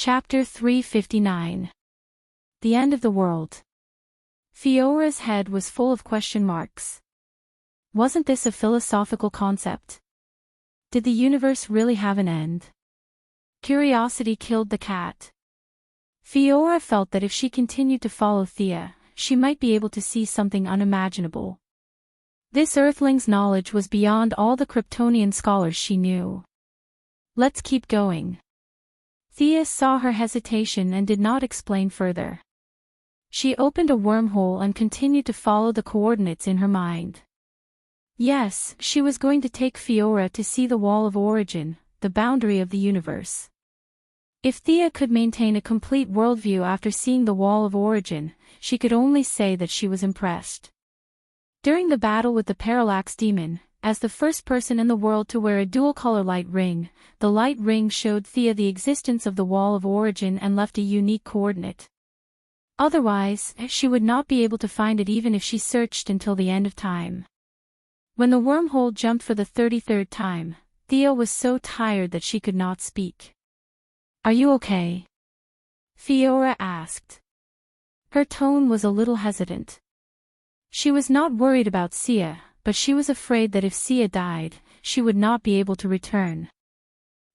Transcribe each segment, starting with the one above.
Chapter 359. The End of the World. Fiora's head was full of question marks. Wasn't this a philosophical concept? Did the universe really have an end? Curiosity killed the cat. Fiora felt that if she continued to follow Thea, she might be able to see something unimaginable. This Earthling's knowledge was beyond all the Kryptonian scholars she knew. Let's keep going. Thea saw her hesitation and did not explain further. She opened a wormhole and continued to follow the coordinates in her mind. Yes, she was going to take Fiora to see the Wall of Origin, the boundary of the universe. If Thea could maintain a complete worldview after seeing the Wall of Origin, she could only say that she was impressed. During the battle with the Parallax Demon, as the first person in the world to wear a dual-color light ring, the light ring showed Thea the existence of the Wall of Origin and left a unique coordinate. Otherwise, she would not be able to find it even if she searched until the end of time. When the wormhole jumped for the 33rd time, Thea was so tired that she could not speak. "Are you okay?" Fiora asked. Her tone was a little hesitant. She was not worried about Sia, but she was afraid that if Sia died, she would not be able to return.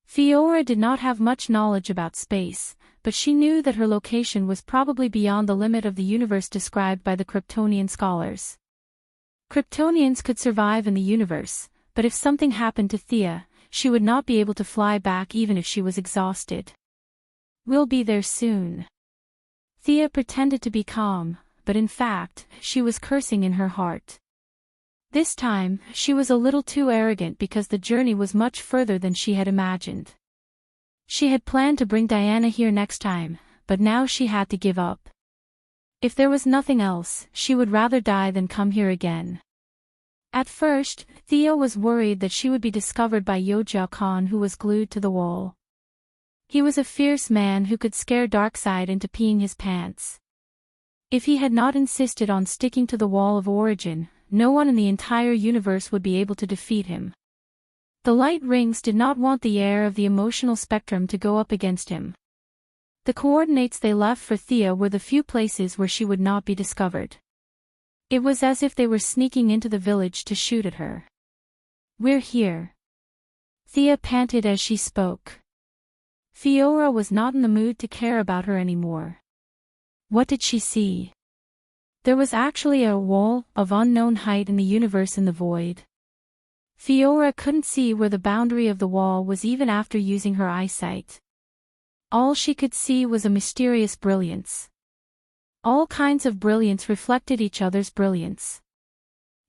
Fiora did not have much knowledge about space, but she knew that her location was probably beyond the limit of the universe described by the Kryptonian scholars. Kryptonians could survive in the universe, but if something happened to Thea, she would not be able to fly back even if she was exhausted. "We'll be there soon." Thea pretended to be calm, but in fact, she was cursing in her heart. This time, she was a little too arrogant because the journey was much further than she had imagined. She had planned to bring Diana here next time, but now she had to give up. If there was nothing else, she would rather die than come here again. At first, Thea was worried that she would be discovered by Yojia Khan, who was glued to the wall. He was a fierce man who could scare Darkseid into peeing his pants. If he had not insisted on sticking to the Wall of Origin, no one in the entire universe would be able to defeat him. The light rings did not want the air of the emotional spectrum to go up against him. The coordinates they left for Thea were the few places where she would not be discovered. It was as if they were sneaking into the village to shoot at her. "We're here." Thea panted as she spoke. Fiora was not in the mood to care about her anymore. What did she see? There was actually a wall of unknown height in the universe in the void. Fiora couldn't see where the boundary of the wall was even after using her eyesight. All she could see was a mysterious brilliance. All kinds of brilliance reflected each other's brilliance.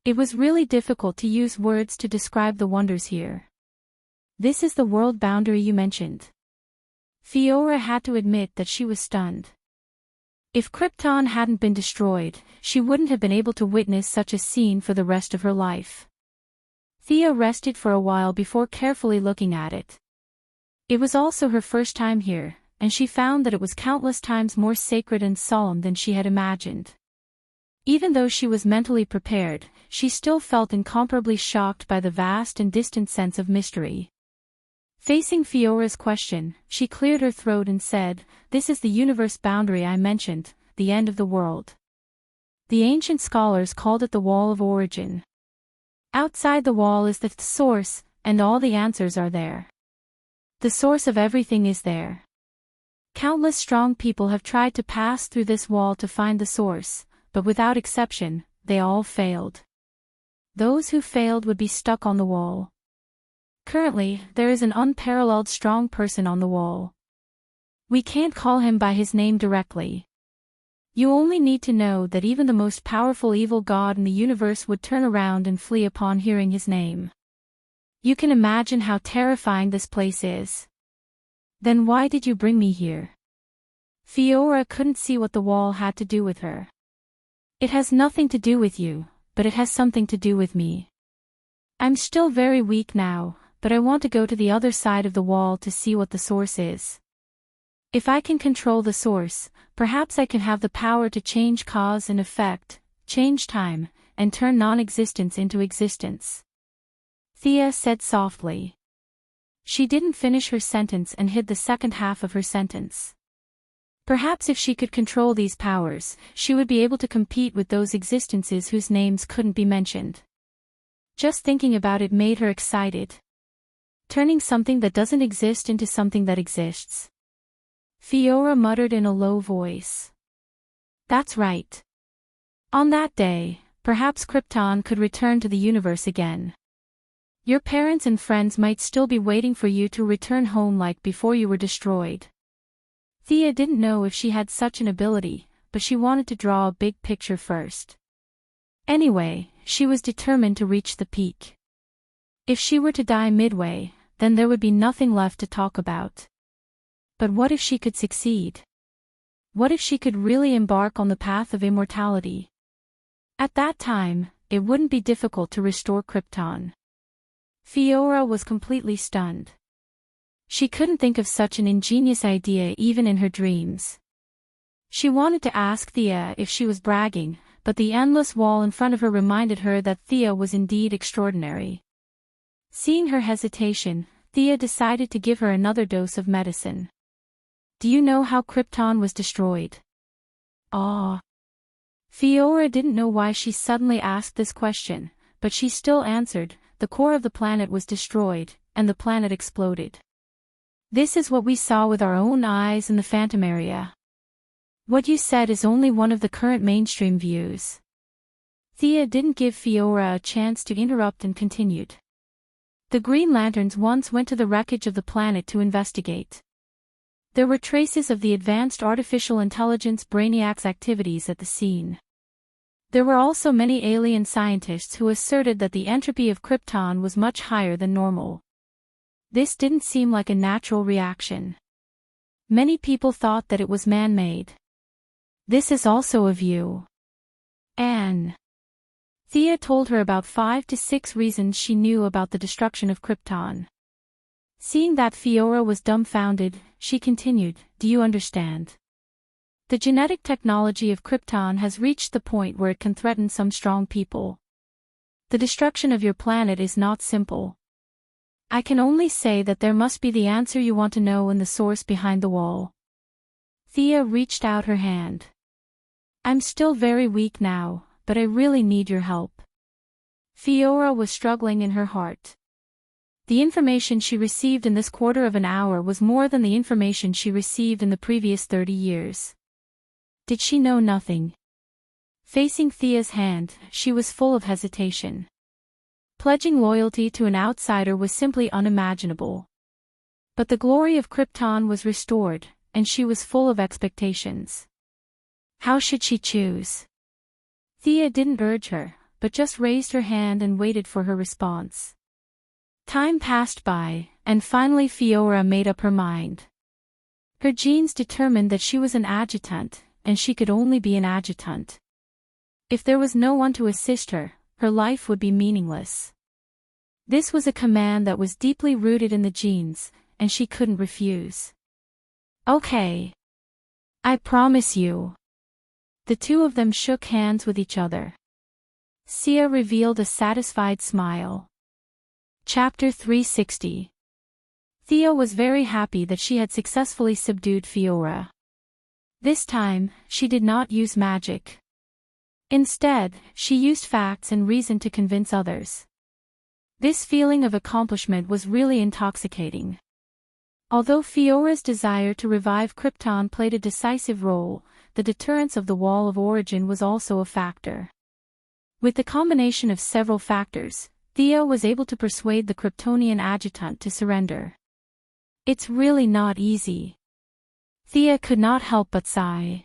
It was really difficult to use words to describe the wonders here. "This is the world boundary you mentioned." Fiora had to admit that she was stunned. If Krypton hadn't been destroyed, she wouldn't have been able to witness such a scene for the rest of her life. Thea rested for a while before carefully looking at it. It was also her first time here, and she found that it was countless times more sacred and solemn than she had imagined. Even though she was mentally prepared, she still felt incomparably shocked by the vast and distant sense of mystery. Facing Fiora's question, she cleared her throat and said, "This is the universe boundary I mentioned, the end of the world. The ancient scholars called it the Wall of Origin. Outside the wall is the source, and all the answers are there. The source of everything is there. Countless strong people have tried to pass through this wall to find the source, but without exception, they all failed. Those who failed would be stuck on the wall. Currently, there is an unparalleled strong person on the wall. We can't call him by his name directly. You only need to know that even the most powerful evil god in the universe would turn around and flee upon hearing his name. You can imagine how terrifying this place is. Then why did you bring me here?" Fiora couldn't see what the wall had to do with her. "It has nothing to do with you, but it has something to do with me. I'm still very weak now, but I want to go to the other side of the wall to see what the source is. If I can control the source, perhaps I can have the power to change cause and effect, change time, and turn non-existence into existence." Thea said softly. She didn't finish her sentence and hid the second half of her sentence. Perhaps if she could control these powers, she would be able to compete with those existences whose names couldn't be mentioned. Just thinking about it made her excited. Turning something that doesn't exist into something that exists. Fiora muttered in a low voice. That's right. On that day, perhaps Krypton could return to the universe again. Your parents and friends might still be waiting for you to return home like before you were destroyed. Thea didn't know if she had such an ability, but she wanted to draw a big picture first. Anyway, she was determined to reach the peak. If she were to die midway, then there would be nothing left to talk about. But what if she could succeed? What if she could really embark on the path of immortality? At that time, it wouldn't be difficult to restore Krypton. Fiora was completely stunned. She couldn't think of such an ingenious idea even in her dreams. She wanted to ask Thea if she was bragging, but the endless wall in front of her reminded her that Thea was indeed extraordinary. Seeing her hesitation, Thea decided to give her another dose of medicine. Do you know how Krypton was destroyed? Ah. Fiora didn't know why she suddenly asked this question, but she still answered, the core of the planet was destroyed, and the planet exploded. This is what we saw with our own eyes in the Phantom area. What you said is only one of the current mainstream views. Thea didn't give Fiora a chance to interrupt and continued. The Green Lanterns once went to the wreckage of the planet to investigate. There were traces of the advanced artificial intelligence Brainiac's activities at the scene. There were also many alien scientists who asserted that the entropy of Krypton was much higher than normal. This didn't seem like a natural reaction. Many people thought that it was man-made. This is also a view. Anne. Thea told her about 5 to 6 reasons she knew about the destruction of Krypton. Seeing that Fiora was dumbfounded, she continued, do you understand? The genetic technology of Krypton has reached the point where it can threaten some strong people. The destruction of your planet is not simple. I can only say that there must be the answer you want to know and the source behind the wall. Thea reached out her hand. I'm still very weak now, but I really need your help. Fiora was struggling in her heart. The information she received in this quarter of an hour was more than the information she received in the previous 30 years. Did she know nothing? Facing Thea's hand, she was full of hesitation. Pledging loyalty to an outsider was simply unimaginable. But the glory of Krypton was restored, and she was full of expectations. How should she choose? Thea didn't urge her, but just raised her hand and waited for her response. Time passed by, and finally Fiora made up her mind. Her genes determined that she was an adjutant, and she could only be an adjutant. If there was no one to assist her, her life would be meaningless. This was a command that was deeply rooted in the genes, and she couldn't refuse. Okay. I promise you. The two of them shook hands with each other. Sia revealed a satisfied smile. Chapter 360. Thea was very happy that she had successfully subdued Fiora. This time, she did not use magic. Instead, she used facts and reason to convince others. This feeling of accomplishment was really intoxicating. Although Fiora's desire to revive Krypton played a decisive role, the deterrence of the Wall of Origin was also a factor. With the combination of several factors, Thea was able to persuade the Kryptonian adjutant to surrender. It's really not easy. Thea could not help but sigh.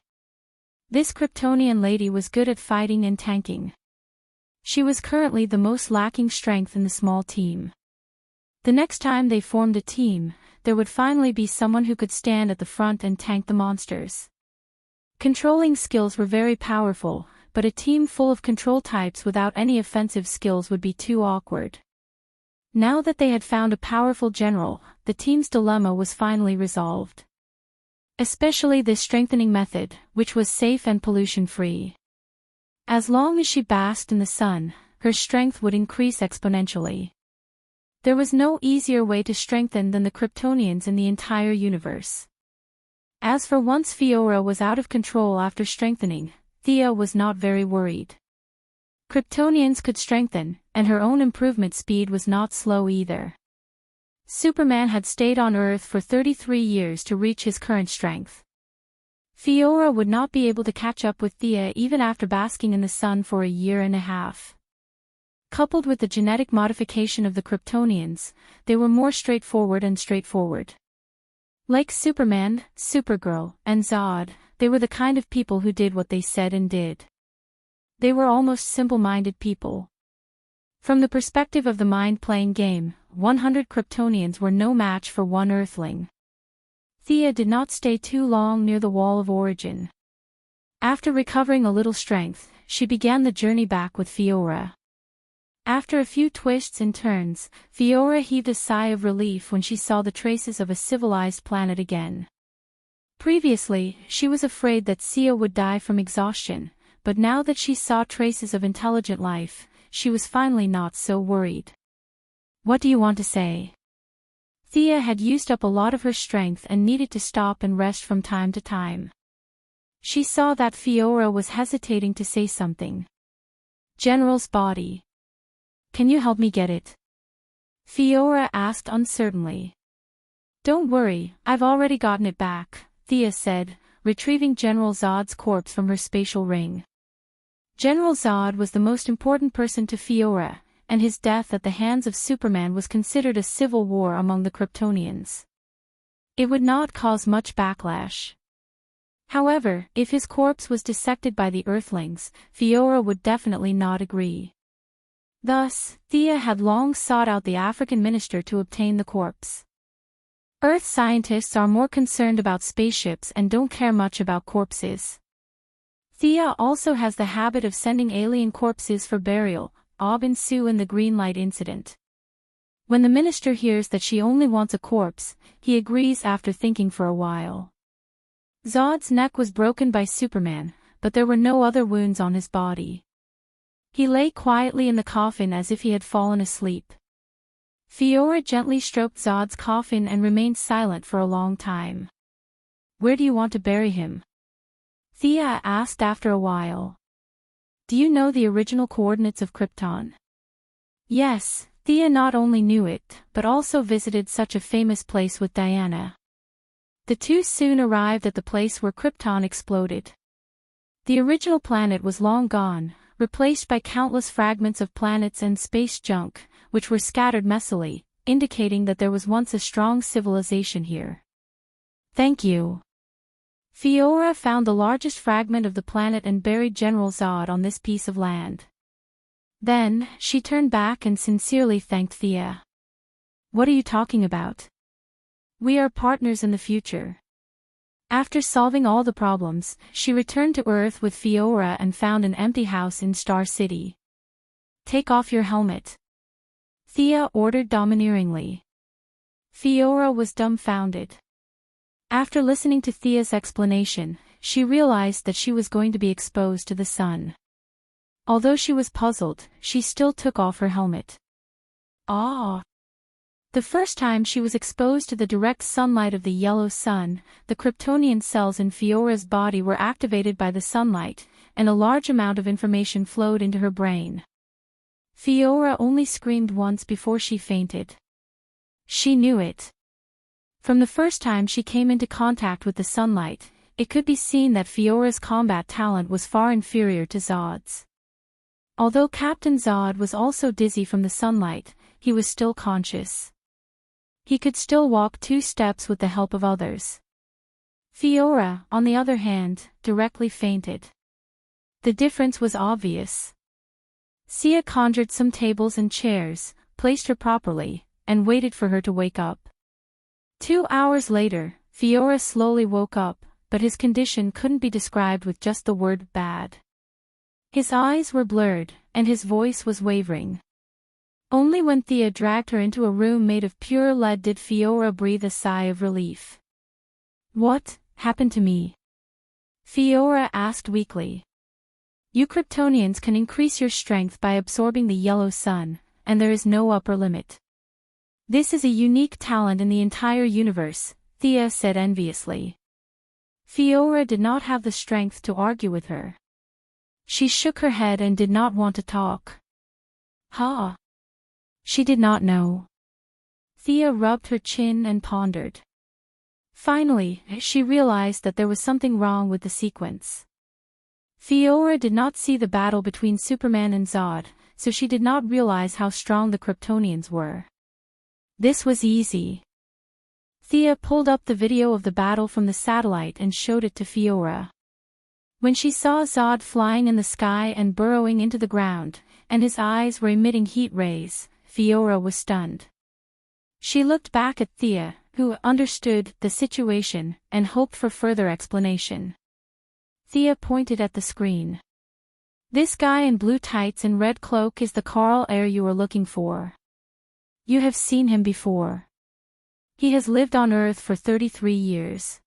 This Kryptonian lady was good at fighting and tanking. She was currently the most lacking strength in the small team. The next time they formed a team, there would finally be someone who could stand at the front and tank the monsters. Controlling skills were very powerful, but a team full of control types without any offensive skills would be too awkward. Now that they had found a powerful general, the team's dilemma was finally resolved. Especially this strengthening method, which was safe and pollution-free. As long as she basked in the sun, her strength would increase exponentially. There was no easier way to strengthen than the Kryptonians in the entire universe. As for once Fiora was out of control after strengthening, Thea was not very worried. Kryptonians could strengthen, and her own improvement speed was not slow either. Superman had stayed on Earth for 33 years to reach his current strength. Fiora would not be able to catch up with Thea even after basking in the sun for a year and a half. Coupled with the genetic modification of the Kryptonians, they were more straightforward. Like Superman, Supergirl, and Zod, they were the kind of people who did what they said and did. They were almost simple-minded people. From the perspective of the mind-playing game, 100 Kryptonians were no match for one Earthling. Thea did not stay too long near the Wall of Origin. After recovering a little strength, she began the journey back with Fiora. After a few twists and turns, Fiora heaved a sigh of relief when she saw the traces of a civilized planet again. Previously, she was afraid that Sia would die from exhaustion, but now that she saw traces of intelligent life, she was finally not so worried. What do you want to say? Thea had used up a lot of her strength and needed to stop and rest from time to time. She saw that Fiora was hesitating to say something. General's body. Can you help me get it? Fiora asked uncertainly. Don't worry, I've already gotten it back, Thea said, retrieving General Zod's corpse from her spatial ring. General Zod was the most important person to Fiora, and his death at the hands of Superman was considered a civil war among the Kryptonians. It would not cause much backlash. However, if his corpse was dissected by the Earthlings, Fiora would definitely not agree. Thus, Thea had long sought out the African minister to obtain the corpse. Earth scientists are more concerned about spaceships and don't care much about corpses. Thea also has the habit of sending alien corpses for burial, Aubin Sue in the green light incident. When the minister hears that she only wants a corpse, he agrees after thinking for a while. Zod's neck was broken by Superman, but there were no other wounds on his body. He lay quietly in the coffin as if he had fallen asleep. Fiora gently stroked Zod's coffin and remained silent for a long time. Where do you want to bury him? Thea asked after a while. Do you know the original coordinates of Krypton? Yes, Thea not only knew it, but also visited such a famous place with Diana. The two soon arrived at the place where Krypton exploded. The original planet was long gone, replaced by countless fragments of planets and space junk, which were scattered messily, indicating that there was once a strong civilization here. Thank you. Fiora found the largest fragment of the planet and buried General Zod on this piece of land. Then, she turned back and sincerely thanked Thea. What are you talking about? We are partners in the future. After solving all the problems, she returned to Earth with Fiora and found an empty house in Star City. Take off your helmet. Thea ordered domineeringly. Fiora was dumbfounded. After listening to Thea's explanation, she realized that she was going to be exposed to the sun. Although she was puzzled, she still took off her helmet. Ah! The first time she was exposed to the direct sunlight of the yellow sun, the Kryptonian cells in Fiora's body were activated by the sunlight, and a large amount of information flowed into her brain. Fiora only screamed once before she fainted. She knew it. From the first time she came into contact with the sunlight, it could be seen that Fiora's combat talent was far inferior to Zod's. Although Captain Zod was also dizzy from the sunlight, he was still conscious. He could still walk 2 steps with the help of others. Fiora, on the other hand, directly fainted. The difference was obvious. Sia conjured some tables and chairs, placed her properly, and waited for her to wake up. 2 hours later, Fiora slowly woke up, but his condition couldn't be described with just the word bad. His eyes were blurred, and his voice was wavering. Only when Thea dragged her into a room made of pure lead did Fiora breathe a sigh of relief. What happened to me? Fiora asked weakly. You Kryptonians can increase your strength by absorbing the yellow sun, and there is no upper limit. This is a unique talent in the entire universe, Thea said enviously. Fiora did not have the strength to argue with her. She shook her head and did not want to talk. Ha! She did not know. Thea rubbed her chin and pondered. Finally, she realized that there was something wrong with the sequence. Fiora did not see the battle between Superman and Zod, so she did not realize how strong the Kryptonians were. This was easy. Thea pulled up the video of the battle from the satellite and showed it to Fiora. When she saw Zod flying in the sky and burrowing into the ground, and his eyes were emitting heat rays, Fiora was stunned. She looked back at Thea, who understood the situation and hoped for further explanation. Thea pointed at the screen. This guy in blue tights and red cloak is the Kal-El you are looking for. You have seen him before. He has lived on Earth for 33 years.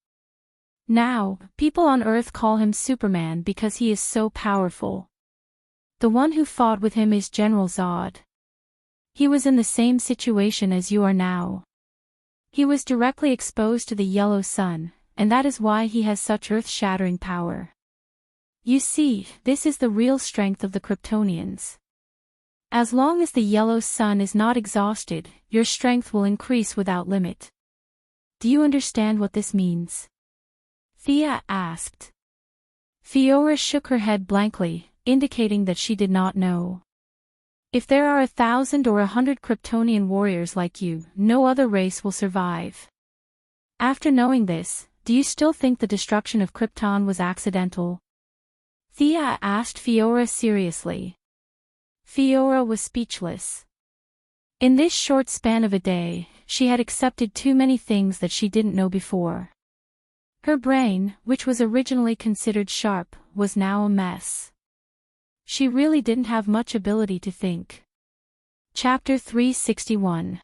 Now, people on Earth call him Superman because he is so powerful. The one who fought with him is General Zod. He was in the same situation as you are now. He was directly exposed to the yellow sun, and that is why he has such earth-shattering power. You see, this is the real strength of the Kryptonians. As long as the yellow sun is not exhausted, your strength will increase without limit. Do you understand what this means? Thea asked. Fiora shook her head blankly, indicating that she did not know. If there are 1,000 or 100 Kryptonian warriors like you, no other race will survive. After knowing this, do you still think the destruction of Krypton was accidental? Thea asked Fiora seriously. Fiora was speechless. In this short span of a day, she had accepted too many things that she didn't know before. Her brain, which was originally considered sharp, was now a mess. She really didn't have much ability to think. Chapter 361.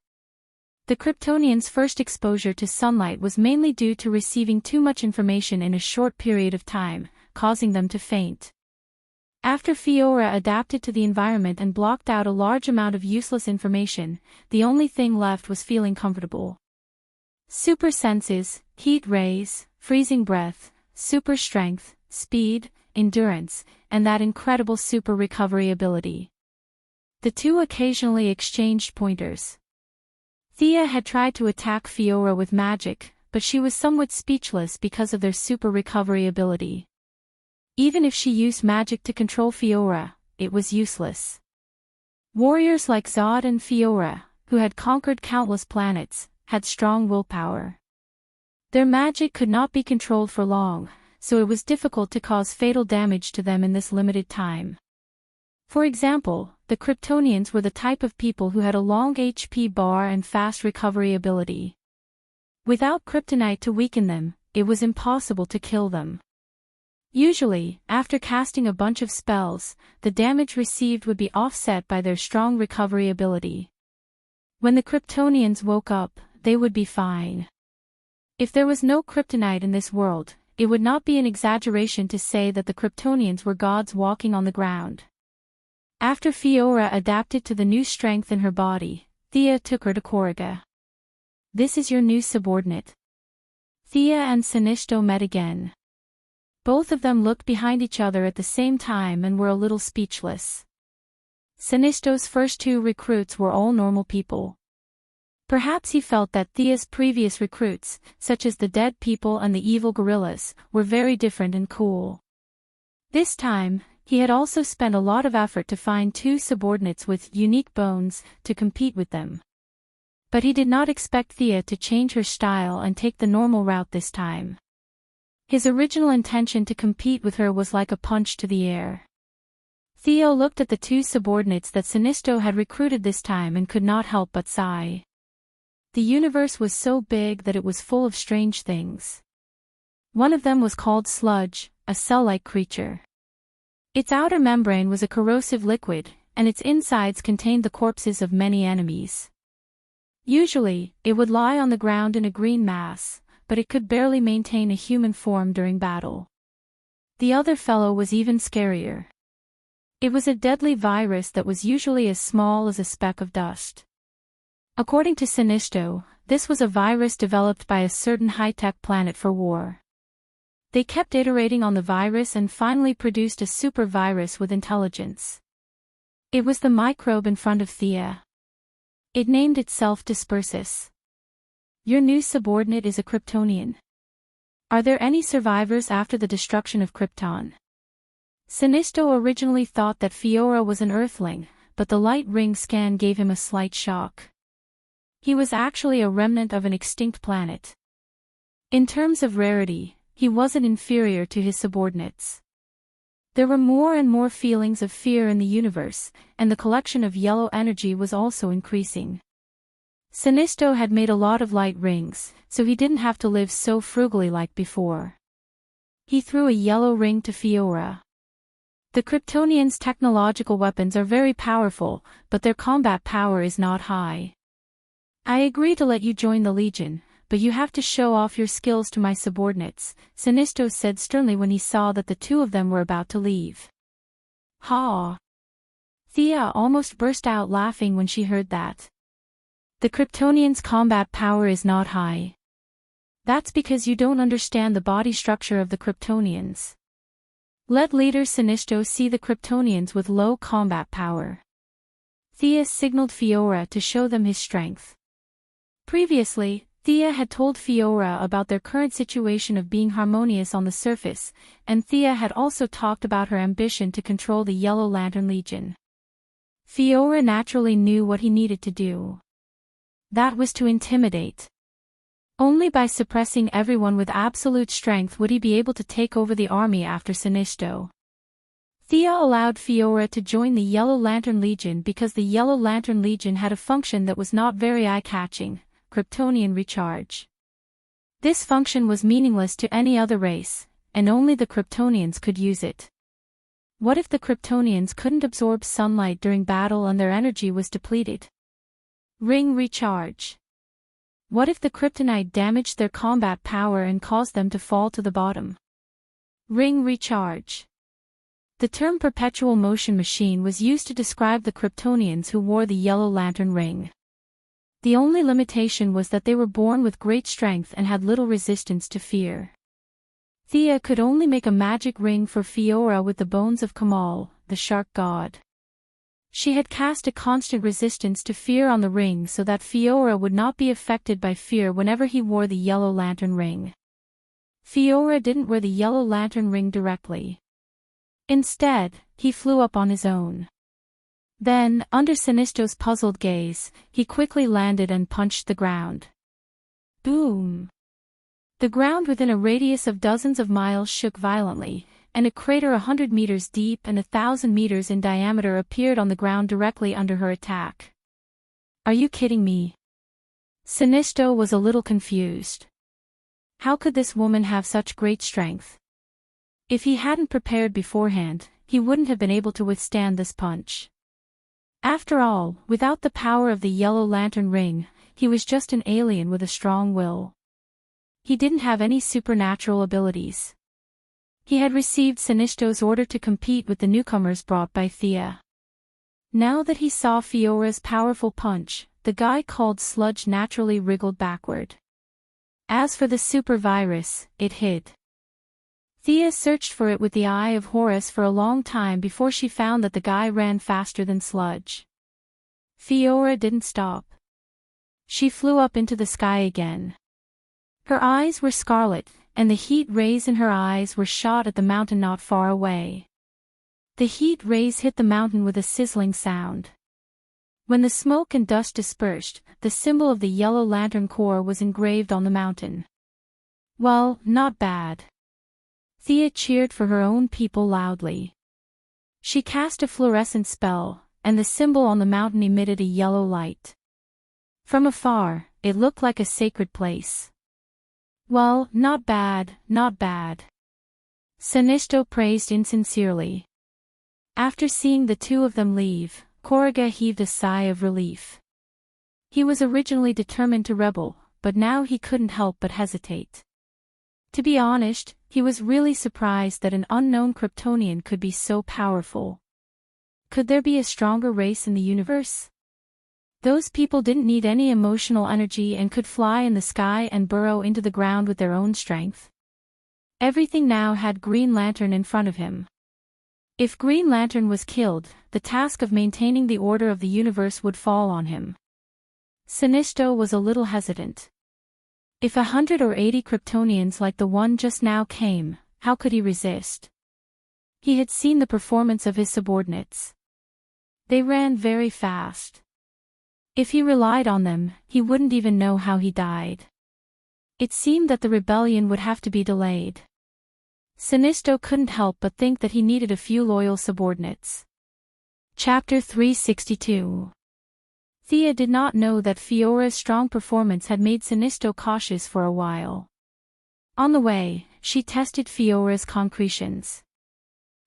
The Kryptonians' first exposure to sunlight was mainly due to receiving too much information in a short period of time, causing them to faint. After Fiora adapted to the environment and blocked out a large amount of useless information, the only thing left was feeling comfortable. Super senses, heat rays, freezing breath, super strength, speed, endurance, and that incredible super recovery ability. The two occasionally exchanged pointers. Thea had tried to attack Fiora with magic, but she was somewhat speechless because of their super recovery ability. Even if she used magic to control Fiora, it was useless. Warriors like Zod and Fiora, who had conquered countless planets, had strong willpower. Their magic could not be controlled for long, so it was difficult to cause fatal damage to them in this limited time. For example, the Kryptonians were the type of people who had a long HP bar and fast recovery ability. Without kryptonite to weaken them, it was impossible to kill them. Usually, after casting a bunch of spells, the damage received would be offset by their strong recovery ability. When the Kryptonians woke up, they would be fine. If there was no kryptonite in this world, it would not be an exaggeration to say that the Kryptonians were gods walking on the ground. After Fiora adapted to the new strength in her body, Thea took her to Korriga. This is your new subordinate. Thea and Sinistho met again. Both of them looked behind each other at the same time and were a little speechless. Sinistho's first two recruits were all normal people. Perhaps he felt that Thea's previous recruits, such as the dead people and the evil gorillas, were very different and cool. This time, he had also spent a lot of effort to find two subordinates with unique bones to compete with them. But he did not expect Thea to change her style and take the normal route this time. His original intention to compete with her was like a punch to the air. Theo looked at the two subordinates that Sinistho had recruited this time and could not help but sigh. The universe was so big that it was full of strange things. One of them was called sludge, a cell-like creature. Its outer membrane was a corrosive liquid, and its insides contained the corpses of many enemies. Usually, it would lie on the ground in a green mass, but it could barely maintain a human form during battle. The other fellow was even scarier. It was a deadly virus that was usually as small as a speck of dust. According to Sinisto, this was a virus developed by a certain high-tech planet for war. They kept iterating on the virus and finally produced a super virus with intelligence. It was the microbe in front of Thea. It named itself Dispersus. Your new subordinate is a Kryptonian. Are there any survivors after the destruction of Krypton? Sinisto originally thought that Fiora was an Earthling, but the light ring scan gave him a slight shock. He was actually a remnant of an extinct planet. In terms of rarity, he wasn't inferior to his subordinates. There were more and more feelings of fear in the universe, and the collection of yellow energy was also increasing. Sinisto had made a lot of light rings, so he didn't have to live so frugally like before. He threw a yellow ring to Fiora. The Kryptonians' technological weapons are very powerful, but their combat power is not high. I agree to let you join the Legion, but you have to show off your skills to my subordinates, Sinisto said sternly when he saw that the two of them were about to leave. Ha! Thea almost burst out laughing when she heard that. The Kryptonians' combat power is not high. That's because you don't understand the body structure of the Kryptonians. Let Leader Sinisto see the Kryptonians with low combat power. Thea signaled Fiora to show them his strength. Previously, Thea had told Fiora about their current situation of being harmonious on the surface, and Thea had also talked about her ambition to control the Yellow Lantern Legion. Fiora naturally knew what he needed to do. That was to intimidate. Only by suppressing everyone with absolute strength would he be able to take over the army after Sinisto. Thea allowed Fiora to join the Yellow Lantern Legion because the Yellow Lantern Legion had a function that was not very eye-catching: Kryptonian recharge. This function was meaningless to any other race, and only the Kryptonians could use it. What if the Kryptonians couldn't absorb sunlight during battle and their energy was depleted? Ring recharge. What if the kryptonite damaged their combat power and caused them to fall to the bottom? Ring recharge. The term perpetual motion machine was used to describe the Kryptonians who wore the Yellow Lantern ring. The only limitation was that they were born with great strength and had little resistance to fear. Thea could only make a magic ring for Fiora with the bones of Kamal, the shark god. She had cast a constant resistance to fear on the ring so that Fiora would not be affected by fear whenever he wore the Yellow Lantern ring. Fiora didn't wear the Yellow Lantern ring directly. Instead, he flew up on his own. Then, under Sinisto's puzzled gaze, he quickly landed and punched the ground. Boom! The ground within a radius of dozens of miles shook violently, and a crater 100 meters deep and 1,000 meters in diameter appeared on the ground directly under her attack. Are you kidding me? Sinisto was a little confused. How could this woman have such great strength? If he hadn't prepared beforehand, he wouldn't have been able to withstand this punch. After all, without the power of the Yellow Lantern ring, he was just an alien with a strong will. He didn't have any supernatural abilities. He had received Sinisto's order to compete with the newcomers brought by Thea. Now that he saw Fiora's powerful punch, the guy called sludge naturally wriggled backward. As for the super virus, it hid. Thea searched for it with the eye of Horus for a long time before she found that the guy ran faster than sludge. Fiora didn't stop. She flew up into the sky again. Her eyes were scarlet, and the heat rays in her eyes were shot at the mountain not far away. The heat rays hit the mountain with a sizzling sound. When the smoke and dust dispersed, the symbol of the Yellow Lantern Corps was engraved on the mountain. Well, not bad. Thea cheered for her own people loudly. She cast a fluorescent spell, and the symbol on the mountain emitted a yellow light. From afar, it looked like a sacred place. Well, not bad, not bad. Sinisto praised insincerely. After seeing the two of them leave, Korriga heaved a sigh of relief. He was originally determined to rebel, but now he couldn't help but hesitate. To be honest, he was really surprised that an unknown Kryptonian could be so powerful. Could there be a stronger race in the universe? Those people didn't need any emotional energy and could fly in the sky and burrow into the ground with their own strength. Everything now had Green Lantern in front of him. If Green Lantern was killed, the task of maintaining the order of the universe would fall on him. Xianxia was a little hesitant. If 180 Kryptonians like the one just now came, how could he resist? He had seen the performance of his subordinates. They ran very fast. If he relied on them, he wouldn't even know how he died. It seemed that the rebellion would have to be delayed. Xianxia couldn't help but think that he needed a few loyal subordinates. Chapter 362. Thea did not know that Fiora's strong performance had made Xianxia cautious for a while. On the way, she tested Fiora's concretions.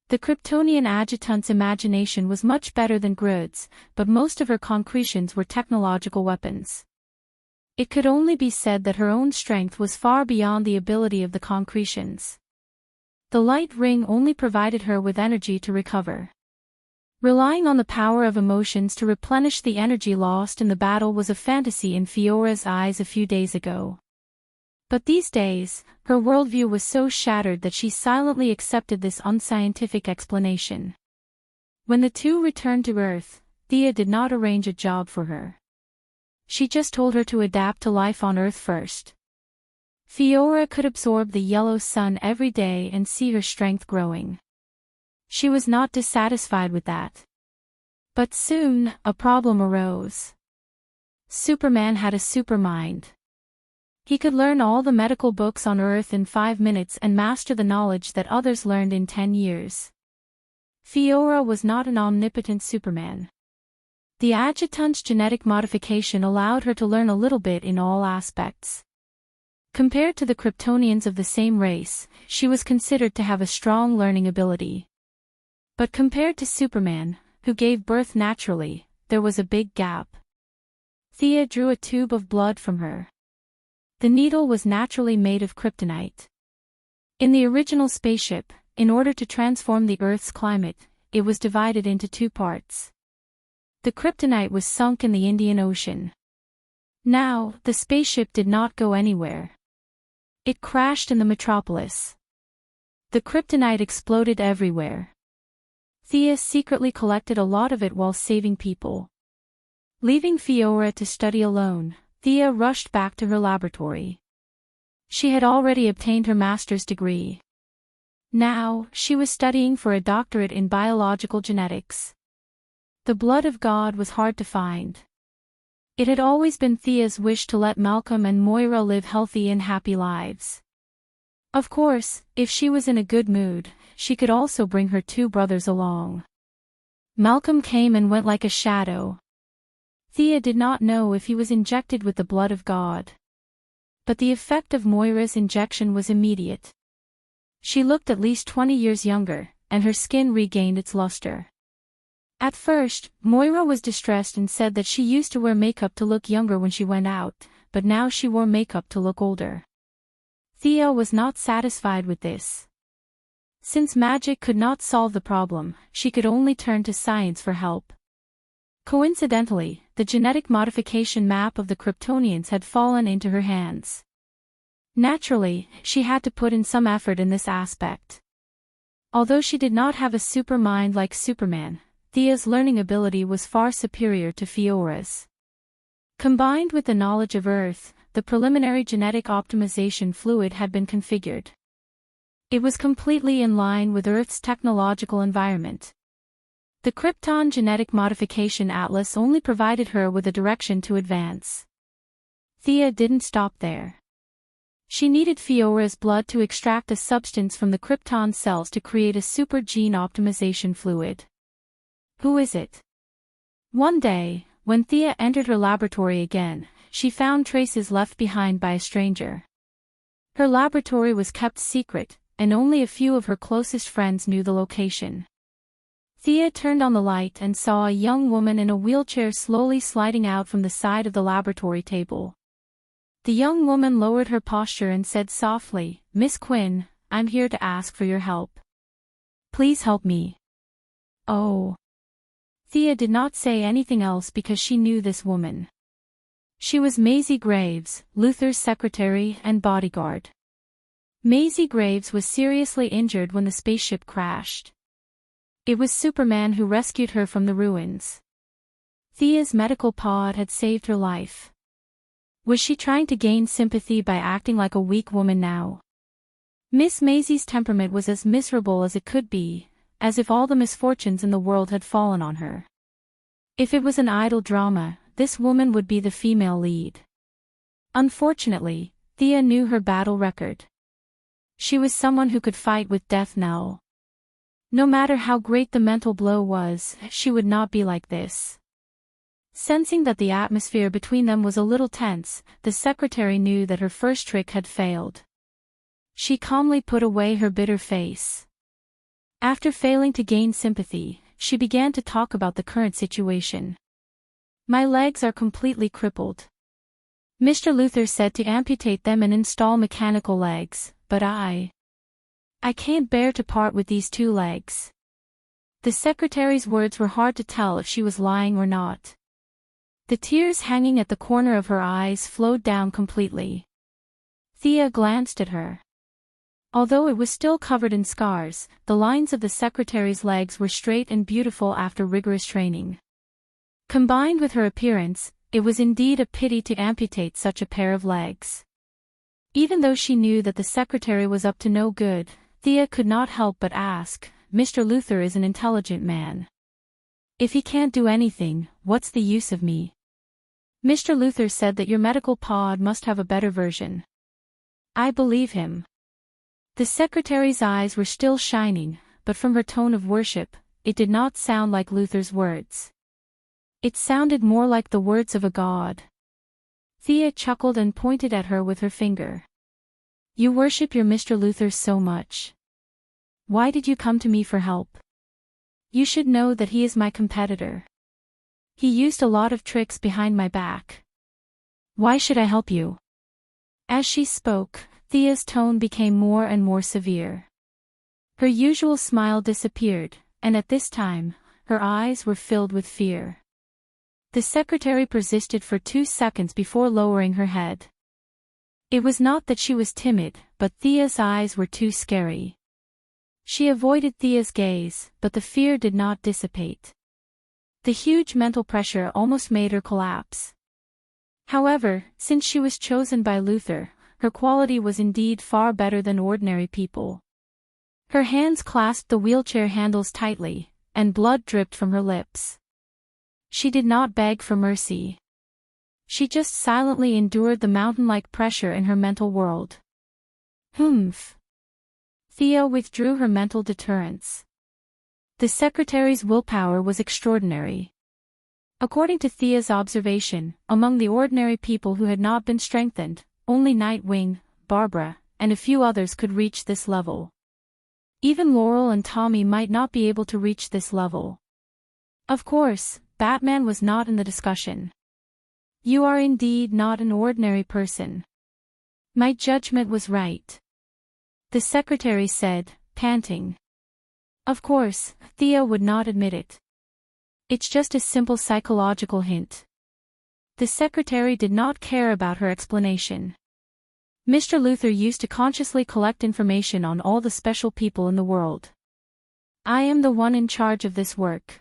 The Kryptonian adjutant's imagination was much better than Grud's, but most of her concretions were technological weapons. It could only be said that her own strength was far beyond the ability of the concretions. The light ring only provided her with energy to recover. Relying on the power of emotions to replenish the energy lost in the battle was a fantasy in Fiora's eyes a few days ago. But these days, her worldview was so shattered that she silently accepted this unscientific explanation. When the two returned to Earth, Thea did not arrange a job for her. She just told her to adapt to life on Earth first. Fiora could absorb the yellow sun every day and see her strength growing. She was not dissatisfied with that. But soon, a problem arose. Superman had a supermind. He could learn all the medical books on Earth in 5 minutes and master the knowledge that others learned in 10 years. Fiora was not an omnipotent Superman. The adjutant's genetic modification allowed her to learn a little bit in all aspects. Compared to the Kryptonians of the same race, she was considered to have a strong learning ability. But compared to Superman, who gave birth naturally, there was a big gap. Thea drew a tube of blood from her. The needle was naturally made of kryptonite. In the original spaceship, in order to transform the Earth's climate, it was divided into 2 parts. The kryptonite was sunk in the Indian Ocean. Now, the spaceship did not go anywhere. It crashed in the metropolis. The kryptonite exploded everywhere. Thea secretly collected a lot of it while saving people. Leaving Fiora to study alone, Thea rushed back to her laboratory. She had already obtained her master's degree. Now, she was studying for a doctorate in biological genetics. The blood of God was hard to find. It had always been Thea's wish to let Malcolm and Moira live healthy and happy lives. Of course, if she was in a good mood, she could also bring her 2 brothers along. Malcolm came and went like a shadow. Thea did not know if he was injected with the blood of God. But the effect of Moira's injection was immediate. She looked at least 20 years younger, and her skin regained its luster. At first, Moira was distressed and said that she used to wear makeup to look younger when she went out, but now she wore makeup to look older. Thea was not satisfied with this. Since magic could not solve the problem, she could only turn to science for help. Coincidentally, the genetic modification map of the Kryptonians had fallen into her hands. Naturally, she had to put in some effort in this aspect. Although she did not have a super mind like Superman, Thea's learning ability was far superior to Fiora's. Combined with the knowledge of Earth, the preliminary genetic optimization fluid had been configured. It was completely in line with Earth's technological environment. The Krypton Genetic Modification Atlas only provided her with a direction to advance. Thea didn't stop there. She needed Fiora's blood to extract a substance from the Krypton cells to create a super gene optimization fluid. Who is it? One day, when Thea entered her laboratory again, she found traces left behind by a stranger. Her laboratory was kept secret, and only a few of her closest friends knew the location. Thea turned on the light and saw a young woman in a wheelchair slowly sliding out from the side of the laboratory table. The young woman lowered her posture and said softly, "Miss Quinn, I'm here to ask for your help. Please help me." "Oh." Thea did not say anything else because she knew this woman. She was Maisie Graves, Luther's secretary and bodyguard. Maisie Graves was seriously injured when the spaceship crashed. It was Superman who rescued her from the ruins. Thea's medical pod had saved her life. Was she trying to gain sympathy by acting like a weak woman now? Miss Maisie's temperament was as miserable as it could be, as if all the misfortunes in the world had fallen on her. If it was an idle drama, this woman would be the female lead. Unfortunately, Thea knew her battle record. She was someone who could fight with death now. No matter how great the mental blow was, she would not be like this. Sensing that the atmosphere between them was a little tense, the secretary knew that her first trick had failed. She calmly put away her bitter face. After failing to gain sympathy, she began to talk about the current situation. My legs are completely crippled. Mr. Luther said to amputate them and install mechanical legs, but I can't bear to part with these two legs. The secretary's words were hard to tell if she was lying or not. The tears hanging at the corner of her eyes flowed down completely. Thea glanced at her. Although it was still covered in scars, the lines of the secretary's legs were straight and beautiful after rigorous training. Combined with her appearance, it was indeed a pity to amputate such a pair of legs. Even though she knew that the secretary was up to no good, Thea could not help but ask, Mr. Luther is an intelligent man. If he can't do anything, what's the use of me? Mr. Luther said that your medical pod must have a better version. I believe him. The secretary's eyes were still shining, but from her tone of worship, it did not sound like Luther's words. It sounded more like the words of a god. Thea chuckled and pointed at her with her finger. You worship your Mr. Luther so much. Why did you come to me for help? You should know that he is my competitor. He used a lot of tricks behind my back. Why should I help you? As she spoke, Thea's tone became more and more severe. Her usual smile disappeared, and at this time, her eyes were filled with fear. The secretary persisted for 2 seconds before lowering her head. It was not that she was timid, but Thea's eyes were too scary. She avoided Thea's gaze, but the fear did not dissipate. The huge mental pressure almost made her collapse. However, since she was chosen by Luther, her quality was indeed far better than ordinary people. Her hands clasped the wheelchair handles tightly, and blood dripped from her lips. She did not beg for mercy. She just silently endured the mountain-like pressure in her mental world. Humph. Thea withdrew her mental deterrence. The secretary's willpower was extraordinary. According to Thea's observation, among the ordinary people who had not been strengthened, only Nightwing, Barbara, and a few others could reach this level. Even Laurel and Tommy might not be able to reach this level. Of course, Batman was not in the discussion. You are indeed not an ordinary person. My judgment was right. The secretary said, panting. Of course, Thea would not admit it. It's just a simple psychological hint. The secretary did not care about her explanation. Mr. Luther used to consciously collect information on all the special people in the world. I am the one in charge of this work.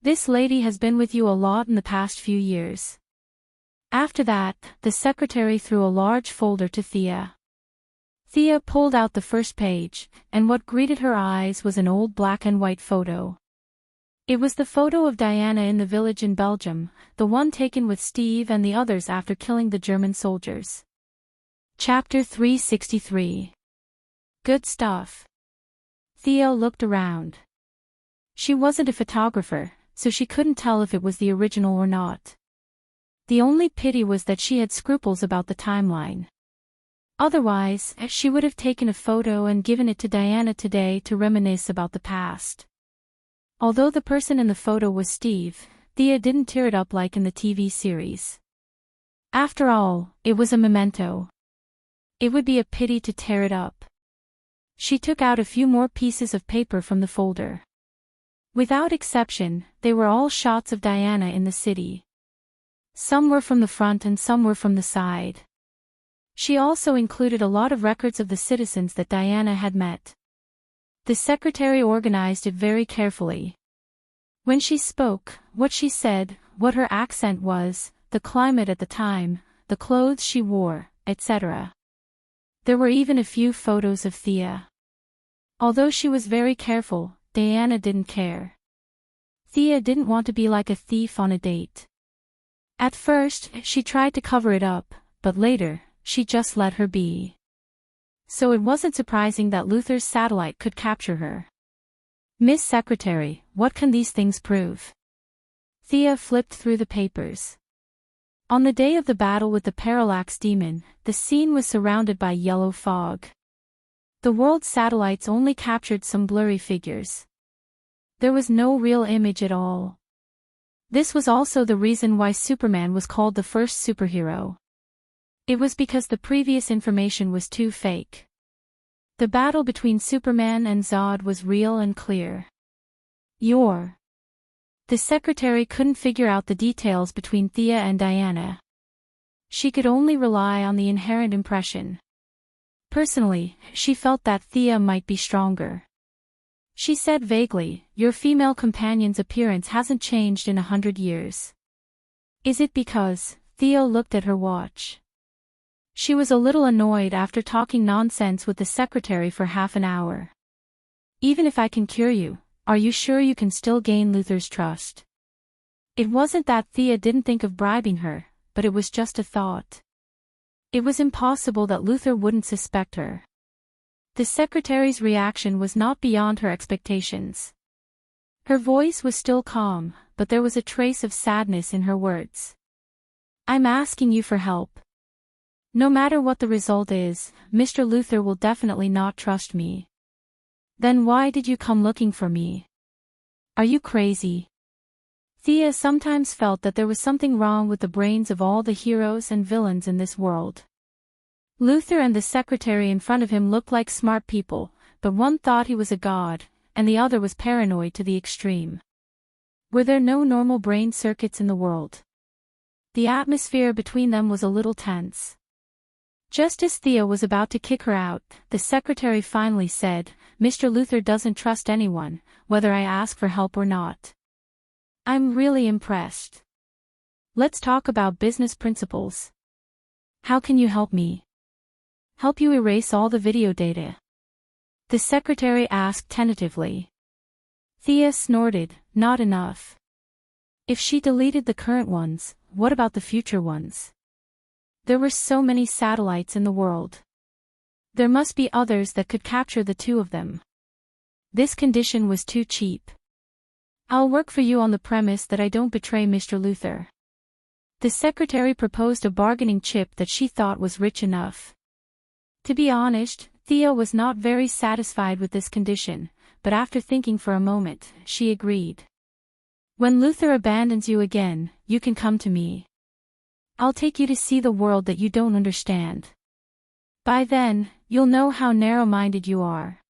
This lady has been with you a lot in the past few years. After that, the secretary threw a large folder to Thea. Thea pulled out the first page, and what greeted her eyes was an old black and white photo. It was the photo of Diana in the village in Belgium, the one taken with Steve and the others after killing the German soldiers. Chapter 363. Good stuff. Thea looked around. She wasn't a photographer, so she couldn't tell if it was the original or not. The only pity was that she had scruples about the timeline. Otherwise, she would have taken a photo and given it to Diana today to reminisce about the past. Although the person in the photo was Steve, Thea didn't tear it up like in the TV series. After all, it was a memento. It would be a pity to tear it up. She took out a few more pieces of paper from the folder. Without exception, they were all shots of Diana in the city. Some were from the front and some were from the side. She also included a lot of records of the citizens that Diana had met. The secretary organized it very carefully. When she spoke, what she said, what her accent was, the climate at the time, the clothes she wore, etc. There were even a few photos of Thea. Although she was very careful, Diana didn't care. Thea didn't want to be like a thief on a date. At first, she tried to cover it up, but later, she just let her be. So it wasn't surprising that Luther's satellite could capture her. Miss Secretary, what can these things prove? Thea flipped through the papers. On the day of the battle with the parallax demon, the scene was surrounded by yellow fog. The world satellites only captured some blurry figures. There was no real image at all. This was also the reason why Superman was called the first superhero. It was because the previous information was too fake. The battle between Superman and Zod was real and clear. The secretary couldn't figure out the details between Thea and Diana. She could only rely on the inherent impression. Personally, she felt that Thea might be stronger. She said vaguely, "Your female companion's appearance hasn't changed in 100 years. Is it because?" Thea looked at her watch. She was a little annoyed after talking nonsense with the secretary for half an hour. "Even if I can cure you, are you sure you can still gain Luther's trust?" It wasn't that Thea didn't think of bribing her, but it was just a thought. It was impossible that Luther wouldn't suspect her. The secretary's reaction was not beyond her expectations. Her voice was still calm, but there was a trace of sadness in her words. "I'm asking you for help. No matter what the result is, Mr. Luther will definitely not trust me." "Then why did you come looking for me? Are you crazy?" Thea sometimes felt that there was something wrong with the brains of all the heroes and villains in this world. Luther and the secretary in front of him looked like smart people, but one thought he was a god, and the other was paranoid to the extreme. Were there no normal brain circuits in the world? The atmosphere between them was a little tense. Just as Thea was about to kick her out, the secretary finally said, "Mr. Luther doesn't trust anyone, whether I ask for help or not. I'm really impressed. Let's talk about business principles. How can you help me?" "Help you erase all the video data?" the secretary asked tentatively. Thea snorted, "Not enough. If she deleted the current ones, what about the future ones? There were so many satellites in the world. There must be others that could capture the two of them. This condition was too cheap. I'll work for you on the premise that I don't betray Mr. Luther." The secretary proposed a bargaining chip that she thought was rich enough. To be honest, Thea was not very satisfied with this condition, but after thinking for a moment, she agreed. "When Luther abandons you again, you can come to me. I'll take you to see the world that you don't understand. By then, you'll know how narrow-minded you are."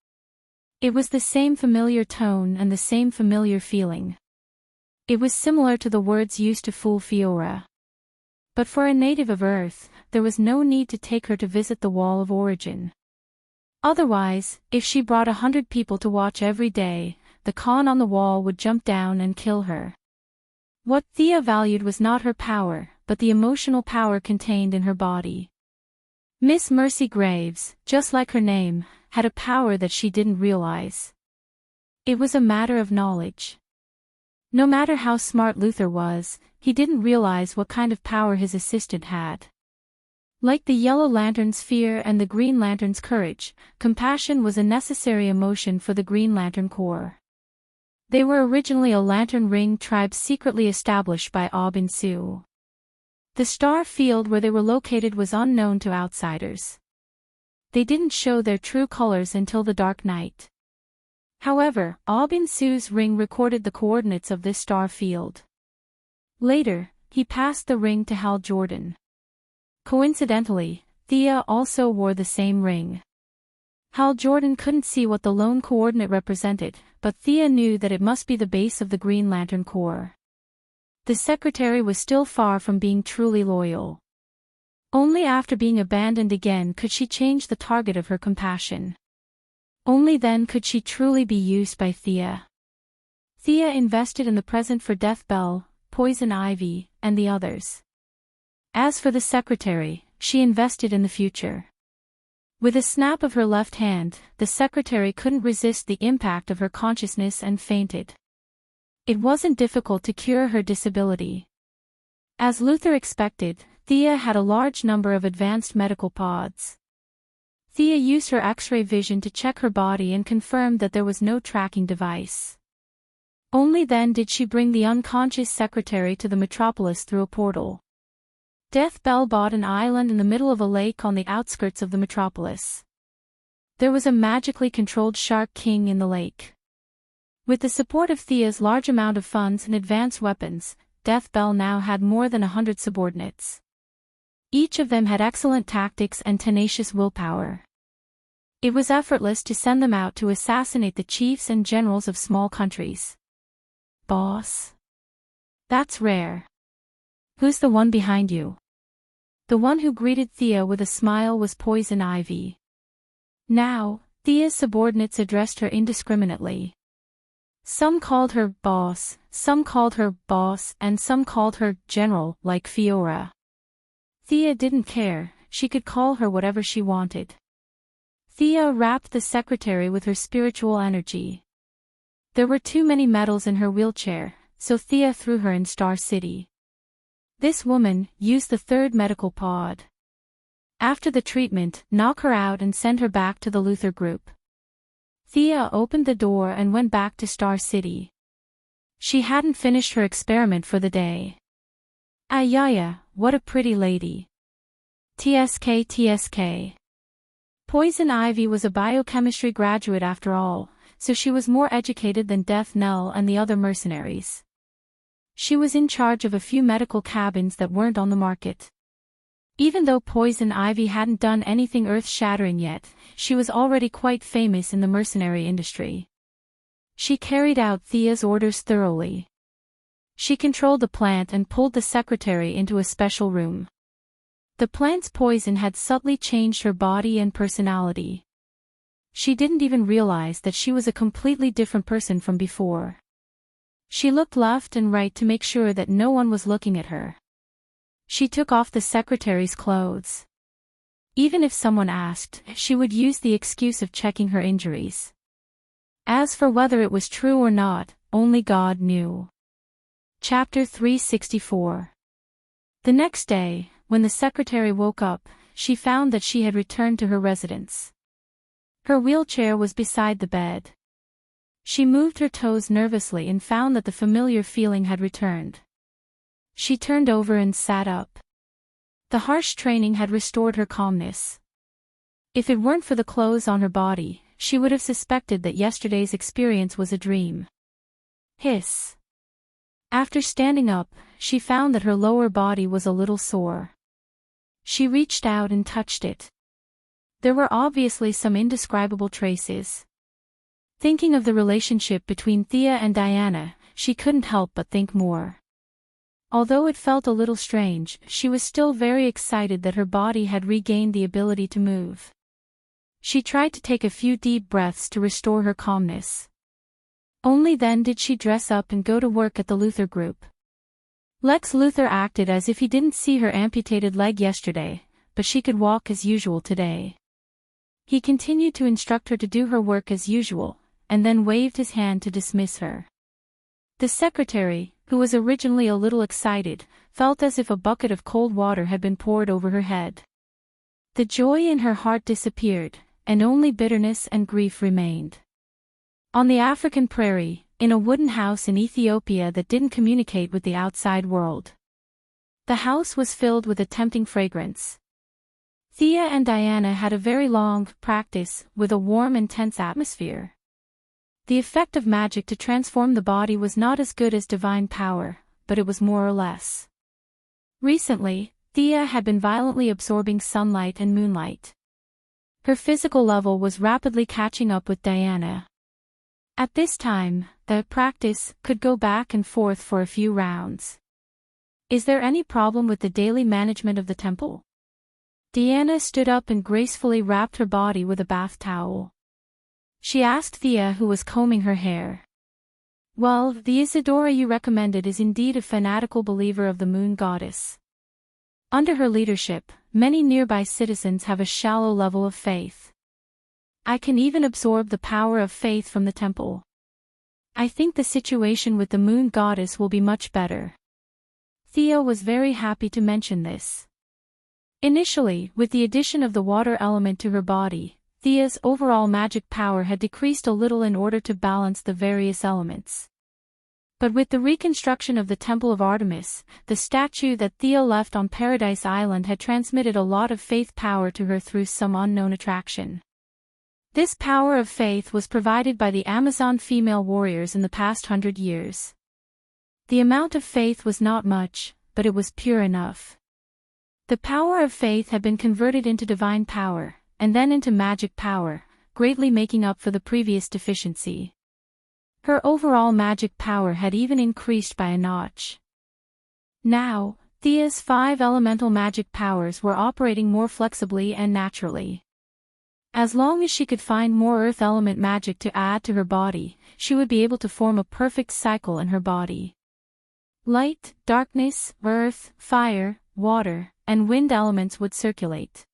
It was the same familiar tone and the same familiar feeling. It was similar to the words used to fool Fiora. But for a native of Earth, there was no need to take her to visit the Wall of Origin. Otherwise, if she brought 100 people to watch every day, the Khan on the wall would jump down and kill her. What Thea valued was not her power, but the emotional power contained in her body. Miss Mercy Graves, just like her name, had a power that she didn't realize. It was a matter of knowledge. No matter how smart Luther was, he didn't realize what kind of power his assistant had. Like the Yellow Lantern's fear and the Green Lantern's courage, compassion was a necessary emotion for the Green Lantern Corps. They were originally a Lantern Ring tribe secretly established by Aubin Sioux. The star field where they were located was unknown to outsiders. They didn't show their true colors until the Dark Night. However, Aubin Sioux's ring recorded the coordinates of this star field. Later, he passed the ring to Hal Jordan. Coincidentally, Thea also wore the same ring. Hal Jordan couldn't see what the lone coordinate represented, but Thea knew that it must be the base of the Green Lantern Corps. The secretary was still far from being truly loyal. Only after being abandoned again could she change the target of her compassion. Only then could she truly be used by Thea. Thea invested in the present for Death Bell, Poison Ivy, and the others. As for the secretary, she invested in the future. With a snap of her left hand, the secretary couldn't resist the impact of her consciousness and fainted. It wasn't difficult to cure her disability. As Luther expected, Thea had a large number of advanced medical pods. Thea used her X-ray vision to check her body and confirmed that there was no tracking device. Only then did she bring the unconscious secretary to the metropolis through a portal. Death Bell bought an island in the middle of a lake on the outskirts of the metropolis. There was a magically controlled Shark King in the lake. With the support of Thea's large amount of funds and advanced weapons, Death Bell now had more than 100 subordinates. Each of them had excellent tactics and tenacious willpower. It was effortless to send them out to assassinate the chiefs and generals of small countries. Boss? That's rare. Who's the one behind you? The one who greeted Thea with a smile was Poison Ivy. Now, Thea's subordinates addressed her indiscriminately. Some called her boss, some called her boss, and some called her general, like Fiora. Thea didn't care, she could call her whatever she wanted. Thea wrapped the secretary with her spiritual energy. There were too many medals in her wheelchair, so Thea threw her in Star City. This woman used the third medical pod. After the treatment, knock her out and send her back to the Luther group. Thea opened the door and went back to Star City. She hadn't finished her experiment for the day. Ayaya, what a pretty lady. TSK. Poison Ivy was a biochemistry graduate after all, so she was more educated than Death Knell and the other mercenaries. She was in charge of a few medical cabins that weren't on the market. Even though Poison Ivy hadn't done anything earth-shattering yet, she was already quite famous in the mercenary industry. She carried out Thea's orders thoroughly. She controlled the plant and pulled the secretary into a special room. The plant's poison had subtly changed her body and personality. She didn't even realize that she was a completely different person from before. She looked left and right to make sure that no one was looking at her. She took off the secretary's clothes. Even if someone asked, she would use the excuse of checking her injuries. As for whether it was true or not, only God knew. Chapter 364. The next day, when the secretary woke up, she found that she had returned to her residence. Her wheelchair was beside the bed. She moved her toes nervously and found that the familiar feeling had returned. She turned over and sat up. The harsh training had restored her calmness. If it weren't for the clothes on her body, she would have suspected that yesterday's experience was a dream. Hiss. After standing up, she found that her lower body was a little sore. She reached out and touched it. There were obviously some indescribable traces. Thinking of the relationship between Thea and Diana, she couldn't help but think more. Although it felt a little strange, she was still very excited that her body had regained the ability to move. She tried to take a few deep breaths to restore her calmness. Only then did she dress up and go to work at the Luther group. Lex Luthor acted as if he didn't see her amputated leg yesterday, but she could walk as usual today. He continued to instruct her to do her work as usual, and then waved his hand to dismiss her. The secretary, who was originally a little excited, felt as if a bucket of cold water had been poured over her head. The joy in her heart disappeared, and only bitterness and grief remained. On the African prairie, in a wooden house in Ethiopia that didn't communicate with the outside world. The house was filled with a tempting fragrance. Thea and Diana had a very long practice with a warm and tense atmosphere. The effect of magic to transform the body was not as good as divine power, but it was more or less. Recently, Thea had been violently absorbing sunlight and moonlight. Her physical level was rapidly catching up with Diana. At this time, the practice could go back and forth for a few rounds. Is there any problem with the daily management of the temple? Diana stood up and gracefully wrapped her body with a bath towel. She asked Thea, who was combing her hair. Well, the Isadora you recommended is indeed a fanatical believer of the moon goddess. Under her leadership, many nearby citizens have a shallow level of faith. I can even absorb the power of faith from the temple. I think the situation with the moon goddess will be much better. Thea was very happy to mention this. Initially, with the addition of the water element to her body, Thea's overall magic power had decreased a little in order to balance the various elements. But with the reconstruction of the Temple of Artemis, the statue that Thea left on Paradise Island had transmitted a lot of faith power to her through some unknown attraction. This power of faith was provided by the Amazon female warriors in the past 100 years. The amount of faith was not much, but it was pure enough. The power of faith had been converted into divine power, and then into magic power, greatly making up for the previous deficiency. Her overall magic power had even increased by a notch. Now, Thea's 5 elemental magic powers were operating more flexibly and naturally. As long as she could find more earth element magic to add to her body, she would be able to form a perfect cycle in her body. Light, darkness, earth, fire, water, and wind elements would circulate.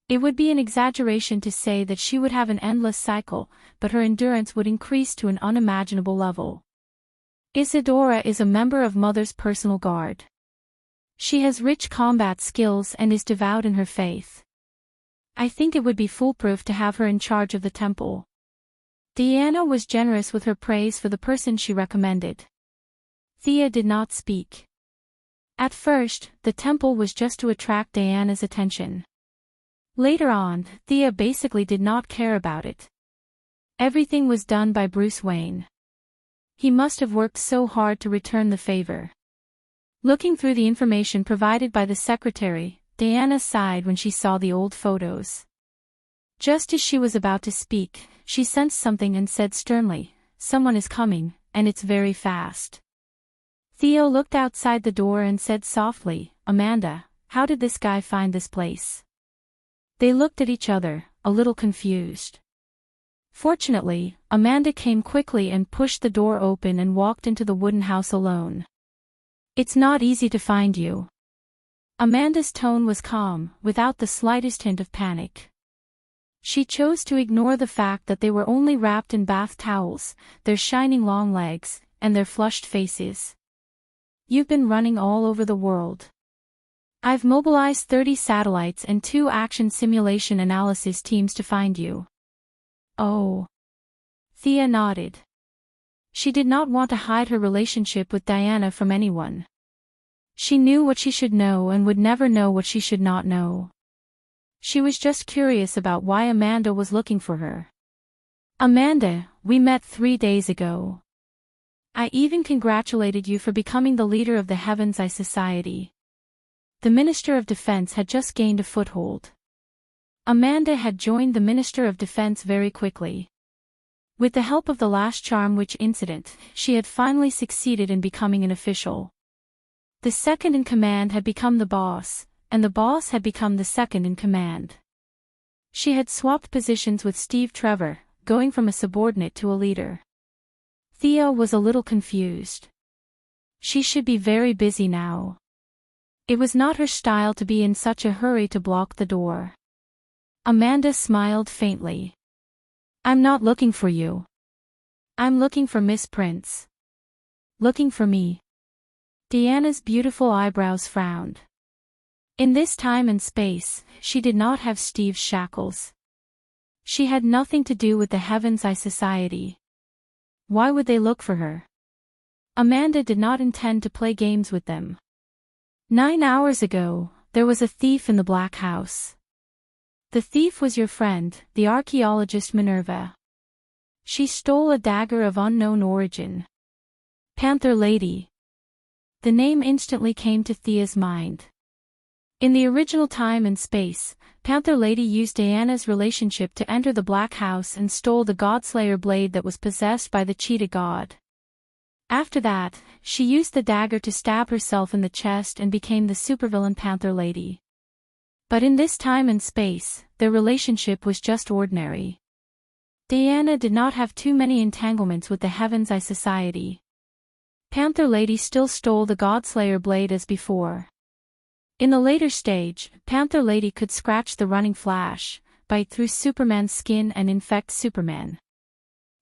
It would be an exaggeration to say that she would have an endless cycle, but her endurance would increase to an unimaginable level. Isadora is a member of Mother's personal guard. She has rich combat skills and is devout in her faith. I think it would be foolproof to have her in charge of the temple. Diana was generous with her praise for the person she recommended. Thea did not speak. At first, the temple was just to attract Diana's attention. Later on, Thea basically did not care about it. Everything was done by Bruce Wayne. He must have worked so hard to return the favor. Looking through the information provided by the secretary, Diana sighed when she saw the old photos. Just as she was about to speak, she sensed something and said sternly, "Someone is coming, and it's very fast." Theo looked outside the door and said softly, "Amanda, how did this guy find this place?" They looked at each other, a little confused. Fortunately, Amanda came quickly and pushed the door open and walked into the wooden house alone. "It's not easy to find you." Amanda's tone was calm, without the slightest hint of panic. She chose to ignore the fact that they were only wrapped in bath towels, their shining long legs, and their flushed faces. "You've been running all over the world. I've mobilized 30 satellites and 2 action simulation analysis teams to find you." "Oh." Thea nodded. She did not want to hide her relationship with Diana from anyone. She knew what she should know and would never know what she should not know. She was just curious about why Amanda was looking for her. "Amanda, we met 3 days ago. I even congratulated you for becoming the leader of the Heaven's Eye Society." The Minister of Defense had just gained a foothold. Amanda had joined the Minister of Defense very quickly. With the help of the last Charm Witch incident, she had finally succeeded in becoming an official. The second in command had become the boss, and the boss had become the second in command. She had swapped positions with Steve Trevor, going from a subordinate to a leader. Thea was a little confused. She should be very busy now. It was not her style to be in such a hurry to block the door. Amanda smiled faintly. "I'm not looking for you. I'm looking for Miss Prince." "Looking for me?" Diana's beautiful eyebrows frowned. In this time and space, she did not have Steve's shackles. She had nothing to do with the Heaven's Eye Society. Why would they look for her? Amanda did not intend to play games with them. 9 hours ago, there was a thief in the Black House. The thief was your friend, the archaeologist Minerva. She stole a dagger of unknown origin. Panther Lady. The name instantly came to Thea's mind. In the original time and space, Panther Lady used Diana's relationship to enter the Black House and stole the Godslayer blade that was possessed by the cheetah god. After that, she used the dagger to stab herself in the chest and became the supervillain Panther Lady. But in this time and space, their relationship was just ordinary. Diana did not have too many entanglements with the Heaven's Eye Society. Panther Lady still stole the Godslayer blade as before. In the later stage, Panther Lady could scratch the running Flash, bite through Superman's skin and infect Superman.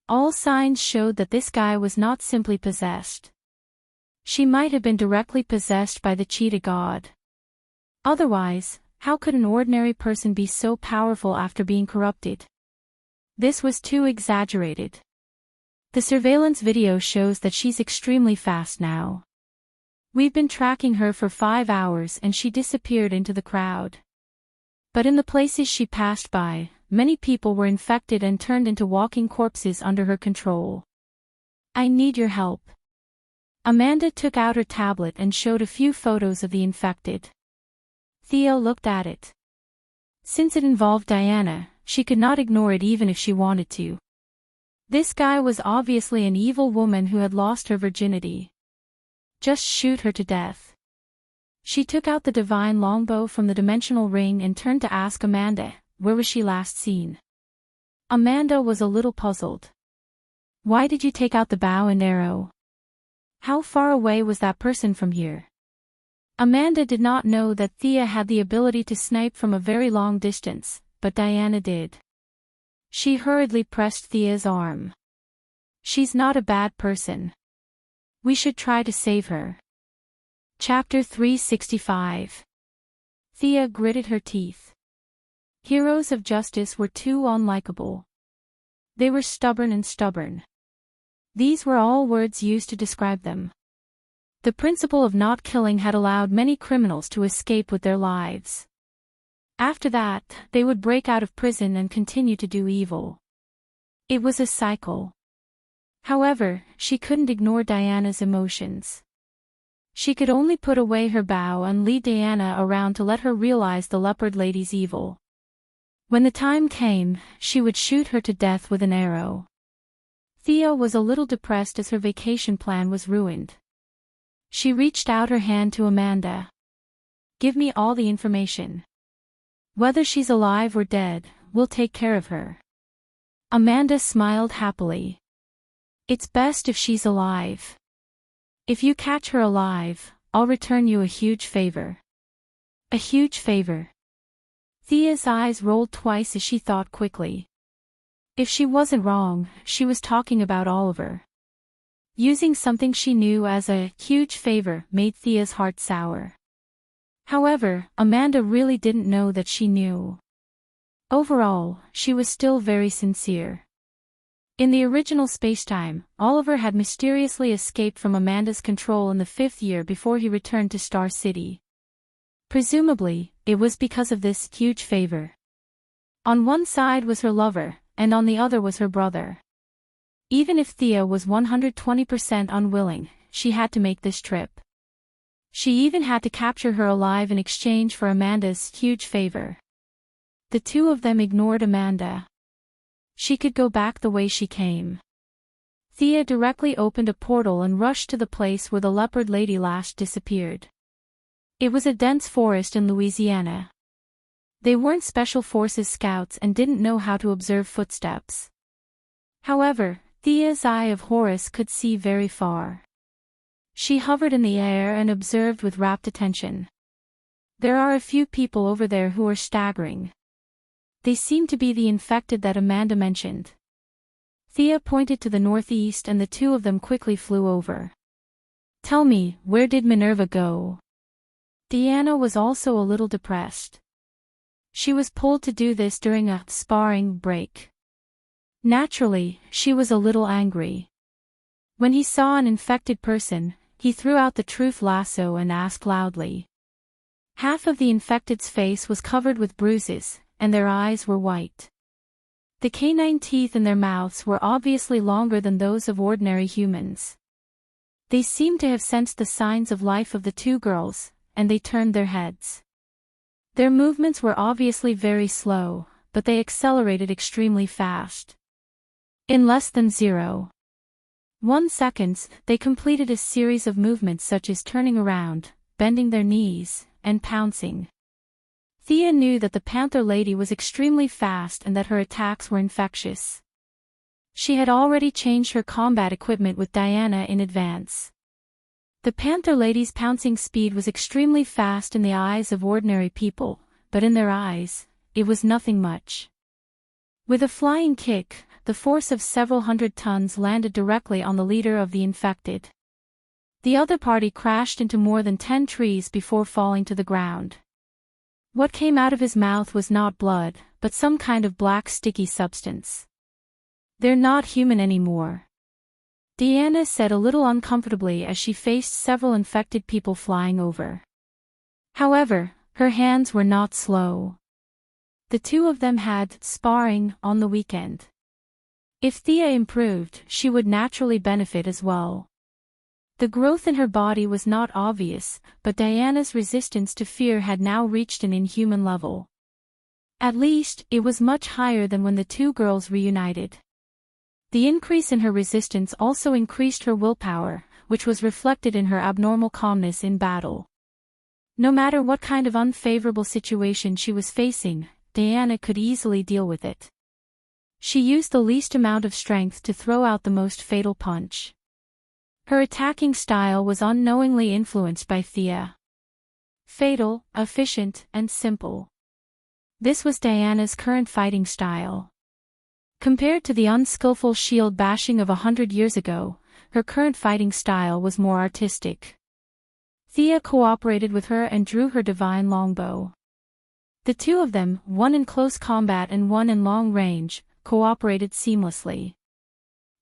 All signs showed that this guy was not simply possessed. She might have been directly possessed by the cheetah god. Otherwise, how could an ordinary person be so powerful after being corrupted? This was too exaggerated. The surveillance video shows that she's extremely fast now. We've been tracking her for 5 hours and she disappeared into the crowd. But in the places she passed by, many people were infected and turned into walking corpses under her control. I need your help. Amanda took out her tablet and showed a few photos of the infected. Thea looked at it. Since it involved Diana, she could not ignore it even if she wanted to. This guy was obviously an evil woman who had lost her virginity. Just shoot her to death. She took out the divine longbow from the dimensional ring and turned to ask Amanda, where was she last seen? Amanda was a little puzzled. Why did you take out the bow and arrow? How far away was that person from here? Amanda did not know that Thea had the ability to snipe from a very long distance, but Diana did. She hurriedly pressed Thea's arm. She's not a bad person. We should try to save her. Chapter 365. Thea gritted her teeth. Heroes of justice were too unlikable. They were stubborn. These were all words used to describe them. The principle of not killing had allowed many criminals to escape with their lives. After that, they would break out of prison and continue to do evil. It was a cycle. However, she couldn't ignore Diana's emotions. She could only put away her bow and lead Diana around to let her realize the leopard lady's evil. When the time came, she would shoot her to death with an arrow. Thea was a little depressed as her vacation plan was ruined. She reached out her hand to Amanda. Give me all the information. Whether she's alive or dead, we'll take care of her. Amanda smiled happily. It's best if she's alive. If you catch her alive, I'll return you a huge favor. A huge favor. Thea's eyes rolled twice as she thought quickly. If she wasn't wrong, she was talking about Oliver. Using something she knew as a huge favor made Thea's heart sour. However, Amanda really didn't know that she knew. Overall, she was still very sincere. In the original spacetime, Oliver had mysteriously escaped from Amanda's control in the 5th year before he returned to Star City. Presumably, it was because of this huge favor. On one side was her lover, and on the other was her brother. Even if Thea was 120% unwilling, she had to make this trip. She even had to capture her alive in exchange for Amanda's huge favor. The two of them ignored Amanda. She could go back the way she came. Thea directly opened a portal and rushed to the place where the leopard lady last disappeared. It was a dense forest in Louisiana. They weren't special forces scouts and didn't know how to observe footsteps. However, Thea's eye of Horus could see very far. She hovered in the air and observed with rapt attention. There are a few people over there who are staggering. They seem to be the infected that Amanda mentioned. Thea pointed to the northeast and the two of them quickly flew over. Tell me, where did Minerva go? Diana was also a little depressed. She was pulled to do this during a sparring break. Naturally, she was a little angry. When he saw an infected person, he threw out the truth lasso and asked loudly. Half of the infected's face was covered with bruises, and their eyes were white. The canine teeth in their mouths were obviously longer than those of ordinary humans. They seemed to have sensed the signs of life of the two girls, and they turned their heads. Their movements were obviously very slow, but they accelerated extremely fast. In less than 0.1 seconds, they completed a series of movements such as turning around, bending their knees, and pouncing. Thea knew that the Panther Lady was extremely fast and that her attacks were infectious. She had already changed her combat equipment with Diana in advance. The Panther Lady's pouncing speed was extremely fast in the eyes of ordinary people, but in their eyes, it was nothing much. With a flying kick, the force of several hundred tons landed directly on the leader of the infected. The other party crashed into more than 10 trees before falling to the ground. What came out of his mouth was not blood, but some kind of black sticky substance. "They're not human anymore," Diana said a little uncomfortably as she faced several infected people flying over. However, her hands were not slow. The two of them had sparring on the weekend. If Thea improved, she would naturally benefit as well. The growth in her body was not obvious, but Diana's resistance to fear had now reached an inhuman level. At least, it was much higher than when the two girls reunited. The increase in her resistance also increased her willpower, which was reflected in her abnormal calmness in battle. No matter what kind of unfavorable situation she was facing, Diana could easily deal with it. She used the least amount of strength to throw out the most fatal punch. Her attacking style was unknowingly influenced by Thea. Fatal, efficient, and simple. This was Diana's current fighting style. Compared to the unskillful shield bashing of 100 years ago, her current fighting style was more artistic. Thea cooperated with her and drew her divine longbow. The two of them, one in close combat and one in long range, cooperated seamlessly.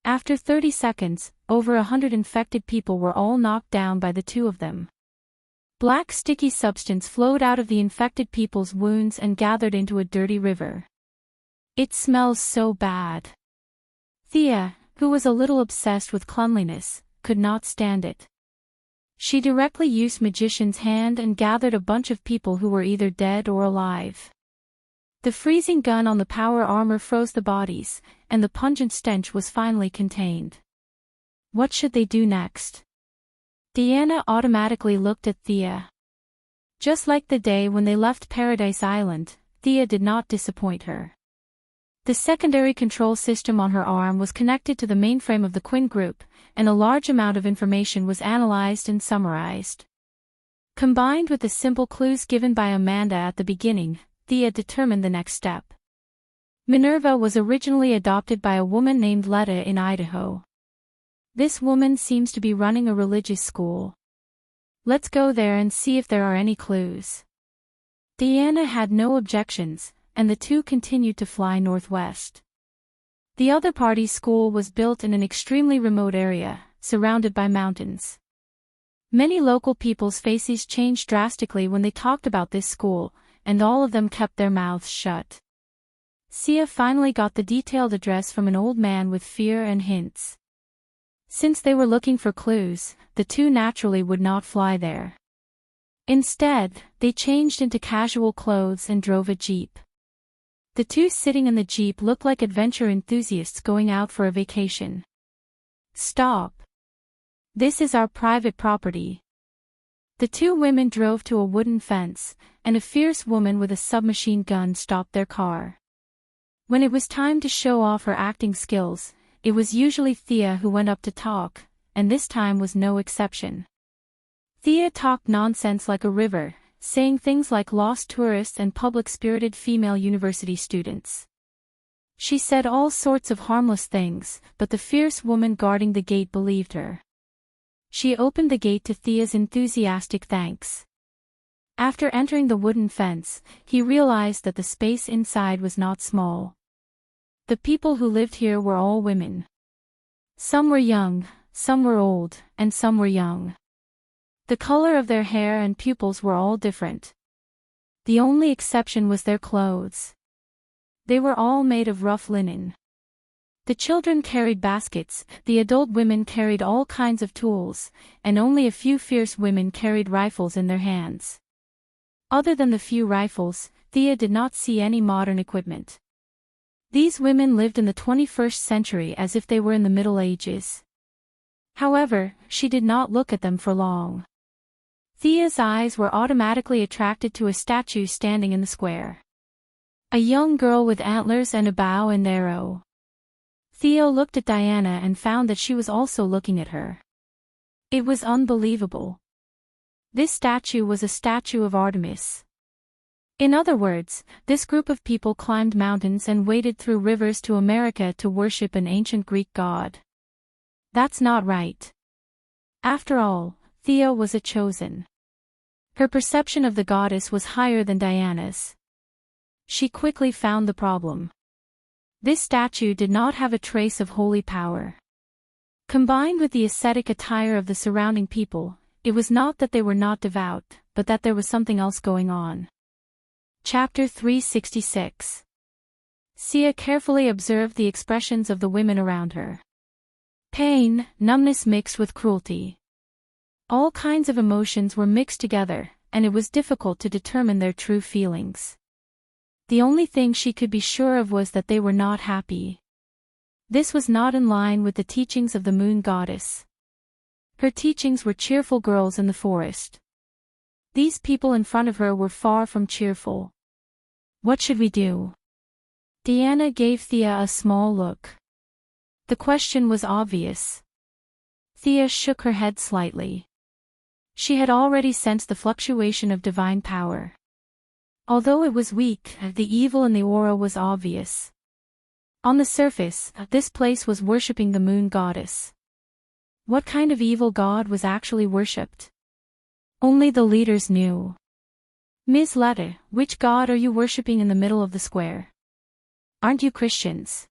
After 30 seconds, over 100 infected people were all knocked down by the two of them. Black sticky substance flowed out of the infected people's wounds and gathered into a dirty river. "It smells so bad." Thea, who was a little obsessed with cleanliness, could not stand it. She directly used Magician's hand and gathered a bunch of people who were either dead or alive. The freezing gun on the power armor froze the bodies, and the pungent stench was finally contained. What should they do next? Diana automatically looked at Thea. Just like the day when they left Paradise Island, Thea did not disappoint her. The secondary control system on her arm was connected to the mainframe of the Quinn Group, and a large amount of information was analyzed and summarized. Combined with the simple clues given by Amanda at the beginning, Thea determined the next step. Minerva was originally adopted by a woman named Letta in Idaho. This woman seems to be running a religious school. Let's go there and see if there are any clues. Diana had no objections, and the two continued to fly northwest. The other party's school was built in an extremely remote area, surrounded by mountains. Many local people's faces changed drastically when they talked about this school, and all of them kept their mouths shut. Sia finally got the detailed address from an old man with fear and hints. Since they were looking for clues, the two naturally would not fly there. Instead, they changed into casual clothes and drove a jeep. The two sitting in the jeep looked like adventure enthusiasts going out for a vacation. "Stop. This is our private property." The two women drove to a wooden fence, and a fierce woman with a submachine gun stopped their car. When it was time to show off her acting skills, it was usually Thea who went up to talk, and this time was no exception. Thea talked nonsense like a river, saying things like lost tourists and public-spirited female university students. She said all sorts of harmless things, but the fierce woman guarding the gate believed her. She opened the gate to Thea's enthusiastic thanks. After entering the wooden fence, he realized that the space inside was not small. The people who lived here were all women. Some were young, some were old, and some were young. The color of their hair and pupils were all different. The only exception was their clothes. They were all made of rough linen. The children carried baskets, the adult women carried all kinds of tools, and only a few fierce women carried rifles in their hands. Other than the few rifles, Thea did not see any modern equipment. These women lived in the 21st century as if they were in the Middle Ages. However, she did not look at them for long. Thea's eyes were automatically attracted to a statue standing in the square. A young girl with antlers and a bow and arrow. Thea looked at Diana and found that she was also looking at her. It was unbelievable. This statue was a statue of Artemis. In other words, this group of people climbed mountains and waded through rivers to America to worship an ancient Greek god. That's not right. After all, Thea was a chosen. Her perception of the goddess was higher than Diana's. She quickly found the problem. This statue did not have a trace of holy power. Combined with the ascetic attire of the surrounding people, it was not that they were not devout, but that there was something else going on. Chapter 366. Sia carefully observed the expressions of the women around her. Pain, numbness mixed with cruelty. All kinds of emotions were mixed together, and it was difficult to determine their true feelings. The only thing she could be sure of was that they were not happy. This was not in line with the teachings of the moon goddess. Her teachings were cheerful girls in the forest. These people in front of her were far from cheerful. What should we do? Diana gave Thea a small look. The question was obvious. Thea shook her head slightly. She had already sensed the fluctuation of divine power. Although it was weak, the evil in the aura was obvious. On the surface, this place was worshipping the moon goddess. What kind of evil god was actually worshipped? Only the leaders knew. Ms. Letta, which god are you worshipping in the middle of the square? Aren't you Christians?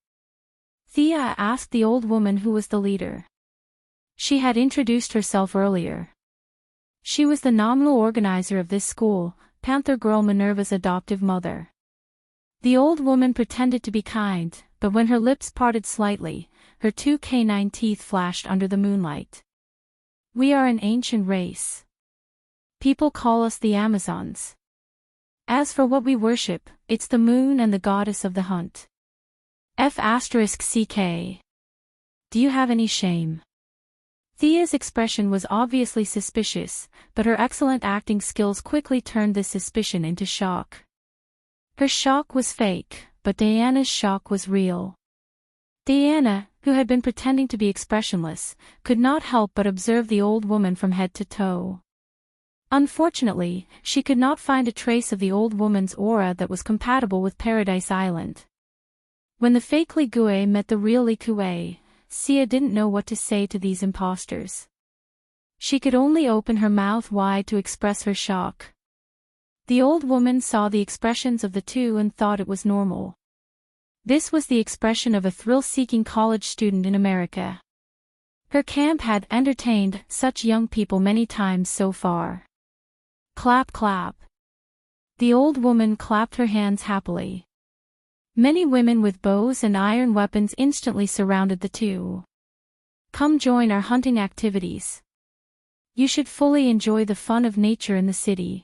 Thea asked the old woman who was the leader. She had introduced herself earlier. She was the nominal organizer of this school, Panther Girl Minerva's adoptive mother. The old woman pretended to be kind, but when her lips parted slightly, her two canine teeth flashed under the moonlight. We are an ancient race. People call us the Amazons. As for what we worship, it's the moon and the goddess of the hunt. F***CK. Do you have any shame? Thea's expression was obviously suspicious, but her excellent acting skills quickly turned this suspicion into shock. Her shock was fake, but Diana's shock was real. Diana, who had been pretending to be expressionless, could not help but observe the old woman from head to toe. Unfortunately, she could not find a trace of the old woman's aura that was compatible with Paradise Island. When the fake Li Gui met the real Li Kui, Sia didn't know what to say to these imposters. She could only open her mouth wide to express her shock. The old woman saw the expressions of the two and thought it was normal. This was the expression of a thrill-seeking college student in America. Her camp had entertained such young people many times so far. Clap clap. The old woman clapped her hands happily. Many women with bows and iron weapons instantly surrounded the two. Come join our hunting activities. You should fully enjoy the fun of nature in the city.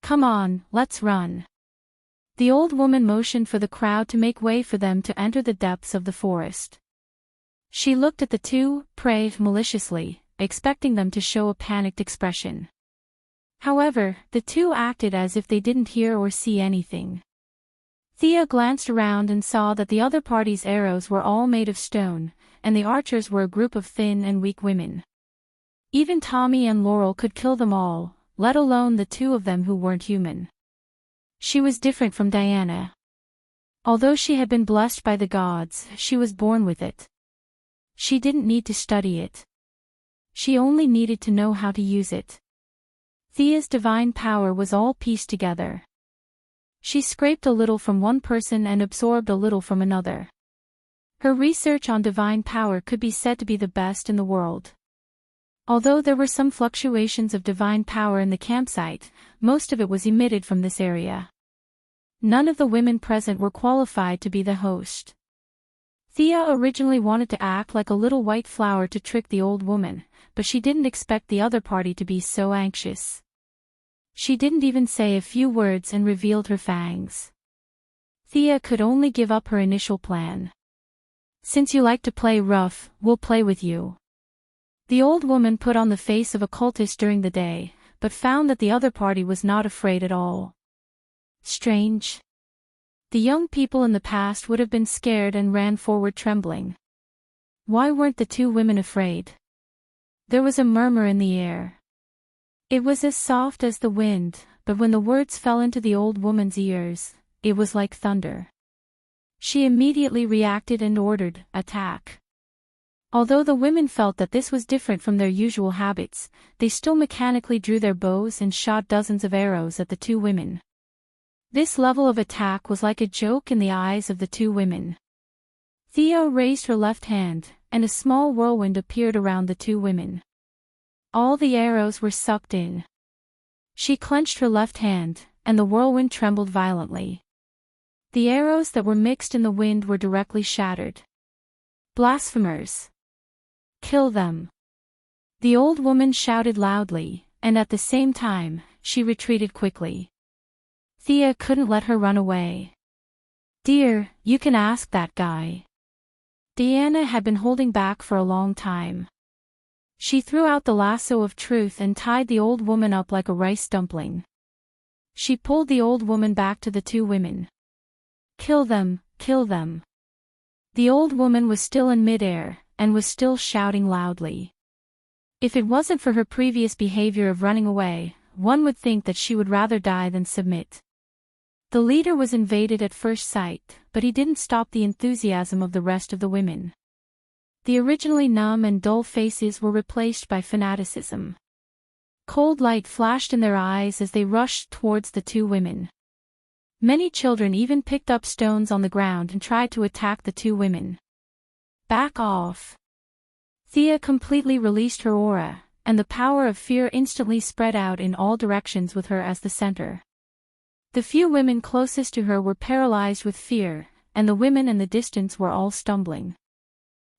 Come on, let's run. The old woman motioned for the crowd to make way for them to enter the depths of the forest. She looked at the two, prayed maliciously, expecting them to show a panicked expression. However, the two acted as if they didn't hear or see anything. Thea glanced around and saw that the other party's arrows were all made of stone, and the archers were a group of thin and weak women. Even Tommy and Laurel could kill them all, let alone the two of them who weren't human. She was different from Diana. Although she had been blessed by the gods, she was born with it. She didn't need to study it. She only needed to know how to use it. Thea's divine power was all pieced together. She scraped a little from one person and absorbed a little from another. Her research on divine power could be said to be the best in the world. Although there were some fluctuations of divine power in the campsite, most of it was emitted from this area. None of the women present were qualified to be the host. Thea originally wanted to act like a little white flower to trick the old woman, but she didn't expect the other party to be so anxious. She didn't even say a few words and revealed her fangs. Thea could only give up her initial plan. Since you like to play rough, we'll play with you. The old woman put on the face of a cultist during the day, but found that the other party was not afraid at all. Strange. The young people in the past would have been scared and ran forward trembling. Why weren't the two women afraid? There was a murmur in the air. It was as soft as the wind, but when the words fell into the old woman's ears, it was like thunder. She immediately reacted and ordered, "Attack." Although the women felt that this was different from their usual habits, they still mechanically drew their bows and shot dozens of arrows at the two women. This level of attack was like a joke in the eyes of the two women. Thea raised her left hand, and a small whirlwind appeared around the two women. All the arrows were sucked in. She clenched her left hand, and the whirlwind trembled violently. The arrows that were mixed in the wind were directly shattered. Blasphemers! Kill them! The old woman shouted loudly, and at the same time, she retreated quickly. Thea couldn't let her run away. "Dear, you can ask that guy." Diana had been holding back for a long time. She threw out the lasso of truth and tied the old woman up like a rice dumpling. She pulled the old woman back to the two women. "Kill them, kill them." The old woman was still in midair, and was still shouting loudly. If it wasn't for her previous behavior of running away, one would think that she would rather die than submit. The leader was invaded at first sight, but he didn't stop the enthusiasm of the rest of the women. The originally numb and dull faces were replaced by fanaticism. Cold light flashed in their eyes as they rushed towards the two women. Many children even picked up stones on the ground and tried to attack the two women. "Back off." Thea completely released her aura, and the power of fear instantly spread out in all directions with her as the center. The few women closest to her were paralyzed with fear, and the women in the distance were all stumbling.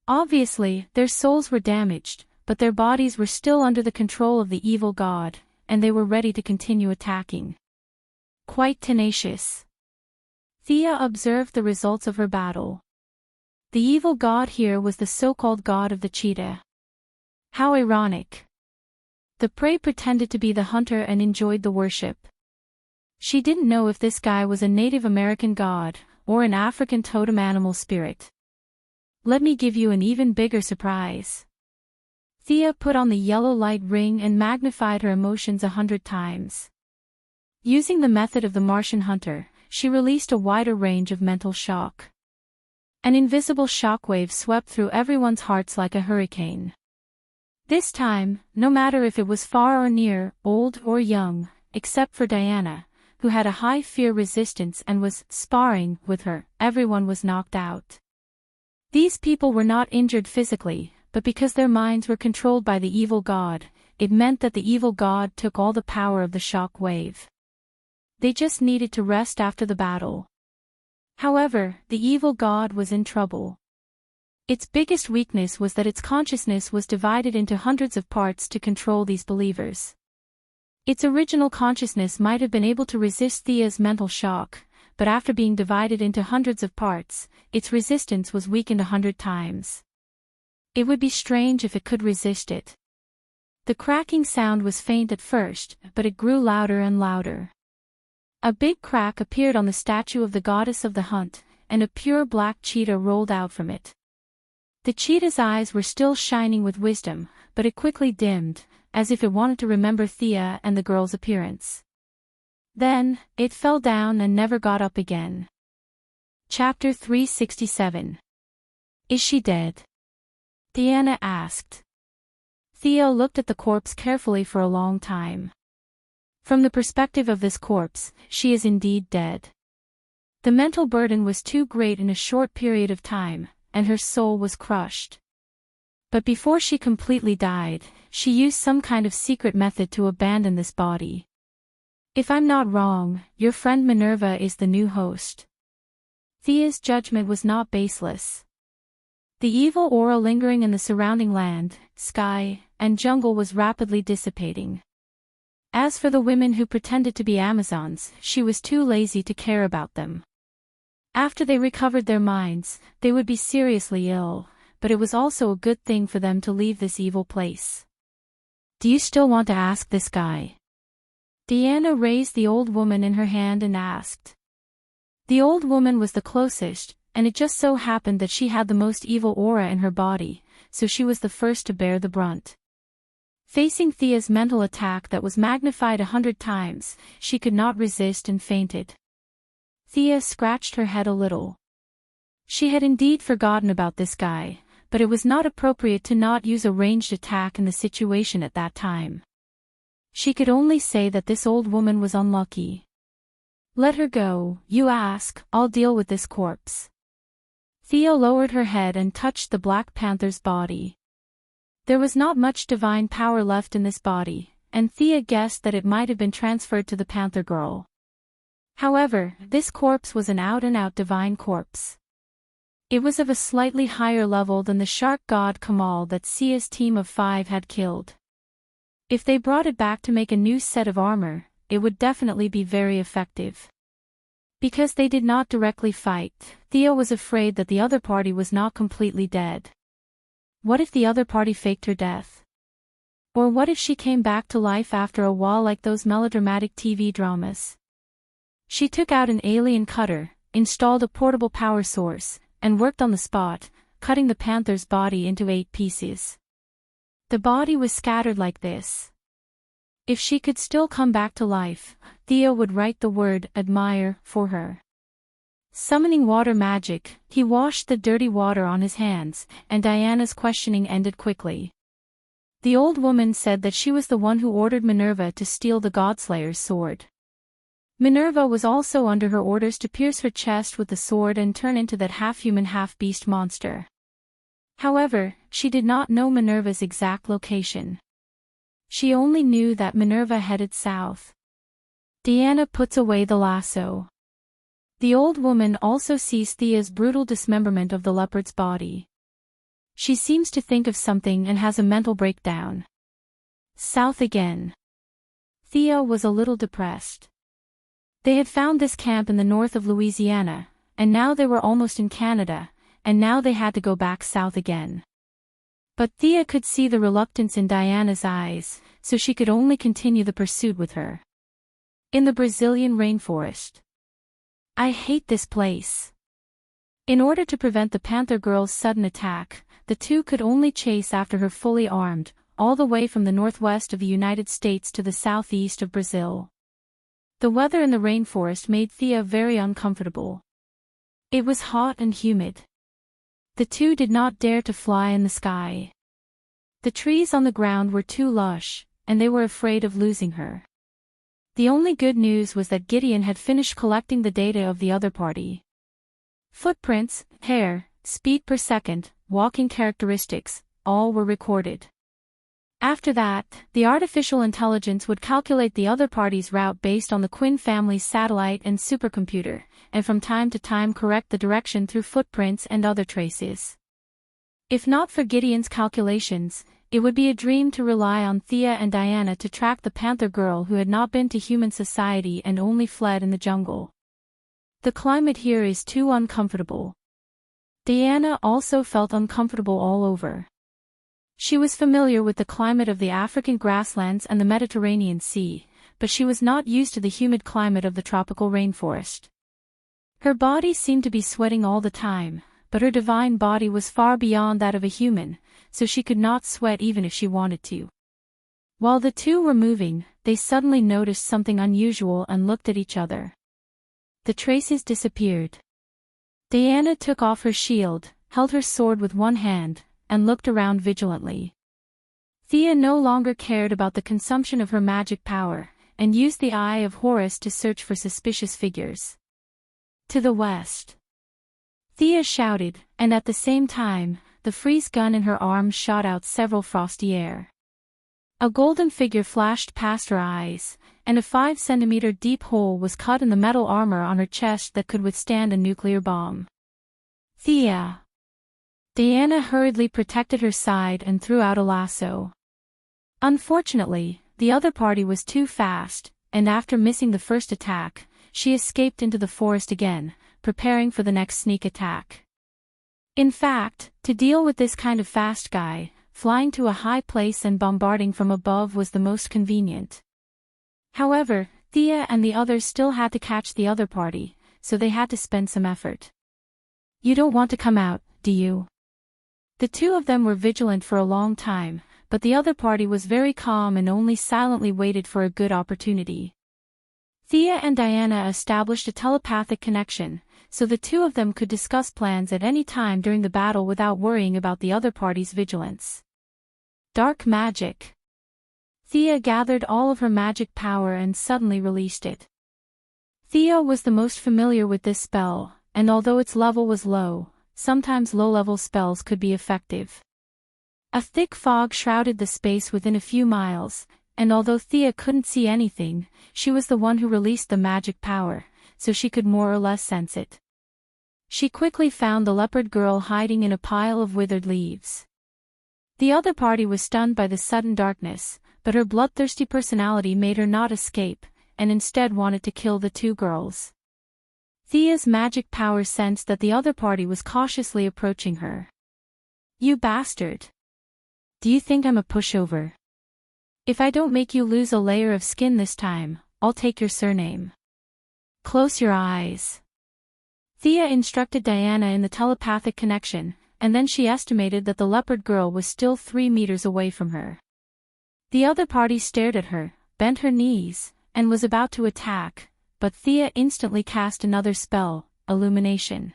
Obviously, their souls were damaged, but their bodies were still under the control of the evil god, and they were ready to continue attacking. Quite tenacious. Thea observed the results of her battle. The evil god here was the so-called god of the cheetah. How ironic. The prey pretended to be the hunter and enjoyed the worship. She didn't know if this guy was a Native American god, or an African totem animal spirit. Let me give you an even bigger surprise. Thea put on the yellow light ring and magnified her emotions 100 times. Using the method of the Martian hunter, she released a wider range of mental shock. An invisible shockwave swept through everyone's hearts like a hurricane. This time, no matter if it was far or near, old or young, except for Diana, who had a high fear resistance and was sparring with her, everyone was knocked out. These people were not injured physically, but because their minds were controlled by the evil god, it meant that the evil god took all the power of the shock wave. They just needed to rest after the battle. However, the evil god was in trouble. Its biggest weakness was that its consciousness was divided into hundreds of parts to control these believers. Its original consciousness might have been able to resist Thea's mental shock, but after being divided into hundreds of parts, its resistance was weakened 100 times. It would be strange if it could resist it. The cracking sound was faint at first, but it grew louder and louder. A big crack appeared on the statue of the goddess of the hunt, and a pure black cheetah rolled out from it. The cheetah's eyes were still shining with wisdom, but it quickly dimmed, as if it wanted to remember Thea and the girl's appearance. Then, it fell down and never got up again. Chapter 367. Is she dead? Diana asked. Thea looked at the corpse carefully for a long time. From the perspective of this corpse, she is indeed dead. The mental burden was too great in a short period of time, and her soul was crushed. But before she completely died, she used some kind of secret method to abandon this body. If I'm not wrong, your friend Minerva is the new host. Thea's judgment was not baseless. The evil aura lingering in the surrounding land, sky, and jungle was rapidly dissipating. As for the women who pretended to be Amazons, she was too lazy to care about them. After they recovered their minds, they would be seriously ill, but it was also a good thing for them to leave this evil place. Do you still want to ask this guy? Diana raised the old woman in her hand and asked. The old woman was the closest, and it just so happened that she had the most evil aura in her body, so she was the first to bear the brunt. Facing Thea's mental attack that was magnified 100 times, she could not resist and fainted. Thea scratched her head a little. She had indeed forgotten about this guy, but it was not appropriate to not use a ranged attack in the situation at that time. She could only say that this old woman was unlucky. Let her go, you ask, I'll deal with this corpse. Thea lowered her head and touched the Black Panther's body. There was not much divine power left in this body, and Thea guessed that it might have been transferred to the Panther girl. However, this corpse was an out-and-out divine corpse. It was of a slightly higher level than the shark god Kamal that Sia's team of 5 had killed. If they brought it back to make a new set of armor, it would definitely be very effective. Because they did not directly fight, Thea was afraid that the other party was not completely dead. What if the other party faked her death? Or what if she came back to life after a while like those melodramatic TV dramas? She took out an alien cutter, installed a portable power source, and worked on the spot, cutting the panther's body into 8 pieces. The body was scattered like this. If she could still come back to life, Thea would write the word admire for her. Summoning water magic, he washed the dirty water on his hands, and Diana's questioning ended quickly. The old woman said that she was the one who ordered Minerva to steal the Godslayer's sword. Minerva was also under her orders to pierce her chest with the sword and turn into that half-human half-beast monster. However, she did not know Minerva's exact location. She only knew that Minerva headed south. Diana puts away the lasso. The old woman also sees Thea's brutal dismemberment of the leopard's body. She seems to think of something and has a mental breakdown. South again. Thea was a little depressed. They had found this camp in the north of Louisiana, and now they were almost in Canada, and now they had to go back south again. But Thea could see the reluctance in Diana's eyes, so she could only continue the pursuit with her. In the Brazilian rainforest. I hate this place. In order to prevent the Panther girl's sudden attack, the two could only chase after her fully armed, all the way from the northwest of the United States to the southeast of Brazil. The weather in the rainforest made Thea very uncomfortable. It was hot and humid. The two did not dare to fly in the sky. The trees on the ground were too lush, and they were afraid of losing her. The only good news was that Gideon had finished collecting the data of the other party. Footprints, hair, speed per second, walking characteristics, all were recorded. After that, the artificial intelligence would calculate the other party's route based on the Quinn family's satellite and supercomputer, and from time to time correct the direction through footprints and other traces. If not for Gideon's calculations, it would be a dream to rely on Thea and Diana to track the Panther girl who had not been to human society and only fled in the jungle. The climate here is too uncomfortable. Diana also felt uncomfortable all over. She was familiar with the climate of the African grasslands and the Mediterranean Sea, but she was not used to the humid climate of the tropical rainforest. Her body seemed to be sweating all the time, but her divine body was far beyond that of a human, so she could not sweat even if she wanted to. While the two were moving, they suddenly noticed something unusual and looked at each other. The traces disappeared. Diana took off her shield, held her sword with one hand, and looked around vigilantly. Thea no longer cared about the consumption of her magic power, and used the Eye of Horus to search for suspicious figures. To the west. Thea shouted, and at the same time, the freeze gun in her arm shot out several frosty air. A golden figure flashed past her eyes, and a 5-centimeter deep hole was cut in the metal armor on her chest that could withstand a nuclear bomb. Thea! Diana hurriedly protected her side and threw out a lasso. Unfortunately, the other party was too fast, and after missing the first attack, she escaped into the forest again, preparing for the next sneak attack. In fact, to deal with this kind of fast guy, flying to a high place and bombarding from above was the most convenient. However, Thea and the others still had to catch the other party, so they had to spend some effort. "You don't want to come out, do you?" The two of them were vigilant for a long time, but the other party was very calm and only silently waited for a good opportunity. Thea and Diana established a telepathic connection, so the two of them could discuss plans at any time during the battle without worrying about the other party's vigilance. Dark magic. Thea gathered all of her magic power and suddenly released it. Thea was the most familiar with this spell, and although its level was low, sometimes low-level spells could be effective. A thick fog shrouded the space within a few miles, and although Thea couldn't see anything, she was the one who released the magic power, so she could more or less sense it. She quickly found the leopard girl hiding in a pile of withered leaves. The other party was stunned by the sudden darkness, but her bloodthirsty personality made her not escape, and instead wanted to kill the two girls. Thea's magic power sensed that the other party was cautiously approaching her. "You bastard! Do you think I'm a pushover? If I don't make you lose a layer of skin this time, I'll take your surname. Close your eyes." Thea instructed Diana in the telepathic connection, and then she estimated that the leopard girl was still 3 meters away from her. The other party stared at her, bent her knees, and was about to attack, but Thea instantly cast another spell, illumination.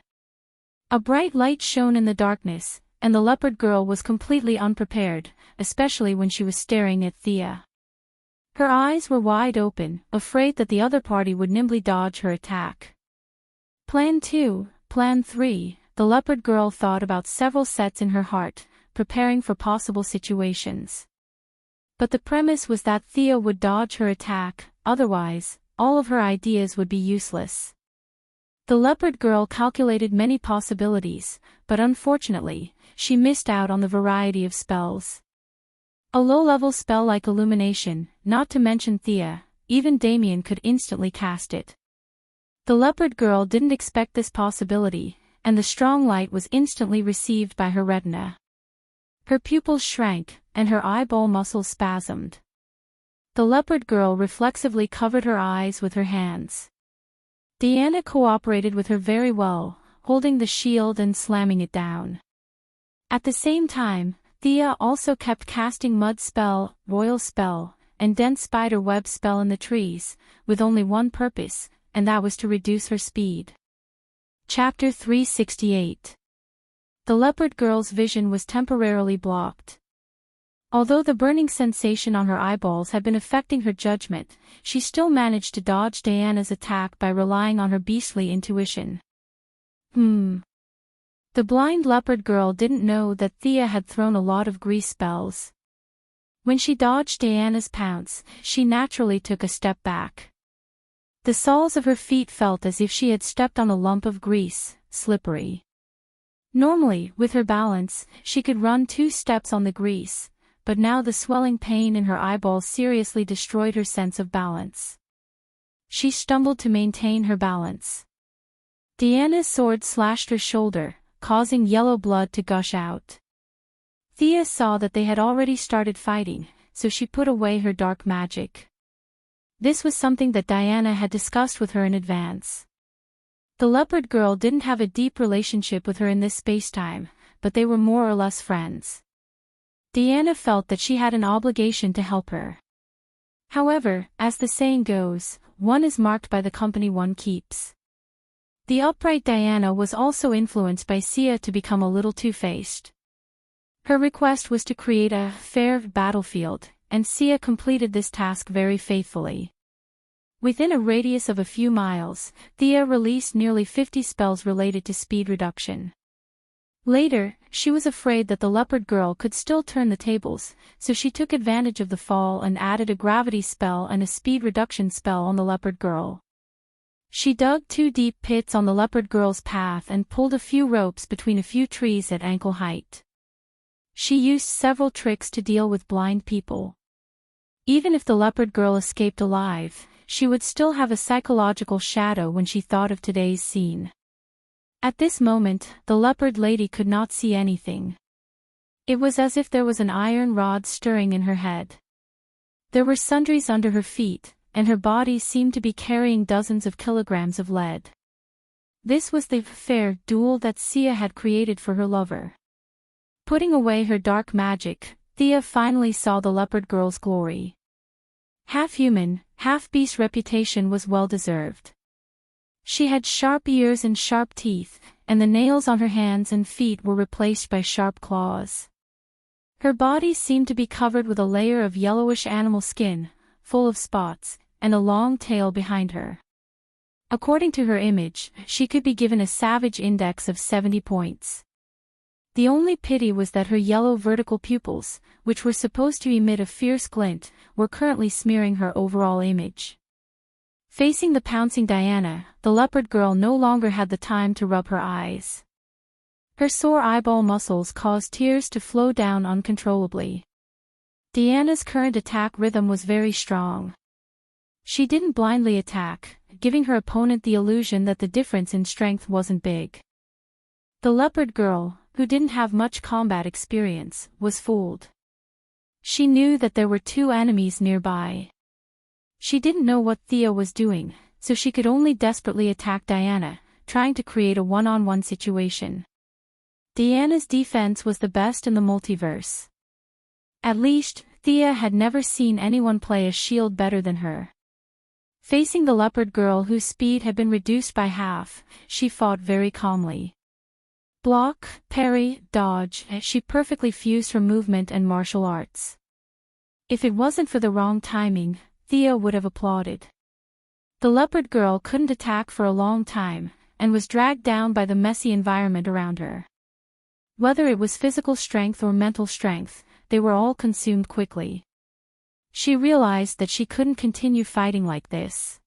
A bright light shone in the darkness, and the leopard girl was completely unprepared, especially when she was staring at Thea. Her eyes were wide open, afraid that the other party would nimbly dodge her attack. Plan 2, Plan 3, the leopard girl thought about several sets in her heart, preparing for possible situations. But the premise was that Thea would dodge her attack, otherwise, all of her ideas would be useless. The leopard girl calculated many possibilities, but unfortunately, she missed out on the variety of spells. A low-level spell like illumination, not to mention Thea, even Damien could instantly cast it. The leopard girl didn't expect this possibility, and the strong light was instantly received by her retina. Her pupils shrank, and her eyeball muscles spasmed. The leopard girl reflexively covered her eyes with her hands. Diana cooperated with her very well, holding the shield and slamming it down. At the same time, Thea also kept casting mud spell, royal spell, and dense spider web spell in the trees, with only one purpose, and that was to reduce her speed. Chapter 368. The leopard girl's vision was temporarily blocked. Although the burning sensation on her eyeballs had been affecting her judgment, she still managed to dodge Diana's attack by relying on her beastly intuition. The blind leopard girl didn't know that Thea had thrown a lot of grease spells. When she dodged Diana's pounce, she naturally took a step back. The soles of her feet felt as if she had stepped on a lump of grease, slippery. Normally, with her balance, she could run 2 steps on the grease, but now the swelling pain in her eyeballs seriously destroyed her sense of balance. She stumbled to maintain her balance. Diana's sword slashed her shoulder, causing yellow blood to gush out. Thea saw that they had already started fighting, so she put away her dark magic. This was something that Diana had discussed with her in advance. The leopard girl didn't have a deep relationship with her in this spacetime, but they were more or less friends. Diana felt that she had an obligation to help her. However, as the saying goes, one is marked by the company one keeps. The upright Diana was also influenced by Sia to become a little two-faced. Her request was to create a fair battlefield, and Sia completed this task very faithfully. Within a radius of a few miles, Thea released nearly 50 spells related to speed reduction. Later, she was afraid that the leopard girl could still turn the tables, so she took advantage of the fall and added a gravity spell and a speed reduction spell on the leopard girl. She dug 2 deep pits on the leopard girl's path and pulled a few ropes between a few trees at ankle height. She used several tricks to deal with blind people. Even if the leopard girl escaped alive, she would still have a psychological shadow when she thought of today's scene. At this moment, the leopard lady could not see anything. It was as if there was an iron rod stirring in her head. There were sundries under her feet, and her body seemed to be carrying dozens of kilograms of lead. This was the fair duel that Xia had created for her lover. Putting away her dark magic, Thea finally saw the leopard girl's glory. Half-human, half-beast reputation was well-deserved. She had sharp ears and sharp teeth, and the nails on her hands and feet were replaced by sharp claws. Her body seemed to be covered with a layer of yellowish animal skin, full of spots, and a long tail behind her. According to her image, she could be given a savage index of 70 points. The only pity was that her yellow vertical pupils, which were supposed to emit a fierce glint, were currently smearing her overall image. Facing the pouncing Diana, the leopard girl no longer had the time to rub her eyes. Her sore eyeball muscles caused tears to flow down uncontrollably. Diana's current attack rhythm was very strong. She didn't blindly attack, giving her opponent the illusion that the difference in strength wasn't big. The leopard girl, who didn't have much combat experience, was fooled. She knew that there were two enemies nearby. She didn't know what Thea was doing, so she could only desperately attack Diana, trying to create a one-on-one situation. Diana's defense was the best in the multiverse. At least, Thea had never seen anyone play a shield better than her. Facing the leopard girl whose speed had been reduced by half, she fought very calmly. Block, parry, dodge, she perfectly fused her movement and martial arts. If it wasn't for the wrong timing, Thea would have applauded. The leopard girl couldn't attack for a long time, and was dragged down by the messy environment around her. Whether it was physical strength or mental strength, they were all consumed quickly. She realized that she couldn't continue fighting like this.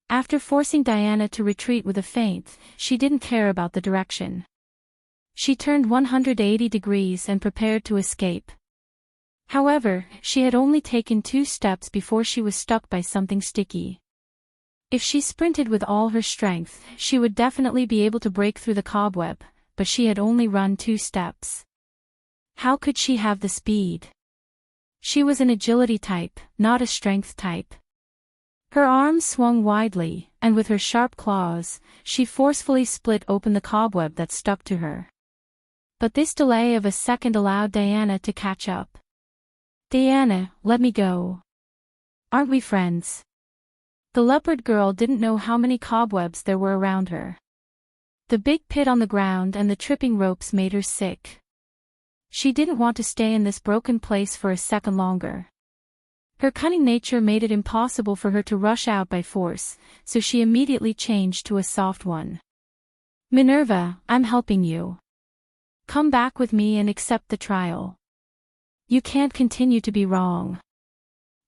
After forcing Diana to retreat with a feint, she didn't care about the direction. She turned 180 degrees and prepared to escape. However, she had only taken 2 steps before she was stuck by something sticky. If she sprinted with all her strength, she would definitely be able to break through the cobweb, but she had only run 2 steps. How could she have the speed? She was an agility type, not a strength type. Her arms swung widely, and with her sharp claws, she forcefully split open the cobweb that stuck to her. But this delay of a second allowed Diana to catch up. Diana, let me go. Aren't we friends? The leopard girl didn't know how many cobwebs there were around her. The big pit on the ground and the tripping ropes made her sick. She didn't want to stay in this broken place for a second longer. Her cunning nature made it impossible for her to rush out by force, so she immediately changed to a soft one. Minerva, I'm helping you. Come back with me and accept the trial. You can't continue to be wrong.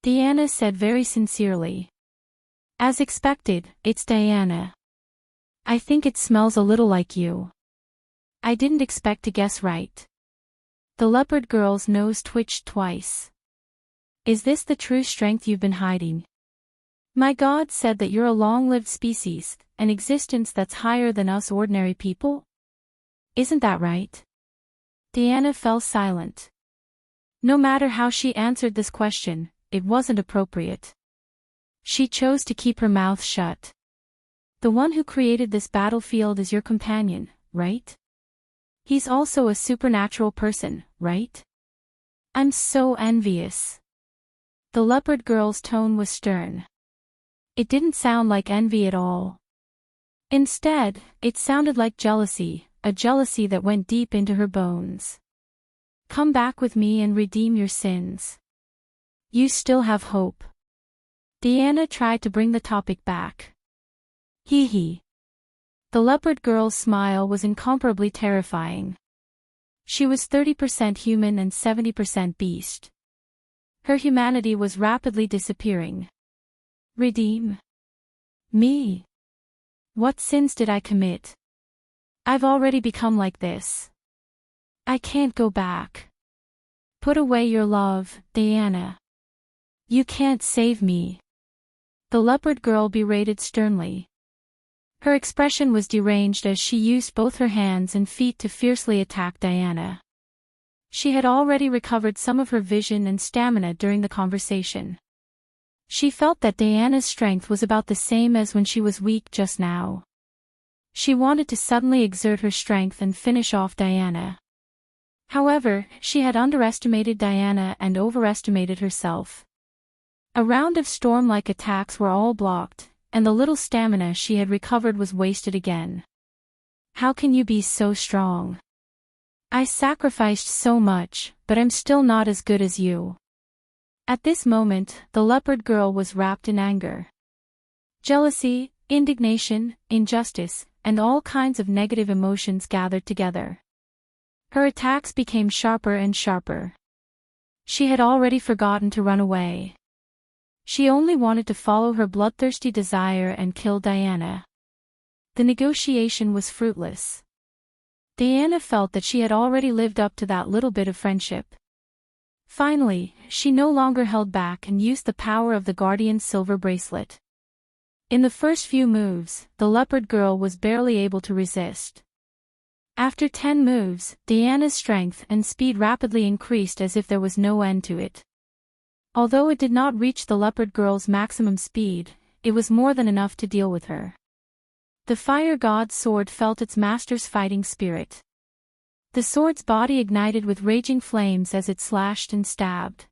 Diana said very sincerely. As expected, it's Diana. I think it smells a little like you. I didn't expect to guess right. The leopard girl's nose twitched twice. Is this the true strength you've been hiding? My God said that you're a long-lived species, an existence that's higher than us ordinary people? Isn't that right? Diana fell silent. No matter how she answered this question, it wasn't appropriate. She chose to keep her mouth shut. The one who created this battlefield is your companion, right? He's also a supernatural person, right? I'm so envious. The leopard girl's tone was stern. It didn't sound like envy at all. Instead, it sounded like jealousy, a jealousy that went deep into her bones. Come back with me and redeem your sins. You still have hope. Diana tried to bring the topic back. Hee hee. The leopard girl's smile was incomparably terrifying. She was 30% human and 70% beast. Her humanity was rapidly disappearing. Redeem? Me? What sins did I commit? I've already become like this. I can't go back. Put away your love, Diana. You can't save me. The leopard girl berated sternly. Her expression was deranged as she used both her hands and feet to fiercely attack Diana. She had already recovered some of her vision and stamina during the conversation. She felt that Diana's strength was about the same as when she was weak just now. She wanted to suddenly exert her strength and finish off Diana. However, she had underestimated Diana and overestimated herself. A round of storm-like attacks were all blocked, and the little stamina she had recovered was wasted again. How can you be so strong? I sacrificed so much, but I'm still not as good as you. At this moment, the leopard girl was wrapped in anger. Jealousy, indignation, injustice, and all kinds of negative emotions gathered together. Her attacks became sharper and sharper. She had already forgotten to run away. She only wanted to follow her bloodthirsty desire and kill Diana. The negotiation was fruitless. Diana felt that she had already lived up to that little bit of friendship. Finally, she no longer held back and used the power of the Guardian's silver bracelet. In the first few moves, the leopard girl was barely able to resist. After 10 moves, Diana's strength and speed rapidly increased as if there was no end to it. Although it did not reach the leopard girl's maximum speed, it was more than enough to deal with her. The fire god's sword felt its master's fighting spirit. The sword's body ignited with raging flames as it slashed and stabbed.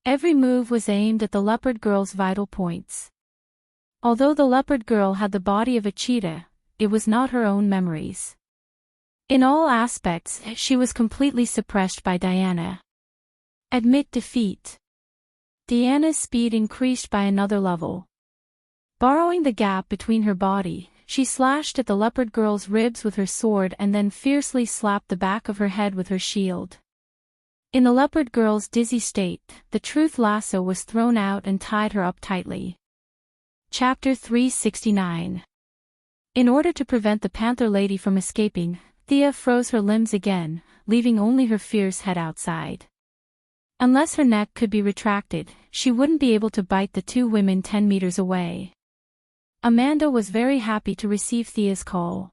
Every move was aimed at the leopard girl's vital points. Although the leopard girl had the body of a cheetah, it was not her own memories. In all aspects, she was completely suppressed by Diana. Admit defeat. Diana's speed increased by another level. Borrowing the gap between her body, she slashed at the leopard girl's ribs with her sword and then fiercely slapped the back of her head with her shield. In the leopard girl's dizzy state, the truth lasso was thrown out and tied her up tightly. Chapter 369. In order to prevent the panther lady from escaping, Thea froze her limbs again, leaving only her fierce head outside. Unless her neck could be retracted, she wouldn't be able to bite the two women 10 meters away. Amanda was very happy to receive Thea's call.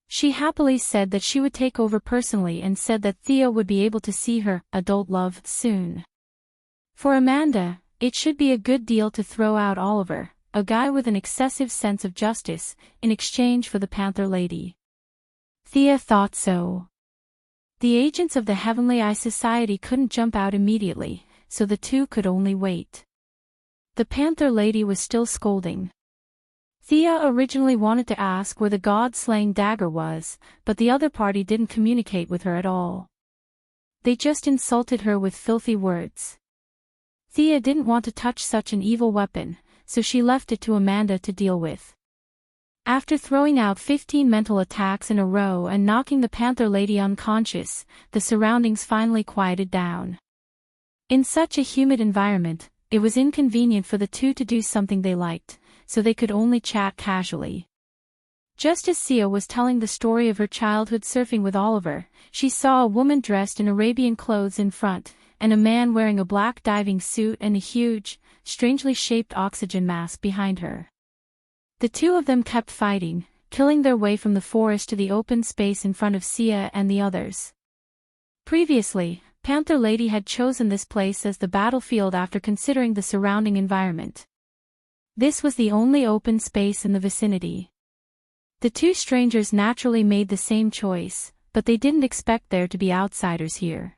She happily said that she would take over personally and said that Thea would be able to see her adult love soon. For Amanda, it should be a good deal to throw out Oliver, a guy with an excessive sense of justice, in exchange for the panther lady. Thea thought so. The agents of the Heavenly Eye Society couldn't jump out immediately, so the two could only wait. The panther lady was still scolding. Thea originally wanted to ask where the god-slaying dagger was, but the other party didn't communicate with her at all. They just insulted her with filthy words. Thea didn't want to touch such an evil weapon, so she left it to Amanda to deal with. After throwing out 15 mental attacks in a row and knocking the panther lady unconscious, the surroundings finally quieted down. In such a humid environment, it was inconvenient for the two to do something they liked, so they could only chat casually. Just as Sia was telling the story of her childhood surfing with Oliver, she saw a woman dressed in Arabian clothes in front, and a man wearing a black diving suit and a huge, strangely shaped oxygen mask behind her. The two of them kept fighting, killing their way from the forest to the open space in front of Sia and the others. Previously, Panther Lady had chosen this place as the battlefield after considering the surrounding environment. This was the only open space in the vicinity. The two strangers naturally made the same choice, but they didn't expect there to be outsiders here.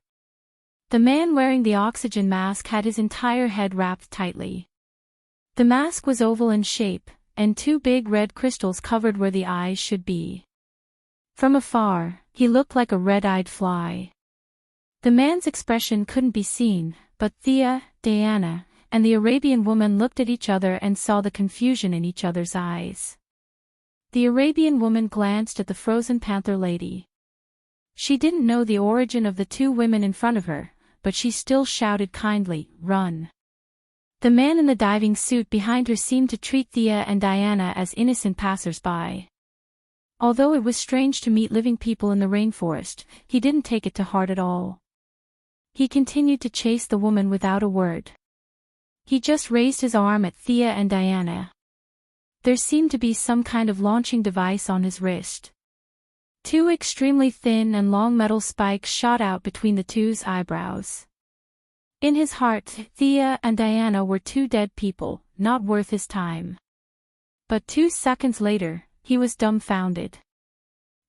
The man wearing the oxygen mask had his entire head wrapped tightly. The mask was oval in shape, and two big red crystals covered where the eyes should be. From afar, he looked like a red-eyed fly. The man's expression couldn't be seen, but Thea, Diana, and the Arabian woman looked at each other and saw the confusion in each other's eyes. The Arabian woman glanced at the frozen panther lady. She didn't know the origin of the two women in front of her, but she still shouted kindly, "Run!" The man in the diving suit behind her seemed to treat Thea and Diana as innocent passers-by. Although it was strange to meet living people in the rainforest, he didn't take it to heart at all. He continued to chase the woman without a word. He just raised his arm at Thea and Diana. There seemed to be some kind of launching device on his wrist. Two extremely thin and long metal spikes shot out between the two's eyebrows. In his heart, Thea and Diana were two dead people, not worth his time. But 2 seconds later, he was dumbfounded.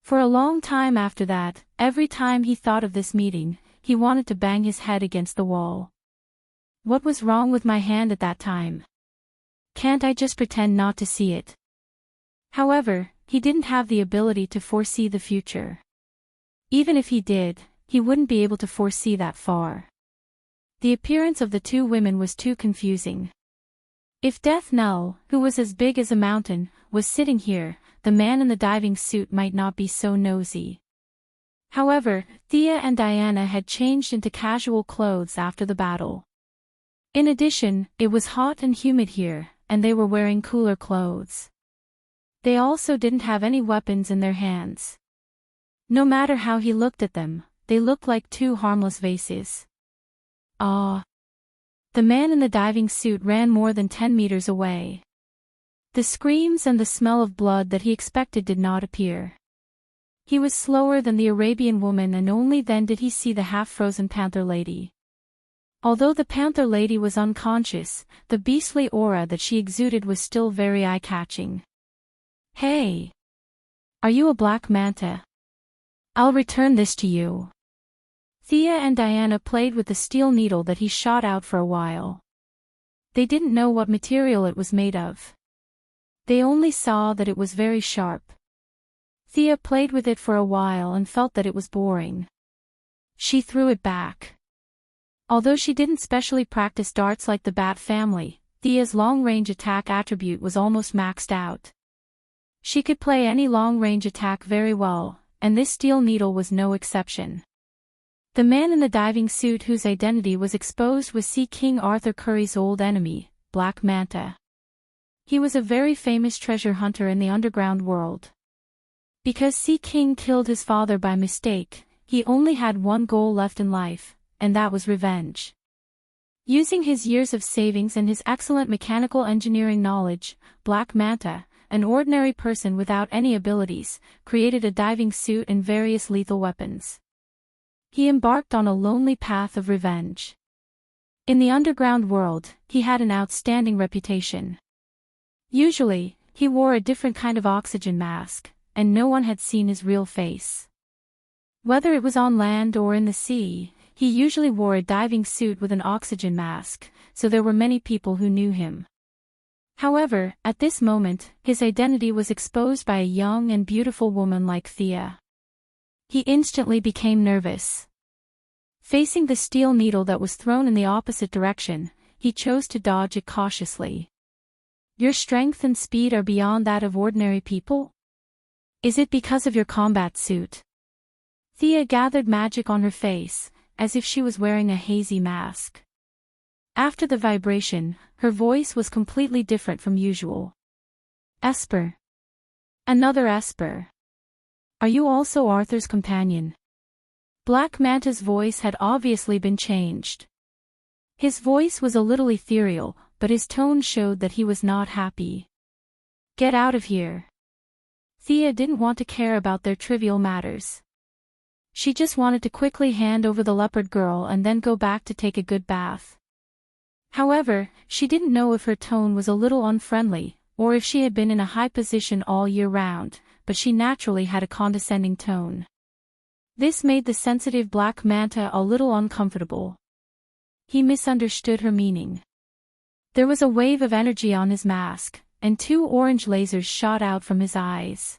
For a long time after that, every time he thought of this meeting, he wanted to bang his head against the wall. What was wrong with my hand at that time? Can't I just pretend not to see it? However, he didn't have the ability to foresee the future. Even if he did, he wouldn't be able to foresee that far. The appearance of the two women was too confusing. If Death Null, who was as big as a mountain, was sitting here, the man in the diving suit might not be so nosy. However, Thea and Diana had changed into casual clothes after the battle. In addition, it was hot and humid here, and they were wearing cooler clothes. They also didn't have any weapons in their hands. No matter how he looked at them, they looked like two harmless vases. Ah! The man in the diving suit ran more than 10 meters away. The screams and the smell of blood that he expected did not appear. He was slower than the Arabian woman, and only then did he see the half-frozen panther lady. Although the panther lady was unconscious, the beastly aura that she exuded was still very eye-catching. Hey! Are you a black manta? I'll return this to you. Thea and Diana played with the steel needle that he shot out for a while. They didn't know what material it was made of. They only saw that it was very sharp. Thea played with it for a while and felt that it was boring. She threw it back. Although she didn't specially practice darts like the Bat family, Thea's long-range attack attribute was almost maxed out. She could play any long-range attack very well, and this steel needle was no exception. The man in the diving suit whose identity was exposed was Sea King Arthur Curry's old enemy, Black Manta. He was a very famous treasure hunter in the underground world. Because Sea King killed his father by mistake, he only had one goal left in life, and that was revenge. Using his years of savings and his excellent mechanical engineering knowledge, Black Manta, an ordinary person without any abilities, created a diving suit and various lethal weapons. He embarked on a lonely path of revenge. In the underground world, he had an outstanding reputation. Usually, he wore a different kind of oxygen mask, and no one had seen his real face. Whether it was on land or in the sea, he usually wore a diving suit with an oxygen mask, so there were many people who knew him. However, at this moment, his identity was exposed by a young and beautiful woman like Thea. He instantly became nervous. Facing the steel needle that was thrown in the opposite direction, he chose to dodge it cautiously. Your strength and speed are beyond that of ordinary people? Is it because of your combat suit? Thea gathered magic on her face, as if she was wearing a hazy mask. After the vibration, her voice was completely different from usual. Esper. Another Esper. Are you also Arthur's companion? Black Manta's voice had obviously been changed. His voice was a little ethereal, but his tone showed that he was not happy. Get out of here. Thea didn't want to care about their trivial matters. She just wanted to quickly hand over the leopard girl and then go back to take a good bath. However, she didn't know if her tone was a little unfriendly, or if she had been in a high position all year round, but she naturally had a condescending tone. This made the sensitive Black Manta a little uncomfortable. He misunderstood her meaning. There was a wave of energy on his mask, and 2 orange lasers shot out from his eyes.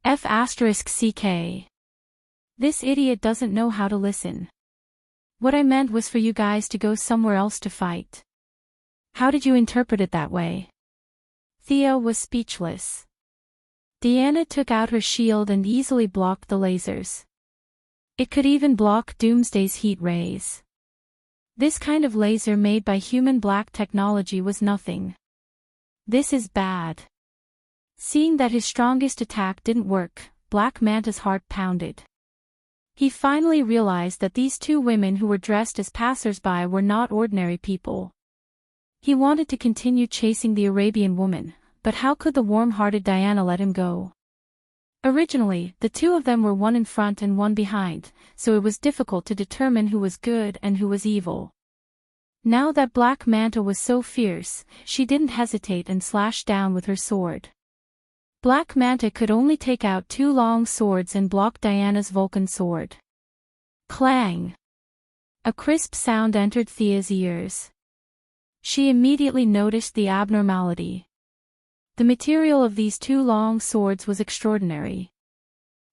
F***CK. This idiot doesn't know how to listen. What I meant was for you guys to go somewhere else to fight. How did you interpret it that way? Thea was speechless. Diana took out her shield and easily blocked the lasers. It could even block Doomsday's heat rays. This kind of laser made by human black technology was nothing. This is bad. Seeing that his strongest attack didn't work, Black Manta's heart pounded. He finally realized that these 2 women who were dressed as passers-by were not ordinary people. He wanted to continue chasing the Arabian woman, but how could the warm-hearted Diana let him go? Originally, the two of them were one in front and one behind, so it was difficult to determine who was good and who was evil. Now that Black Manta was so fierce, she didn't hesitate and slashed down with her sword. Black Manta could only take out two long swords and block Diana's Vulcan sword. Clang! A crisp sound entered Thea's ears. She immediately noticed the abnormality. The material of these two long swords was extraordinary.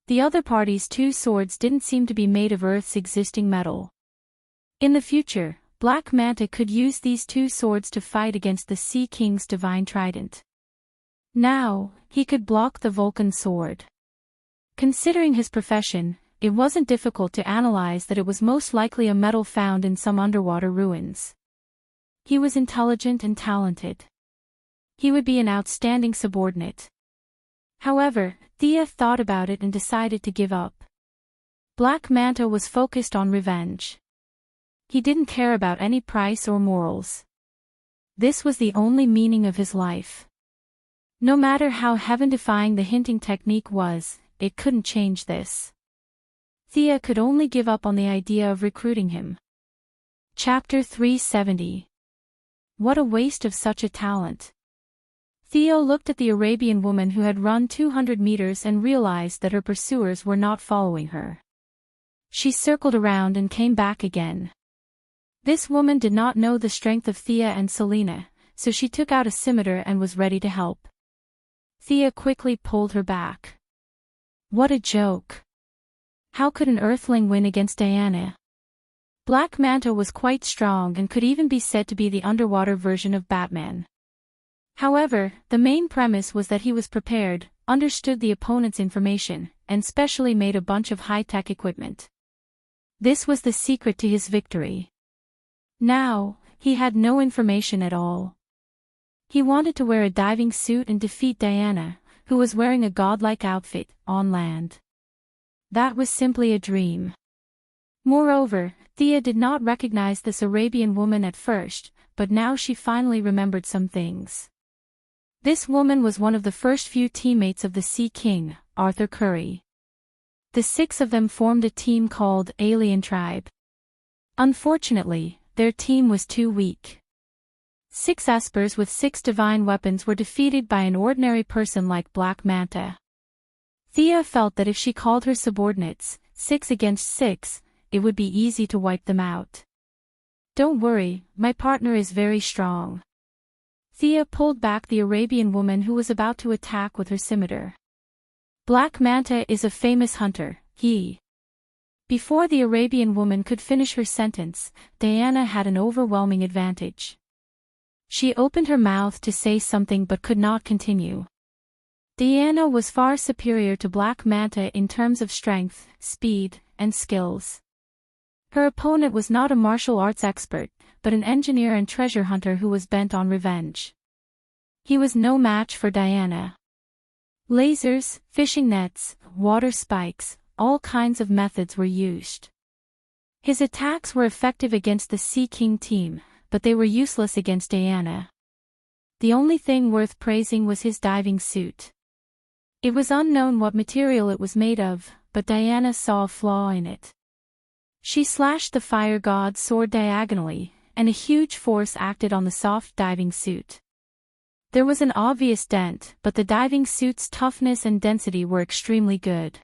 The other party's two swords didn't seem to be made of Earth's existing metal. In the future, Black Manta could use these two swords to fight against the Sea King's divine trident. Now, he could block the Vulcan sword. Considering his profession, it wasn't difficult to analyze that it was most likely a metal found in some underwater ruins. He was intelligent and talented. He would be an outstanding subordinate. However, Thea thought about it and decided to give up. Black Manta was focused on revenge. He didn't care about any price or morals. This was the only meaning of his life. No matter how heaven-defying the hinting technique was, it couldn't change this. Thea could only give up on the idea of recruiting him. Chapter 370. What a waste of such a talent. Theo looked at the Arabian woman who had run 200 meters and realized that her pursuers were not following her. She circled around and came back again. This woman did not know the strength of Thea and Selena, so she took out a scimitar and was ready to help. Thea quickly pulled her back. What a joke. How could an Earthling win against Diana? Black Manta was quite strong and could even be said to be the underwater version of Batman. However, the main premise was that he was prepared, understood the opponent's information, and specially made a bunch of high-tech equipment. This was the secret to his victory. Now, he had no information at all. He wanted to wear a diving suit and defeat Diana, who was wearing a godlike outfit, on land. That was simply a dream. Moreover, Thea did not recognize this Arabian woman at first, but now she finally remembered some things. This woman was one of the first few teammates of the Sea King, Arthur Curry. The six of them formed a team called Alien Tribe. Unfortunately, their team was too weak. 6 espers with 6 divine weapons were defeated by an ordinary person like Black Manta. Thea felt that if she called her subordinates, 6 against 6, it would be easy to wipe them out. Don't worry, my partner is very strong. Thea pulled back the Arabian woman who was about to attack with her scimitar. Black Manta is a famous hunter, Before the Arabian woman could finish her sentence, Diana had an overwhelming advantage. She opened her mouth to say something but could not continue. Diana was far superior to Black Manta in terms of strength, speed, and skills. Her opponent was not a martial arts expert, but an engineer and treasure hunter who was bent on revenge. He was no match for Diana. Lasers, fishing nets, water spikes, all kinds of methods were used. His attacks were effective against the Sea King team, but they were useless against Diana. The only thing worth praising was his diving suit. It was unknown what material it was made of, but Diana saw a flaw in it. She slashed the fire god's sword diagonally, and a huge force acted on the soft diving suit. There was an obvious dent, but the diving suit's toughness and density were extremely good.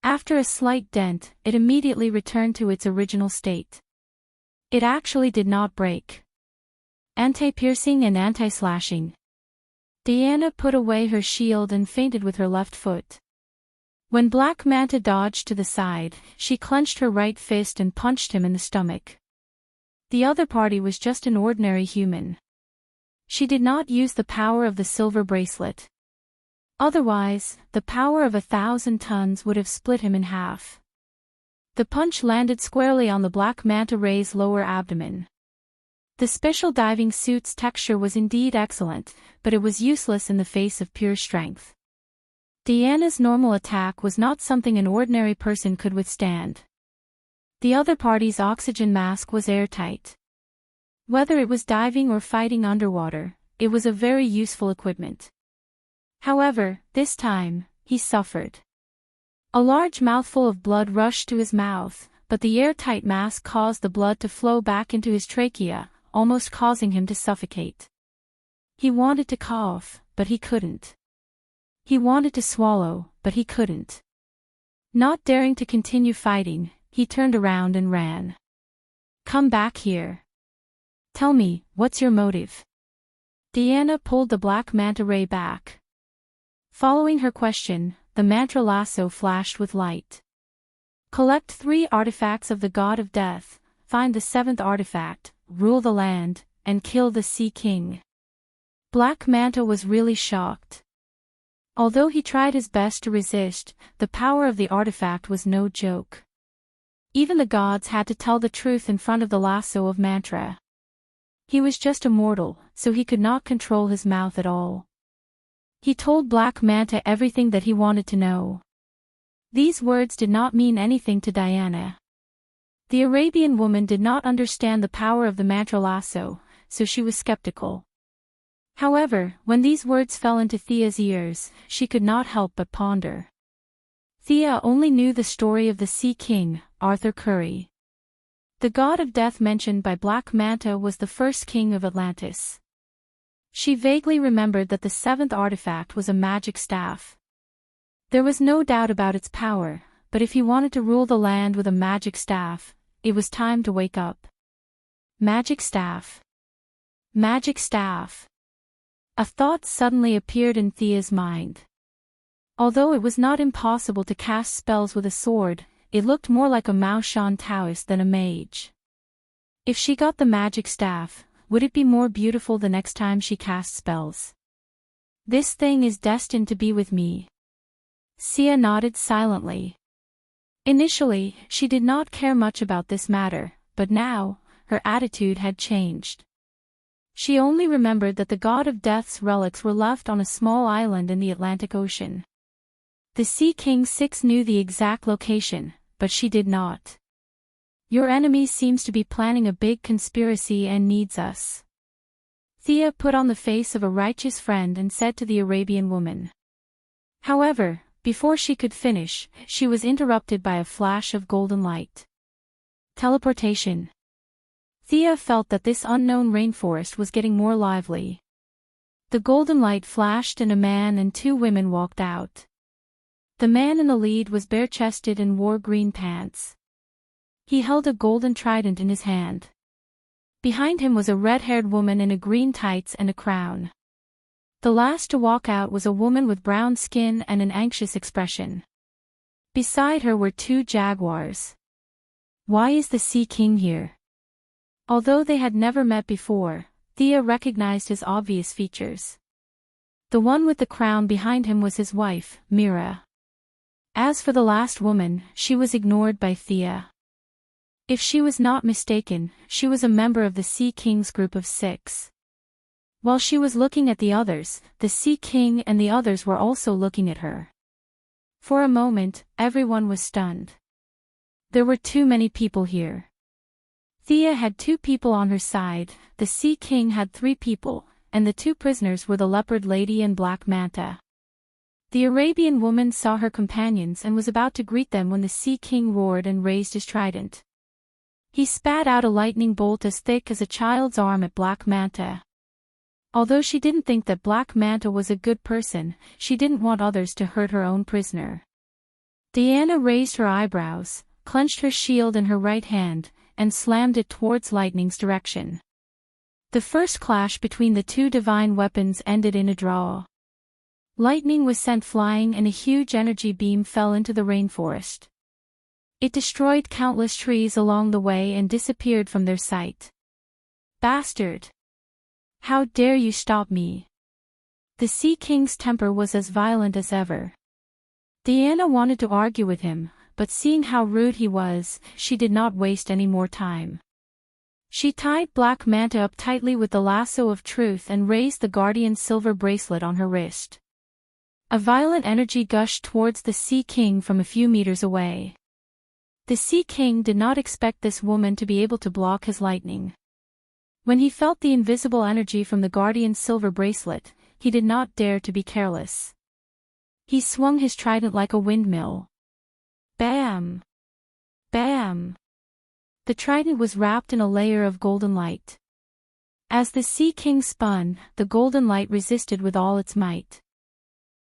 After a slight dent, it immediately returned to its original state. It actually did not break. Anti-piercing and anti-slashing. Diana put away her shield and feinted with her left foot. When Black Manta dodged to the side, she clenched her right fist and punched him in the stomach. The other party was just an ordinary human. She did not use the power of the silver bracelet. Otherwise, the power of 1,000 tons would have split him in half. The punch landed squarely on the Black Manta Ray's lower abdomen. The special diving suit's texture was indeed excellent, but it was useless in the face of pure strength. Diana's normal attack was not something an ordinary person could withstand. The other party's oxygen mask was airtight. Whether it was diving or fighting underwater, it was a very useful equipment. However, this time, he suffered. A large mouthful of blood rushed to his mouth, but the airtight mask caused the blood to flow back into his trachea, almost causing him to suffocate. He wanted to cough, but he couldn't. He wanted to swallow, but he couldn't. Not daring to continue fighting, he turned around and ran. "Come back here. Tell me, what's your motive?" Diana pulled the black manta ray back. Following her question, the mantra lasso flashed with light. Collect 3 artifacts of the god of death, find the 7th artifact, rule the land, and kill the Sea King. Black Manta was really shocked. Although he tried his best to resist, the power of the artifact was no joke. Even the gods had to tell the truth in front of the lasso of mantra. He was just a mortal, so he could not control his mouth at all. He told Black Manta everything that he wanted to know. These words did not mean anything to Diana. The Arabian woman did not understand the power of the mantra lasso, so she was skeptical. However, when these words fell into Thea's ears, she could not help but ponder. Thea only knew the story of the Sea King, Arthur Curry. The god of death mentioned by Black Manta was the first king of Atlantis. She vaguely remembered that the 7th artifact was a magic staff. There was no doubt about its power, but if he wanted to rule the land with a magic staff, it was time to wake up. Magic staff. Magic staff. A thought suddenly appeared in Thea's mind. Although it was not impossible to cast spells with a sword, it looked more like a Maoshan Daoist than a mage. If she got the magic staff, would it be more beautiful the next time she cast spells? This thing is destined to be with me. Sia nodded silently. Initially, she did not care much about this matter, but now, her attitude had changed. She only remembered that the god of death's relics were left on a small island in the Atlantic Ocean. The Sea King 6 knew the exact location, but she did not. Your enemy seems to be planning a big conspiracy and needs us. Thea put on the face of a righteous friend and said to the Arabian woman. However, before she could finish, she was interrupted by a flash of golden light. Teleportation. Thea felt that this unknown rainforest was getting more lively. The golden light flashed and a man and 2 women walked out. The man in the lead was bare-chested and wore green pants. He held a golden trident in his hand. Behind him was a red-haired woman in a green tights and a crown. The last to walk out was a woman with brown skin and an anxious expression. Beside her were 2 jaguars. Why is the Sea King here? Although they had never met before, Thea recognized his obvious features. The one with the crown behind him was his wife, Mira. As for the last woman, she was ignored by Thea. If she was not mistaken, she was a member of the Sea King's group of 6. While she was looking at the others, the Sea King and the others were also looking at her. For a moment, everyone was stunned. There were too many people here. Thea had 2 people on her side, the Sea King had 3 people, and the 2 prisoners were the Leopard Lady and Black Manta. The Arabian woman saw her companions and was about to greet them when the Sea King roared and raised his trident. He spat out a lightning bolt as thick as a child's arm at Black Manta. Although she didn't think that Black Manta was a good person, she didn't want others to hurt her own prisoner. Diana raised her eyebrows, clenched her shield in her right hand, and slammed it towards Lightning's direction. The first clash between the 2 divine weapons ended in a draw. Lightning was sent flying and a huge energy beam fell into the rainforest. It destroyed countless trees along the way and disappeared from their sight. Bastard! How dare you stop me? The Sea King's temper was as violent as ever. Diana wanted to argue with him, but seeing how rude he was, she did not waste any more time. She tied Black Manta up tightly with the lasso of truth and raised the guardian silver bracelet on her wrist. A violent energy gushed towards the Sea King from a few meters away. The Sea King did not expect this woman to be able to block his lightning. When he felt the invisible energy from the guardian's silver bracelet, he did not dare to be careless. He swung his trident like a windmill. Bam! Bam! The trident was wrapped in a layer of golden light. As the Sea King spun, the golden light resisted with all its might.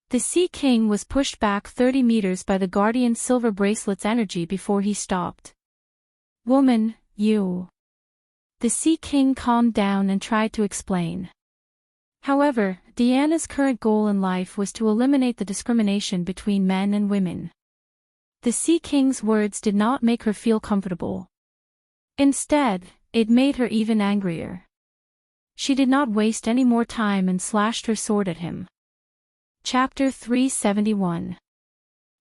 The Sea King was pushed back 30 meters by the guardian's silver bracelet's energy before he stopped. Woman, you. The Sea King calmed down and tried to explain. However, Diana's current goal in life was to eliminate the discrimination between men and women. The Sea King's words did not make her feel comfortable. Instead, it made her even angrier. She did not waste any more time and slashed her sword at him. Chapter 371.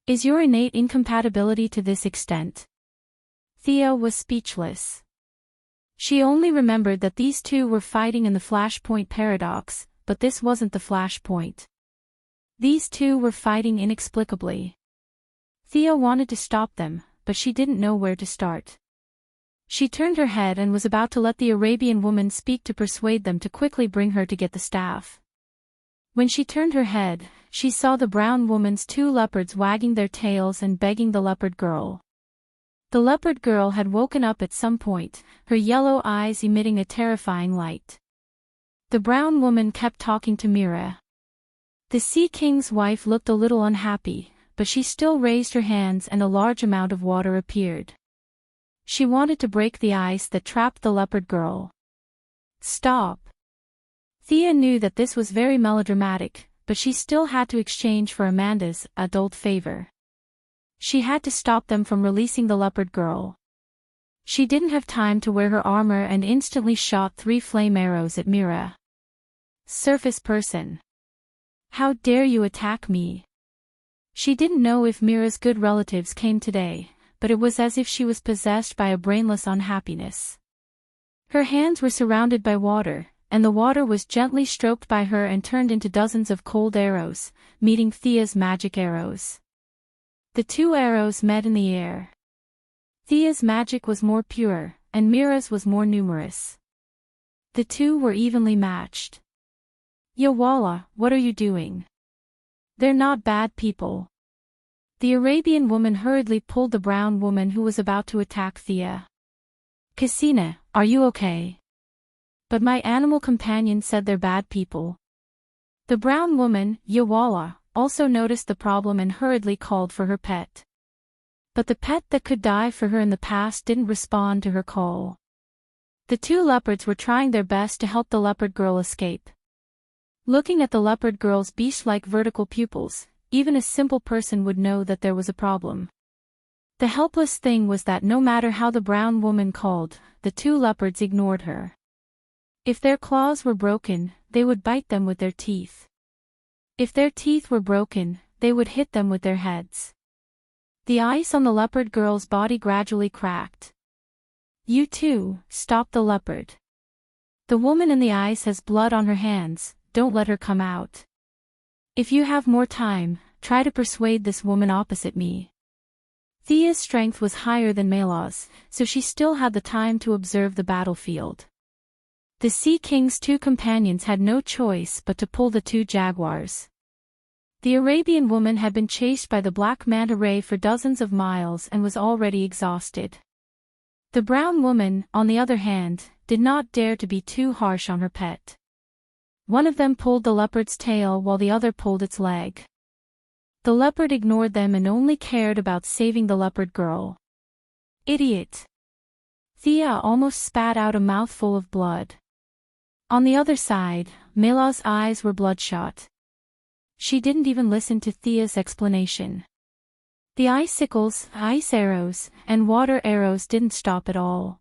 Is your innate incompatibility to this extent? Thea was speechless. She only remembered that these two were fighting in the Flashpoint paradox, but this wasn't the Flashpoint. These two were fighting inexplicably. Thea wanted to stop them, but she didn't know where to start. She turned her head and was about to let the Arabian woman speak to persuade them to quickly bring her to get the staff. When she turned her head, she saw the brown woman's two leopards wagging their tails and begging the leopard girl. The leopard girl had woken up at some point, her yellow eyes emitting a terrifying light. The brown woman kept talking to Mira. The Sea King's wife looked a little unhappy, but she still raised her hands and a large amount of water appeared. She wanted to break the ice that trapped the leopard girl. Stop. Thea knew that this was very melodramatic, but she still had to exchange for Amanda's adult favor. She had to stop them from releasing the leopard girl. She didn't have time to wear her armor and instantly shot 3 flame arrows at Mira. Surface person. How dare you attack me? She didn't know if Mira's good relatives came today, but it was as if she was possessed by a brainless unhappiness. Her hands were surrounded by water, and the water was gently stroked by her and turned into dozens of cold arrows, meeting Thea's magic arrows. The 2 arrows met in the air. Thea's magic was more pure, and Mira's was more numerous. The 2 were evenly matched. Yawala, what are you doing? They're not bad people. The Arabian woman hurriedly pulled the brown woman who was about to attack Thea. Cassina, are you okay? But my animal companion said they're bad people. The brown woman, Yawala, also noticed the problem and hurriedly called for her pet. But the pet that could die for her in the past didn't respond to her call. The 2 leopards were trying their best to help the leopard girl escape. Looking at the leopard girl's beast-like vertical pupils, even a simple person would know that there was a problem. The helpless thing was that no matter how the brown woman called, the 2 leopards ignored her. If their claws were broken, they would bite them with their teeth. If their teeth were broken, they would hit them with their heads. The ice on the leopard girl's body gradually cracked. You too, stop the leopard. The woman in the ice has blood on her hands, don't let her come out. If you have more time, try to persuade this woman opposite me. Thea's strength was higher than Mela's, so she still had the time to observe the battlefield. The Sea King's 2 companions had no choice but to pull the 2 jaguars. The Arabian woman had been chased by the black manta ray for dozens of miles and was already exhausted. The brown woman, on the other hand, did not dare to be too harsh on her pet. One of them pulled the leopard's tail while the other pulled its leg. The leopard ignored them and only cared about saving the leopard girl. Idiot! Thea almost spat out a mouthful of blood. On the other side, Mela's eyes were bloodshot. She didn't even listen to Thea's explanation. The icicles, ice arrows, and water arrows didn't stop at all.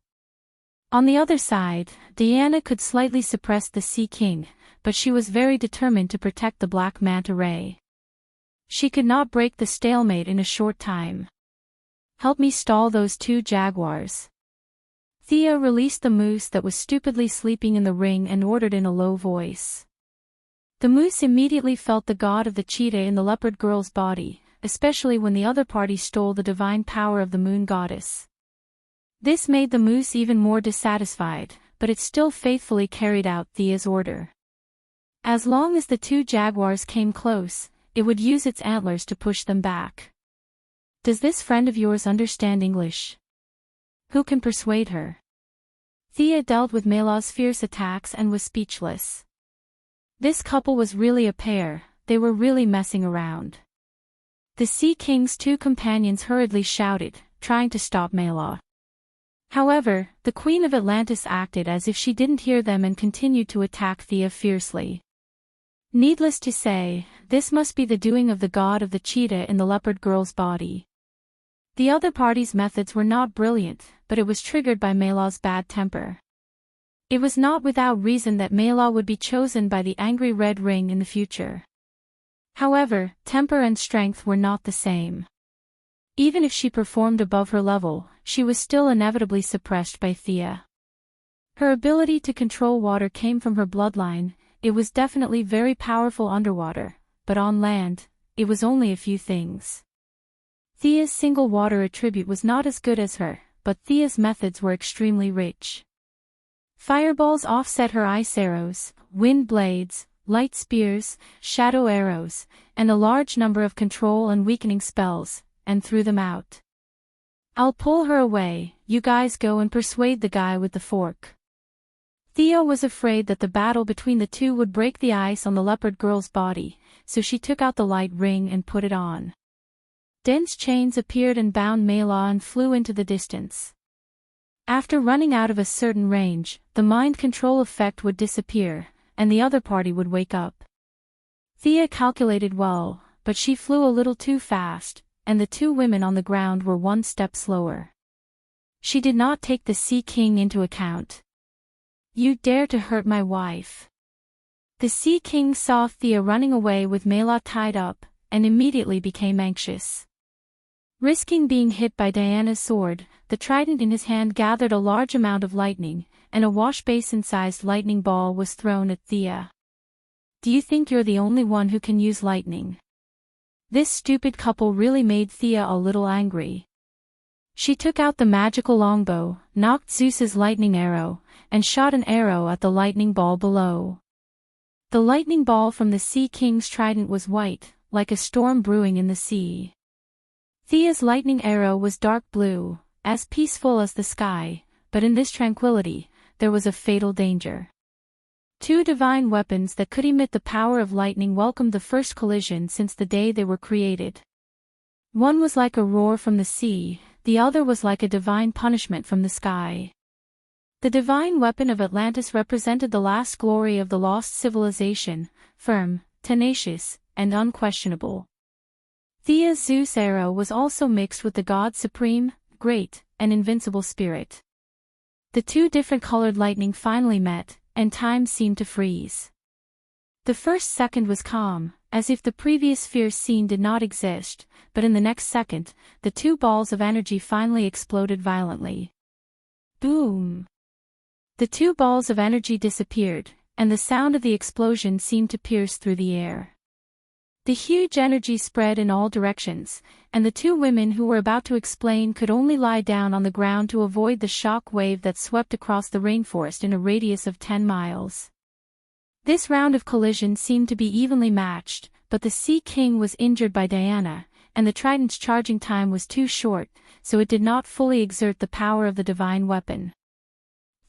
On the other side, Diana could slightly suppress the Sea King, but she was very determined to protect the black manta ray. She could not break the stalemate in a short time. Help me stall those 2 jaguars. Thea released the moose that was stupidly sleeping in the ring and ordered in a low voice. The moose immediately felt the god of the cheetah in the leopard girl's body, especially when the other party stole the divine power of the moon goddess. This made the moose even more dissatisfied, but it still faithfully carried out Thea's order. As long as the two jaguars came close, it would use its antlers to push them back. Does this friend of yours understand English? Who can persuade her? Thea dealt with Melaw's fierce attacks and was speechless. This couple was really a pair, they were really messing around. The Sea King's two companions hurriedly shouted, trying to stop Melaw. However, the Queen of Atlantis acted as if she didn't hear them and continued to attack Thea fiercely. Needless to say, this must be the doing of the god of the cheetah in the leopard girl's body. The other party's methods were not brilliant, but it was triggered by Melaw's bad temper. It was not without reason that Melaw would be chosen by the angry Red Ring in the future. However, temper and strength were not the same. Even if she performed above her level, she was still inevitably suppressed by Thea. Her ability to control water came from her bloodline. It was definitely very powerful underwater, but on land, it was only a few things. Thea's single water attribute was not as good as her, but Thea's methods were extremely rich. Fireballs offset her ice arrows, wind blades, light spears, shadow arrows, and a large number of control and weakening spells, and threw them out. I'll pull her away, you guys go and persuade the guy with the fork. Thea was afraid that the battle between the two would break the ice on the leopard girl's body, so she took out the light ring and put it on. Dense chains appeared and bound Melaw and flew into the distance. After running out of a certain range, the mind control effect would disappear, and the other party would wake up. Thea calculated well, but she flew a little too fast, and the two women on the ground were one step slower. She did not take the Sea King into account. You dare to hurt my wife. The Sea King saw Thea running away with Melaw tied up, and immediately became anxious. Risking being hit by Diana's sword, the trident in his hand gathered a large amount of lightning, and a wash-basin-sized lightning ball was thrown at Thea. Do you think you're the only one who can use lightning? This stupid couple really made Thea a little angry. She took out the magical longbow, knocked Zeus's lightning arrow, and shot an arrow at the lightning ball below. The lightning ball from the Sea King's trident was white, like a storm brewing in the sea. Thea's lightning arrow was dark blue, as peaceful as the sky, but in this tranquility, there was a fatal danger. Two divine weapons that could emit the power of lightning welcomed the first collision since the day they were created. One was like a roar from the sea, the other was like a divine punishment from the sky. The divine weapon of Atlantis represented the last glory of the lost civilization, firm, tenacious, and unquestionable. Thea's Zeus arrow was also mixed with the god's supreme, great, and invincible spirit. The two different colored lightning finally met, and time seemed to freeze. The first second was calm, as if the previous fierce scene did not exist, but in the next second, the two balls of energy finally exploded violently. Boom! The two balls of energy disappeared, and the sound of the explosion seemed to pierce through the air. The huge energy spread in all directions, and the two women who were about to explain could only lie down on the ground to avoid the shock wave that swept across the rainforest in a radius of 10 miles. This round of collision seemed to be evenly matched, but the Sea King was injured by Diana, and the trident's charging time was too short, so it did not fully exert the power of the divine weapon.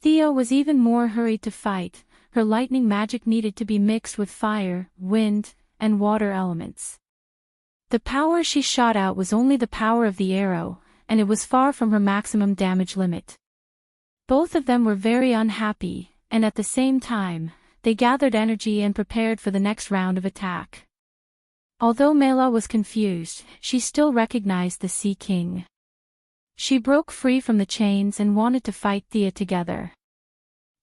Thea was even more hurried to fight. Her lightning magic needed to be mixed with fire, wind, and water elements. The power she shot out was only the power of the arrow, and it was far from her maximum damage limit. Both of them were very unhappy, and at the same time, they gathered energy and prepared for the next round of attack. Although Mela was confused, she still recognized the Sea King. She broke free from the chains and wanted to fight Thea together.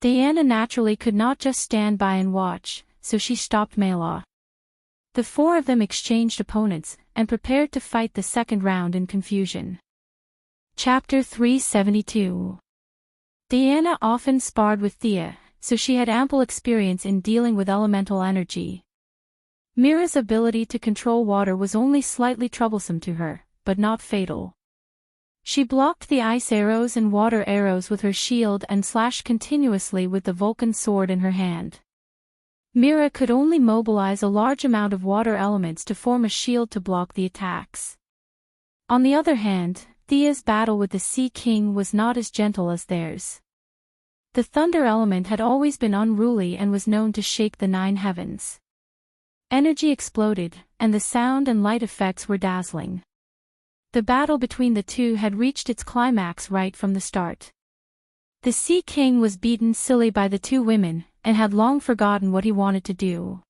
Diana naturally could not just stand by and watch, so she stopped Mela. The four of them exchanged opponents, and prepared to fight the second round in confusion. Chapter 372. Diana often sparred with Thea, so she had ample experience in dealing with elemental energy. Mira's ability to control water was only slightly troublesome to her, but not fatal. She blocked the ice arrows and water arrows with her shield and slashed continuously with the Vulcan sword in her hand. Mira could only mobilize a large amount of water elements to form a shield to block the attacks. On the other hand, Thea's battle with the Sea King was not as gentle as theirs. The thunder element had always been unruly and was known to shake the 9 heavens. Energy exploded, and the sound and light effects were dazzling. The battle between the two had reached its climax right from the start. The Sea King was beaten silly by the 2 women, and had long forgotten what he wanted to do.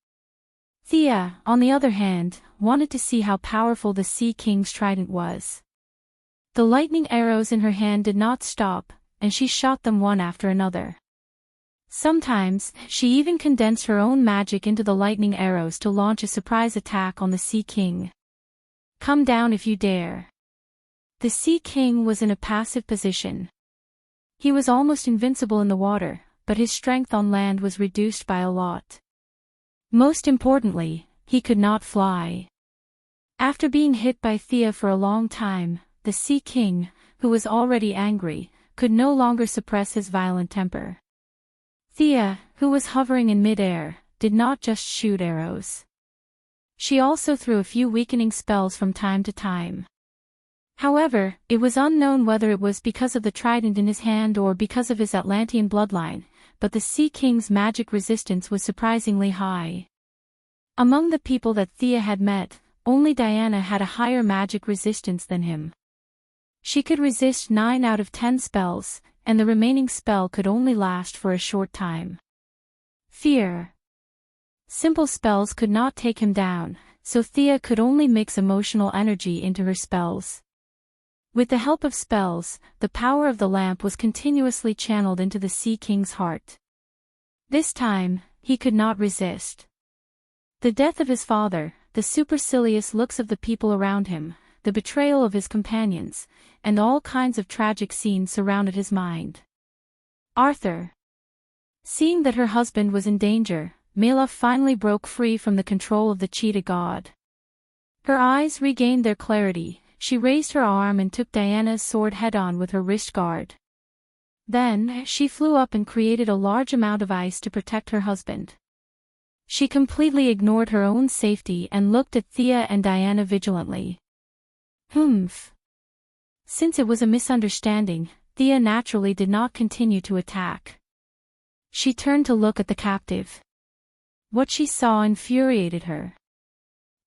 Thea, on the other hand, wanted to see how powerful the Sea King's trident was. The lightning arrows in her hand did not stop, and she shot them one after another. Sometimes, she even condensed her own magic into the lightning arrows to launch a surprise attack on the Sea King. Come down if you dare. The Sea King was in a passive position. He was almost invincible in the water, but his strength on land was reduced by a lot. Most importantly, he could not fly. After being hit by Thea for a long time, the Sea King, who was already angry, could no longer suppress his violent temper. Thea, who was hovering in mid-air, did not just shoot arrows. She also threw a few weakening spells from time to time. However, it was unknown whether it was because of the trident in his hand or because of his Atlantean bloodline, but the Sea King's magic resistance was surprisingly high. Among the people that Thea had met, only Diana had a higher magic resistance than him. She could resist 9 out of 10 spells, and the remaining spell could only last for a short time. Fear. Simple spells could not take him down, so Thea could only mix emotional energy into her spells. With the help of spells, the power of the lamp was continuously channeled into the Sea King's heart. This time, he could not resist. The death of his father, the supercilious looks of the people around him, the betrayal of his companions, and all kinds of tragic scenes surrounded his mind. Arthur. Seeing that her husband was in danger, Mela finally broke free from the control of the cheetah god. Her eyes regained their clarity. She raised her arm and took Diana's sword head-on with her wrist guard. Then, she flew up and created a large amount of ice to protect her husband. She completely ignored her own safety and looked at Thea and Diana vigilantly. Humph. Since it was a misunderstanding, Thea naturally did not continue to attack. She turned to look at the captive. What she saw infuriated her.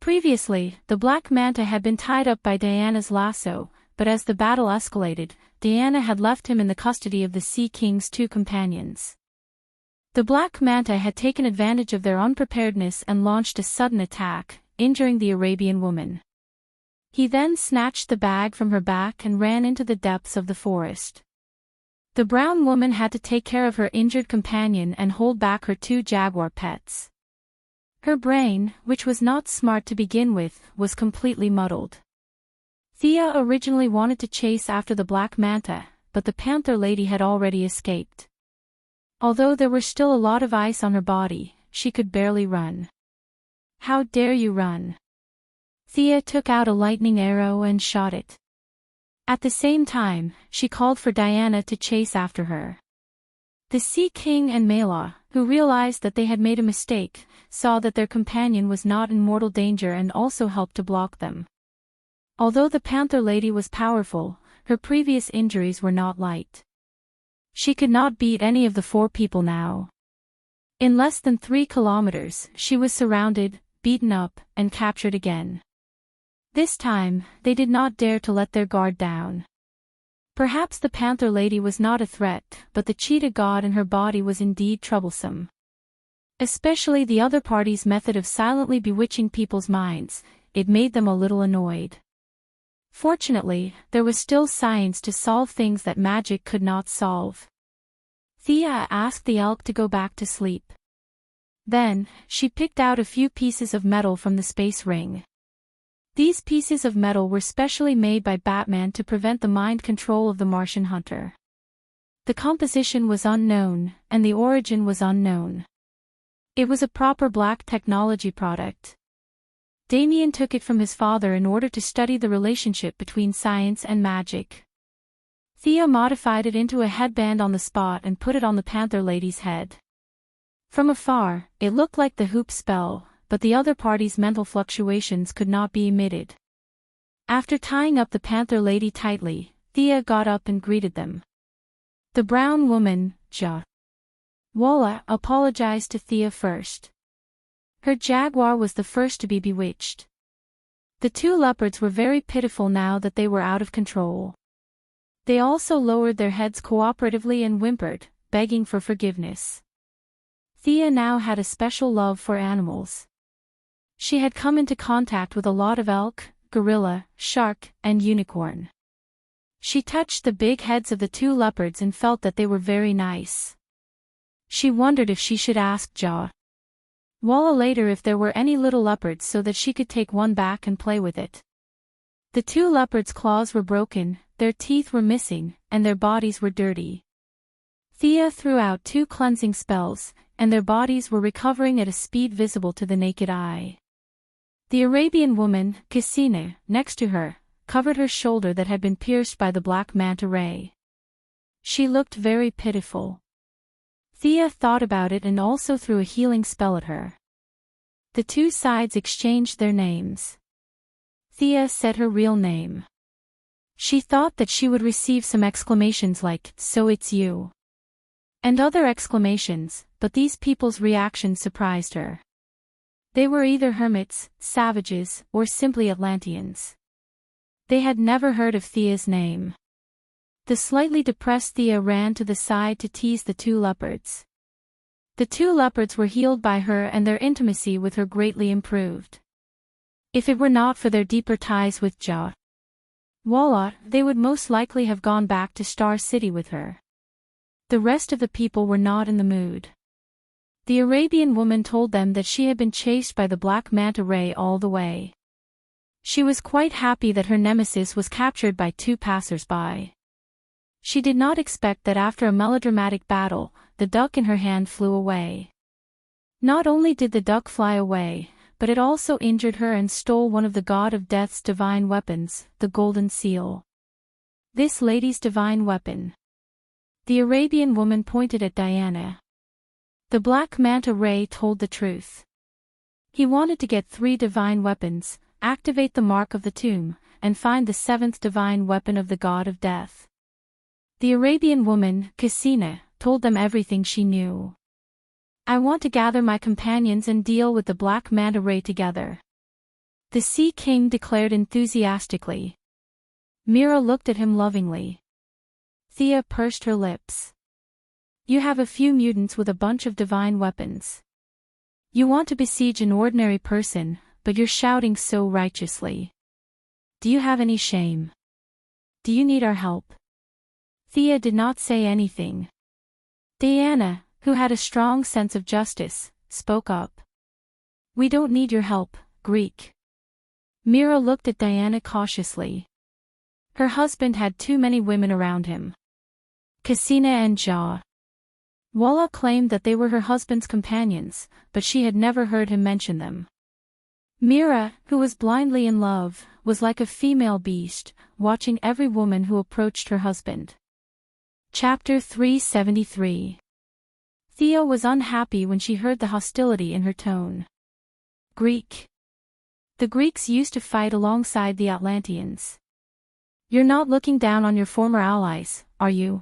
Previously, the Black Manta had been tied up by Diana's lasso, but as the battle escalated, Diana had left him in the custody of the Sea King's 2 companions. The Black Manta had taken advantage of their unpreparedness and launched a sudden attack, injuring the Arabian woman. He then snatched the bag from her back and ran into the depths of the forest. The brown woman had to take care of her injured companion and hold back her 2 jaguar pets. Her brain, which was not smart to begin with, was completely muddled. Thea originally wanted to chase after the Black Manta, but the Panther Lady had already escaped. Although there were still a lot of ice on her body, she could barely run. How dare you run? Thea took out a lightning arrow and shot it. At the same time, she called for Diana to chase after her. The Sea King and Mela, who realized that they had made a mistake, saw that their companion was not in mortal danger and also helped to block them. Although the Panther Lady was powerful, her previous injuries were not light. She could not beat any of the 4 people now. In less than 3 kilometers, she was surrounded, beaten up, and captured again. This time, they did not dare to let their guard down. Perhaps the Panther Lady was not a threat, but the cheetah god in her body was indeed troublesome. Especially the other party's method of silently bewitching people's minds, it made them a little annoyed. Fortunately, there was still science to solve things that magic could not solve. Thea asked the elk to go back to sleep. Then, she picked out a few pieces of metal from the space ring. These pieces of metal were specially made by Batman to prevent the mind control of the Martian hunter. The composition was unknown, and the origin was unknown. It was a proper black technology product. Damien took it from his father in order to study the relationship between science and magic. Thea modified it into a headband on the spot and put it on the panther lady's head. From afar, it looked like the hoop spell, but the other party's mental fluctuations could not be emitted. After tying up the panther lady tightly, Thea got up and greeted them. The brown woman, Walla, apologized to Thea first. Her jaguar was the first to be bewitched. The two leopards were very pitiful now that they were out of control. They also lowered their heads cooperatively and whimpered, begging for forgiveness. Thea now had a special love for animals. She had come into contact with a lot of elk, gorilla, shark, and unicorn. She touched the big heads of the two leopards and felt that they were very nice. She wondered if she should ask Walla later if there were any little leopards so that she could take one back and play with it. The two leopards' claws were broken, their teeth were missing, and their bodies were dirty. Thea threw out 2 cleansing spells, and their bodies were recovering at a speed visible to the naked eye. The Arabian woman, Cassina, next to her, covered her shoulder that had been pierced by the black manta ray. She looked very pitiful. Thea thought about it and also threw a healing spell at her. The two sides exchanged their names. Thea said her real name. She thought that she would receive some exclamations like, "So it's you," and other exclamations, but these people's reactions surprised her. They were either hermits, savages, or simply Atlanteans. They had never heard of Thea's name. The slightly depressed Thea ran to the side to tease the two leopards. The two leopards were healed by her and their intimacy with her greatly improved. If it were not for their deeper ties with Walla, they would most likely have gone back to Star City with her. The rest of the people were not in the mood. The Arabian woman told them that she had been chased by the black manta ray all the way. She was quite happy that her nemesis was captured by 2 passers-by. She did not expect that after a melodramatic battle, the duck in her hand flew away. Not only did the duck fly away, but it also injured her and stole one of the god of death's divine weapons, the golden seal. This lady's divine weapon. The Arabian woman pointed at Diana. The black manta ray told the truth. He wanted to get 3 divine weapons, activate the mark of the tomb, and find the 7th divine weapon of the god of death. The Arabian woman, Cassina, told them everything she knew. "I want to gather my companions and deal with the black manta ray together," the Sea King declared enthusiastically. Mira looked at him lovingly. Thea pursed her lips. "You have a few mutants with a bunch of divine weapons. You want to besiege an ordinary person, but you're shouting so righteously. Do you have any shame? Do you need our help?" Thea did not say anything. Diana, who had a strong sense of justice, spoke up. "We don't need your help, Greek." Mira looked at Diana cautiously. Her husband had too many women around him. Cassina and Walla claimed that they were her husband's companions, but she had never heard him mention them. Mira, who was blindly in love, was like a female beast, watching every woman who approached her husband. Chapter 373. Thea was unhappy when she heard the hostility in her tone. Greek. The Greeks used to fight alongside the Atlanteans. You're not looking down on your former allies, are you?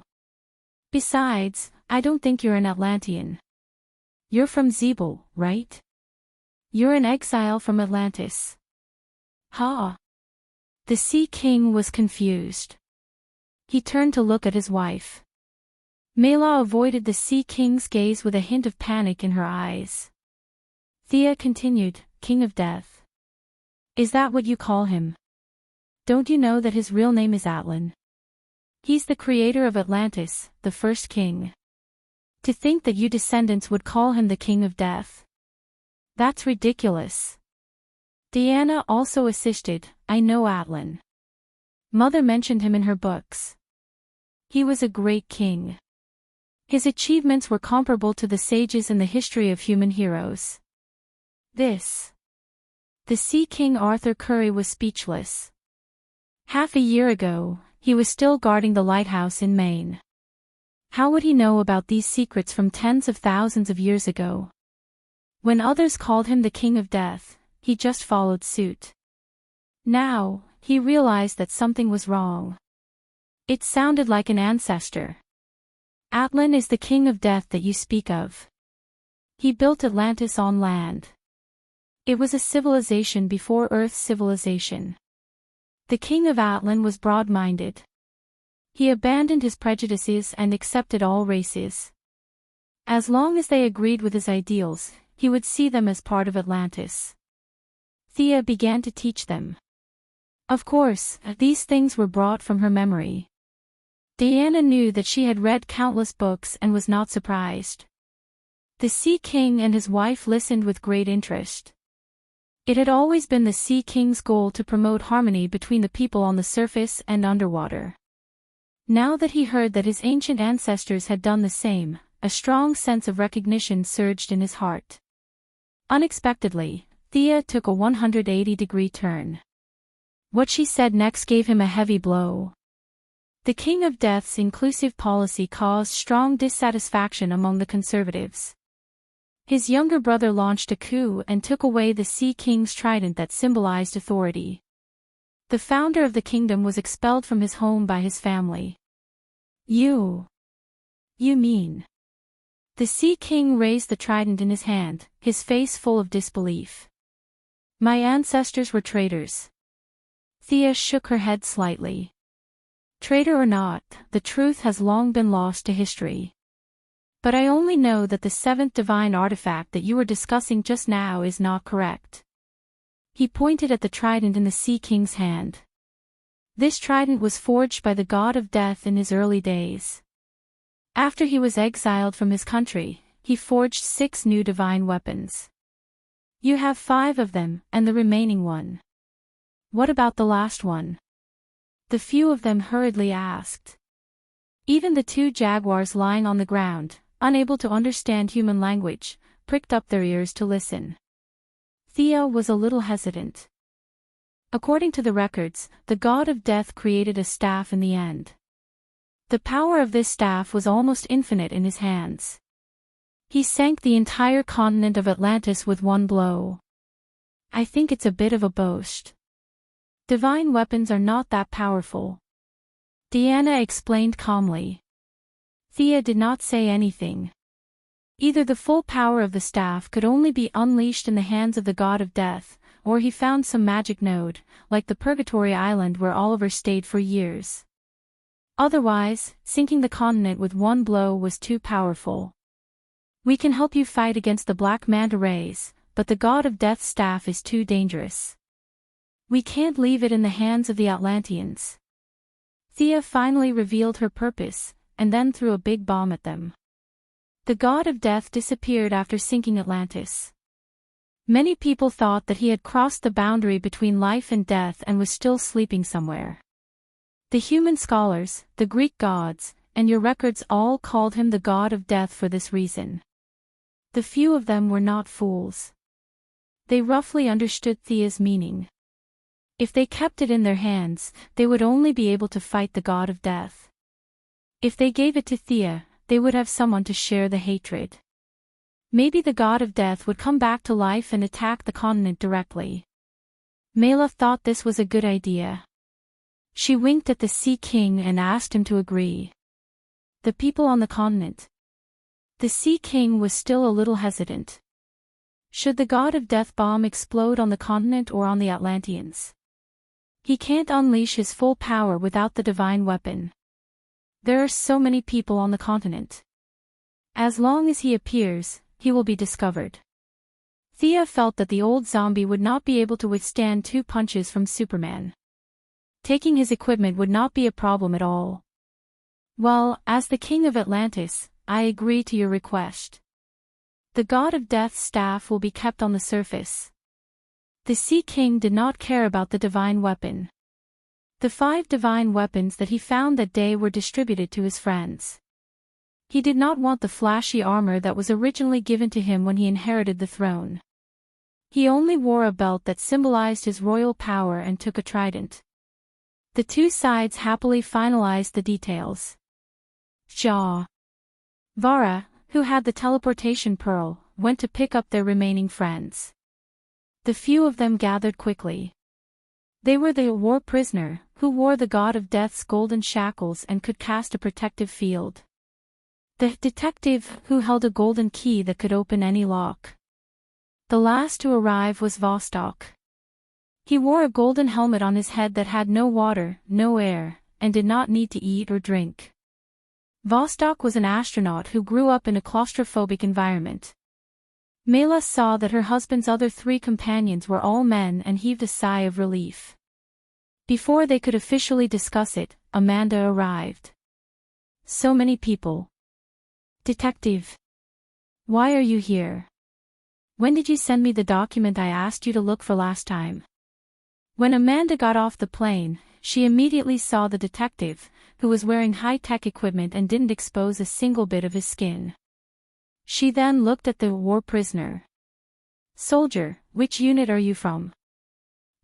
Besides, I don't think you're an Atlantean. You're from Zebul, right? You're in exile from Atlantis. Ha! The Sea King was confused. He turned to look at his wife. Mela avoided the Sea King's gaze with a hint of panic in her eyes. Thea continued, "King of Death. Is that what you call him? Don't you know that his real name is Atlan? He's the creator of Atlantis, the first king. To think that you descendants would call him the King of Death. That's ridiculous." Diana also assisted, "I know Atlan. Mother mentioned him in her books. He was a great king. His achievements were comparable to the sages in the history of human heroes." The Sea King Arthur Curry was speechless. Half a year ago, he was still guarding the lighthouse in Maine. How would he know about these secrets from tens of thousands of years ago? When others called him the King of Death, he just followed suit. Now, he realized that something was wrong. It sounded like an ancestor. Atlan is the King of Death that you speak of. He built Atlantis on land. It was a civilization before Earth's civilization. The King of Atlan was broad-minded. He abandoned his prejudices and accepted all races. As long as they agreed with his ideals, he would see them as part of Atlantis. Thea began to teach them. Of course, these things were brought from her memory. Diana knew that she had read countless books and was not surprised. The Sea King and his wife listened with great interest. It had always been the Sea King's goal to promote harmony between the people on the surface and underwater. Now that he heard that his ancient ancestors had done the same, a strong sense of recognition surged in his heart. Unexpectedly, Thea took a 180-degree turn. What she said next gave him a heavy blow. The King of Death's inclusive policy caused strong dissatisfaction among the conservatives. His younger brother launched a coup and took away the Sea King's trident that symbolized authority. The founder of the kingdom was expelled from his home by his family. You mean? The Sea King raised the trident in his hand, his face full of disbelief. My ancestors were traitors. Thea shook her head slightly. Traitor or not, the truth has long been lost to history. But I only know that the seventh divine artifact that you were discussing just now is not correct. He pointed at the trident in the Sea King's hand. This trident was forged by the god of death in his early days. After he was exiled from his country, he forged 6 new divine weapons. You have 5 of them, and the remaining one. What about the last one? The few of them hurriedly asked. Even the 2 jaguars lying on the ground, unable to understand human language, pricked up their ears to listen. Thea was a little hesitant. According to the records, the god of death created a staff in the end. The power of this staff was almost infinite in his hands. He sank the entire continent of Atlantis with one blow. I think it's a bit of a boast. Divine weapons are not that powerful. Diana explained calmly. Thea did not say anything. Either the full power of the staff could only be unleashed in the hands of the god of death, or he found some magic node, like the Purgatory Island where Oliver stayed for years. Otherwise, sinking the continent with one blow was too powerful. We can help you fight against the black manta rays, but the god of death's staff is too dangerous. We can't leave it in the hands of the Atlanteans. Thea finally revealed her purpose, and then threw a big bomb at them. The god of death disappeared after sinking Atlantis. Many people thought that he had crossed the boundary between life and death and was still sleeping somewhere. The human scholars, the Greek gods, and your records all called him the god of death for this reason. The few of them were not fools. They roughly understood Thea's meaning. If they kept it in their hands, they would only be able to fight the god of death. If they gave it to Thea, they would have someone to share the hatred. Maybe the god of death would come back to life and attack the continent directly. Mela thought this was a good idea. She winked at the Sea King and asked him to agree. The people on the continent. The Sea King was still a little hesitant. Should the god of death bomb explode on the continent or on the Atlanteans? He can't unleash his full power without the divine weapon. There are so many people on the continent. As long as he appears, he will be discovered. Thea felt that the old zombie would not be able to withstand 2 punches from Superman. Taking his equipment would not be a problem at all. Well, as the king of Atlantis, I agree to your request. The god of death's staff will be kept on the surface. The Sea King did not care about the divine weapon. The 5 divine weapons that he found that day were distributed to his friends. He did not want the flashy armor that was originally given to him when he inherited the throne. He only wore a belt that symbolized his royal power and took a trident. The two sides happily finalized the details. Vara, who had the teleportation pearl, went to pick up their remaining friends. The few of them gathered quickly. They were the war prisoner, who wore the god of death's golden shackles and could cast a protective field. The detective, who held a golden key that could open any lock. The last to arrive was Vostok. He wore a golden helmet on his head that had no water, no air, and did not need to eat or drink. Vostok was an astronaut who grew up in a claustrophobic environment. Mela saw that her husband's other three companions were all men and heaved a sigh of relief. Before they could officially discuss it, Amanda arrived. So many people. Detective. Why are you here? When did you send me the document I asked you to look for last time? When Amanda got off the plane, she immediately saw the detective, who was wearing high-tech equipment and didn't expose a single bit of his skin. She then looked at the war prisoner. Soldier, which unit are you from?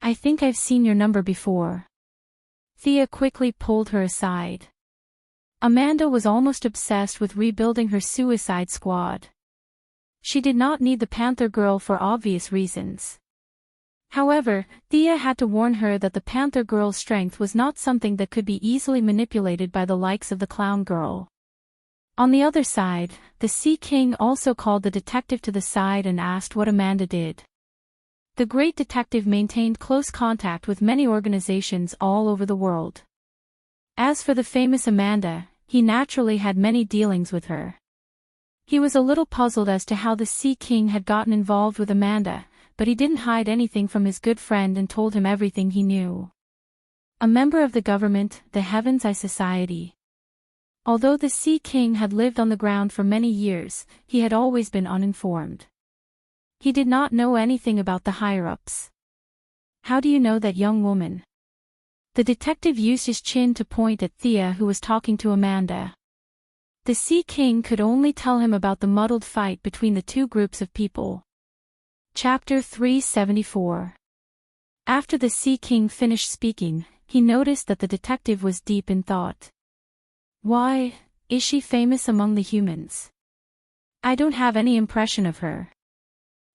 I think I've seen your number before. Thea quickly pulled her aside. Amanda was almost obsessed with rebuilding her suicide squad. She did not need the Panther Girl for obvious reasons. However, Thea had to warn her that the Panther Girl's strength was not something that could be easily manipulated by the likes of the Clown Girl. On the other side, the Sea King also called the detective to the side and asked what Amanda did. The great detective maintained close contact with many organizations all over the world. As for the famous Amanda, he naturally had many dealings with her. He was a little puzzled as to how the Sea King had gotten involved with Amanda, but he didn't hide anything from his good friend and told him everything he knew. A member of the government, the Heaven's Eye Society. Although the Sea King had lived on the ground for many years, he had always been uninformed. He did not know anything about the higher-ups. How do you know that young woman? The detective used his chin to point at Thea, who was talking to Amanda. The Sea King could only tell him about the muddled fight between the two groups of people. Chapter 374. After the Sea King finished speaking, he noticed that the detective was deep in thought. Why, is she famous among the humans? I don't have any impression of her.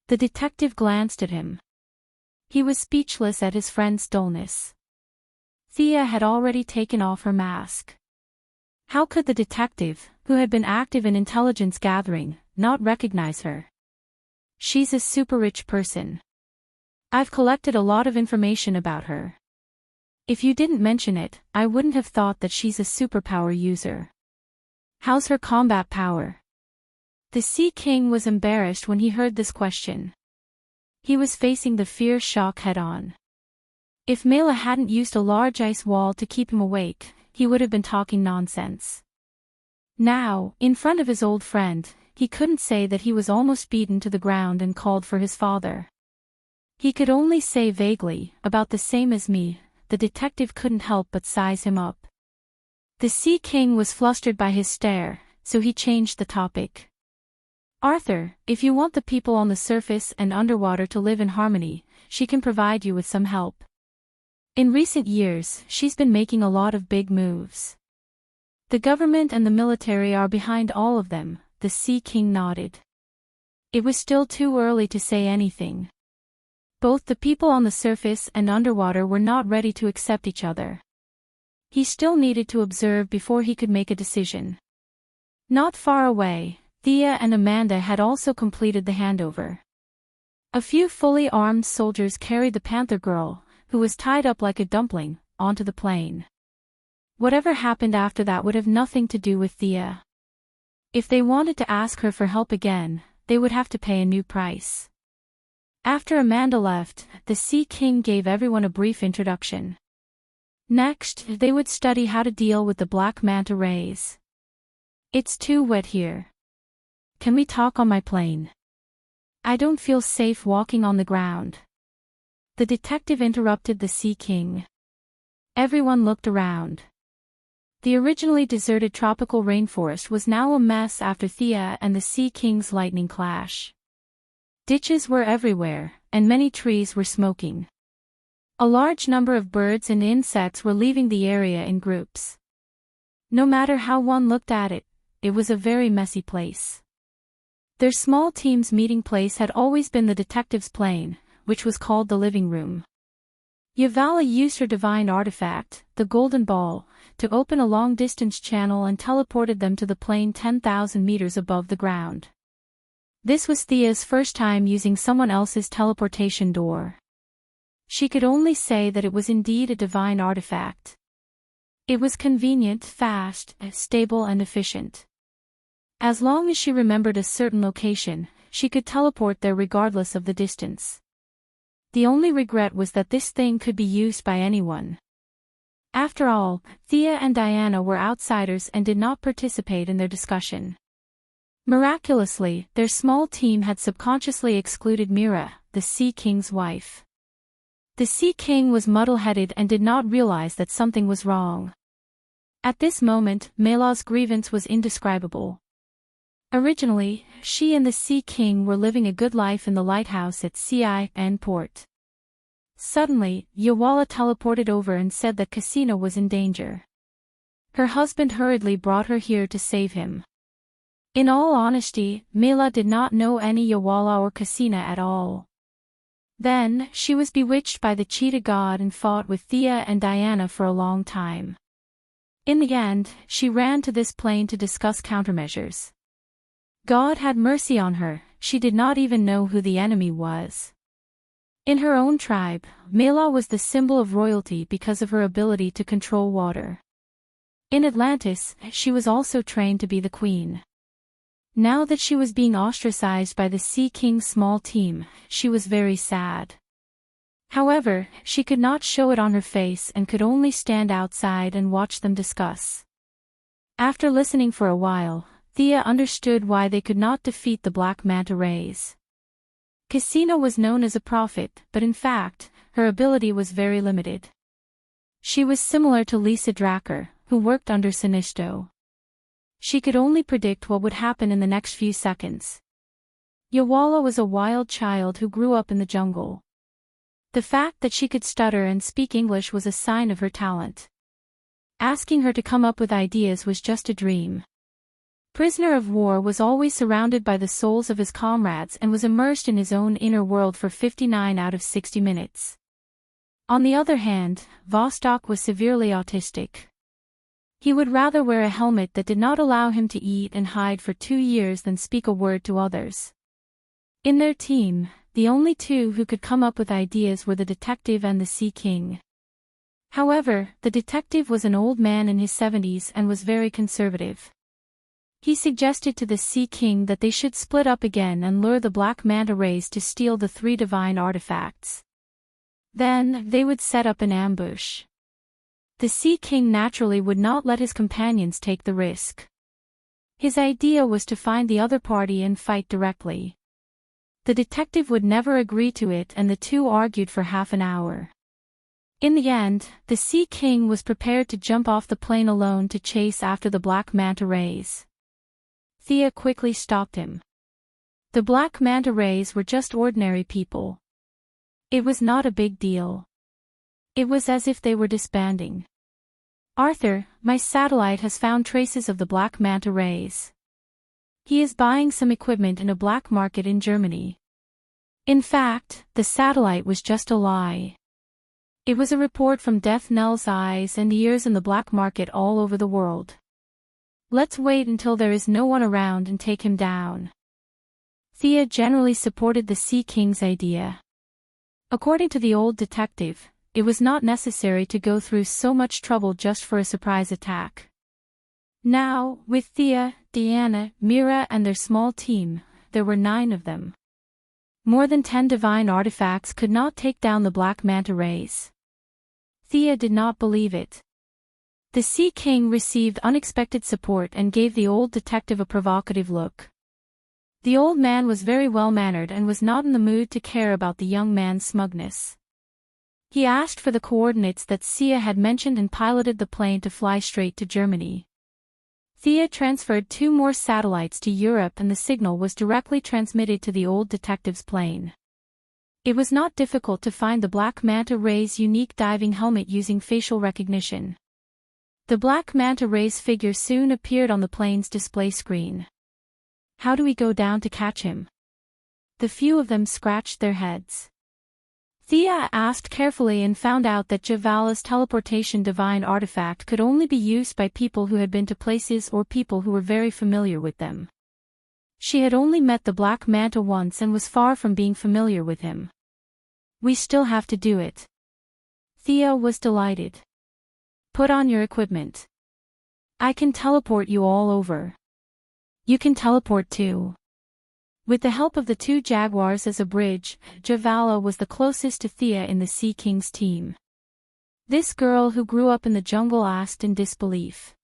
The detective glanced at him. He was speechless at his friend's dullness. Thea had already taken off her mask. How could the detective, who had been active in intelligence gathering, not recognize her? She's a super rich person. I've collected a lot of information about her. If you didn't mention it, I wouldn't have thought that she's a superpower user. How's her combat power? The Sea King was embarrassed when he heard this question. He was facing the fear shock head-on. If Mela hadn't used a large ice wall to keep him awake, he would have been talking nonsense. Now, in front of his old friend, he couldn't say that he was almost beaten to the ground and called for his father. He could only say vaguely, about the same as me. The detective couldn't help but size him up. The Sea King was flustered by his stare, so he changed the topic. Arthur, if you want the people on the surface and underwater to live in harmony, she can provide you with some help. In recent years, she's been making a lot of big moves. The government and the military are behind all of them, the Sea King nodded. It was still too early to say anything. Both the people on the surface and underwater were not ready to accept each other. He still needed to observe before he could make a decision. Not far away, Thea and Amanda had also completed the handover. A few fully armed soldiers carried the Panther Girl, who was tied up like a dumpling, onto the plane. Whatever happened after that would have nothing to do with Thea. If they wanted to ask her for help again, they would have to pay a new price. After Amanda left, the Sea King gave everyone a brief introduction. Next, they would study how to deal with the black manta rays. It's too wet here. Can we talk on my plane? I don't feel safe walking on the ground. The detective interrupted the Sea King. Everyone looked around. The originally deserted tropical rainforest was now a mess after Thea and the Sea King's lightning clash. Ditches were everywhere, and many trees were smoking. A large number of birds and insects were leaving the area in groups. No matter how one looked at it, it was a very messy place. Their small team's meeting place had always been the detective's plane, which was called the living room. Yavala used her divine artifact, the golden ball, to open a long-distance channel and teleported them to the plane 10,000 meters above the ground. This was Thea's first time using someone else's teleportation door. She could only say that it was indeed a divine artifact. It was convenient, fast, stable and efficient. As long as she remembered a certain location, she could teleport there regardless of the distance. The only regret was that this thing could be used by anyone. After all, Thea and Diana were outsiders and did not participate in their discussion. Miraculously, their small team had subconsciously excluded Mira, the Sea King's wife. The Sea King was muddle-headed and did not realize that something was wrong. At this moment, Mela's grievance was indescribable. Originally, she and the Sea King were living a good life in the lighthouse at Cin Port. Suddenly, Yawala teleported over and said that Casina was in danger. Her husband hurriedly brought her here to save him. In all honesty, Mela did not know any Yawala or Casina at all. Then, she was bewitched by the cheetah god and fought with Thea and Diana for a long time. In the end, she ran to this plane to discuss countermeasures. God had mercy on her, she did not even know who the enemy was. In her own tribe, Mela was the symbol of royalty because of her ability to control water. In Atlantis, she was also trained to be the queen. Now that she was being ostracized by the Sea King's small team, she was very sad. However, she could not show it on her face and could only stand outside and watch them discuss. After listening for a while, Thea understood why they could not defeat the Black Manta Rays. Casina was known as a prophet, but in fact, her ability was very limited. She was similar to Lisa Dracker, who worked under Sinisto. She could only predict what would happen in the next few seconds. Yawala was a wild child who grew up in the jungle. The fact that she could stutter and speak English was a sign of her talent. Asking her to come up with ideas was just a dream. Prisoner of War was always surrounded by the souls of his comrades and was immersed in his own inner world for 59 out of 60 minutes. On the other hand, Vostok was severely autistic. He would rather wear a helmet that did not allow him to eat and hide for 2 years than speak a word to others. In their team, the only two who could come up with ideas were the detective and the Sea King. However, the detective was an old man in his 70s and was very conservative. He suggested to the Sea King that they should split up again and lure the Black Manta Rays to steal the 3 divine artifacts. Then, they would set up an ambush. The Sea King naturally would not let his companions take the risk. His idea was to find the other party and fight directly. The detective would never agree to it and the two argued for half an hour. In the end, the Sea King was prepared to jump off the plane alone to chase after the Black Manta Rays. Thea quickly stopped him. The Black Manta Rays were just ordinary people. It was not a big deal. It was as if they were disbanding. Arthur, my satellite has found traces of the Black Manta Rays. He is buying some equipment in a black market in Germany. In fact, the satellite was just a lie. It was a report from Death Knell's eyes and ears in the black market all over the world. Let's wait until there is no one around and take him down. Thea generally supported the Sea King's idea. According to the old detective, it was not necessary to go through so much trouble just for a surprise attack. Now, with Thea, Diana, Mira and their small team, there were 9 of them. More than 10 divine artifacts could not take down the Black Manta Rays. Thea did not believe it. The Sea King received unexpected support and gave the old detective a provocative look. The old man was very well-mannered and was not in the mood to care about the young man's smugness. He asked for the coordinates that Sia had mentioned and piloted the plane to fly straight to Germany. Thea transferred 2 more satellites to Europe and the signal was directly transmitted to the old detective's plane. It was not difficult to find the Black Manta Ray's unique diving helmet using facial recognition. The Black Manta Ray's figure soon appeared on the plane's display screen. How do we go down to catch him? The few of them scratched their heads. Thea asked carefully and found out that Javala's teleportation divine artifact could only be used by people who had been to places or people who were very familiar with them. She had only met the Black Manta once and was far from being familiar with him. We still have to do it. Thea was delighted. Put on your equipment. I can teleport you all over. You can teleport too. With the help of the two jaguars as a bridge, Javala was the closest to Thea in the Sea King's team. This girl who grew up in the jungle asked in disbelief.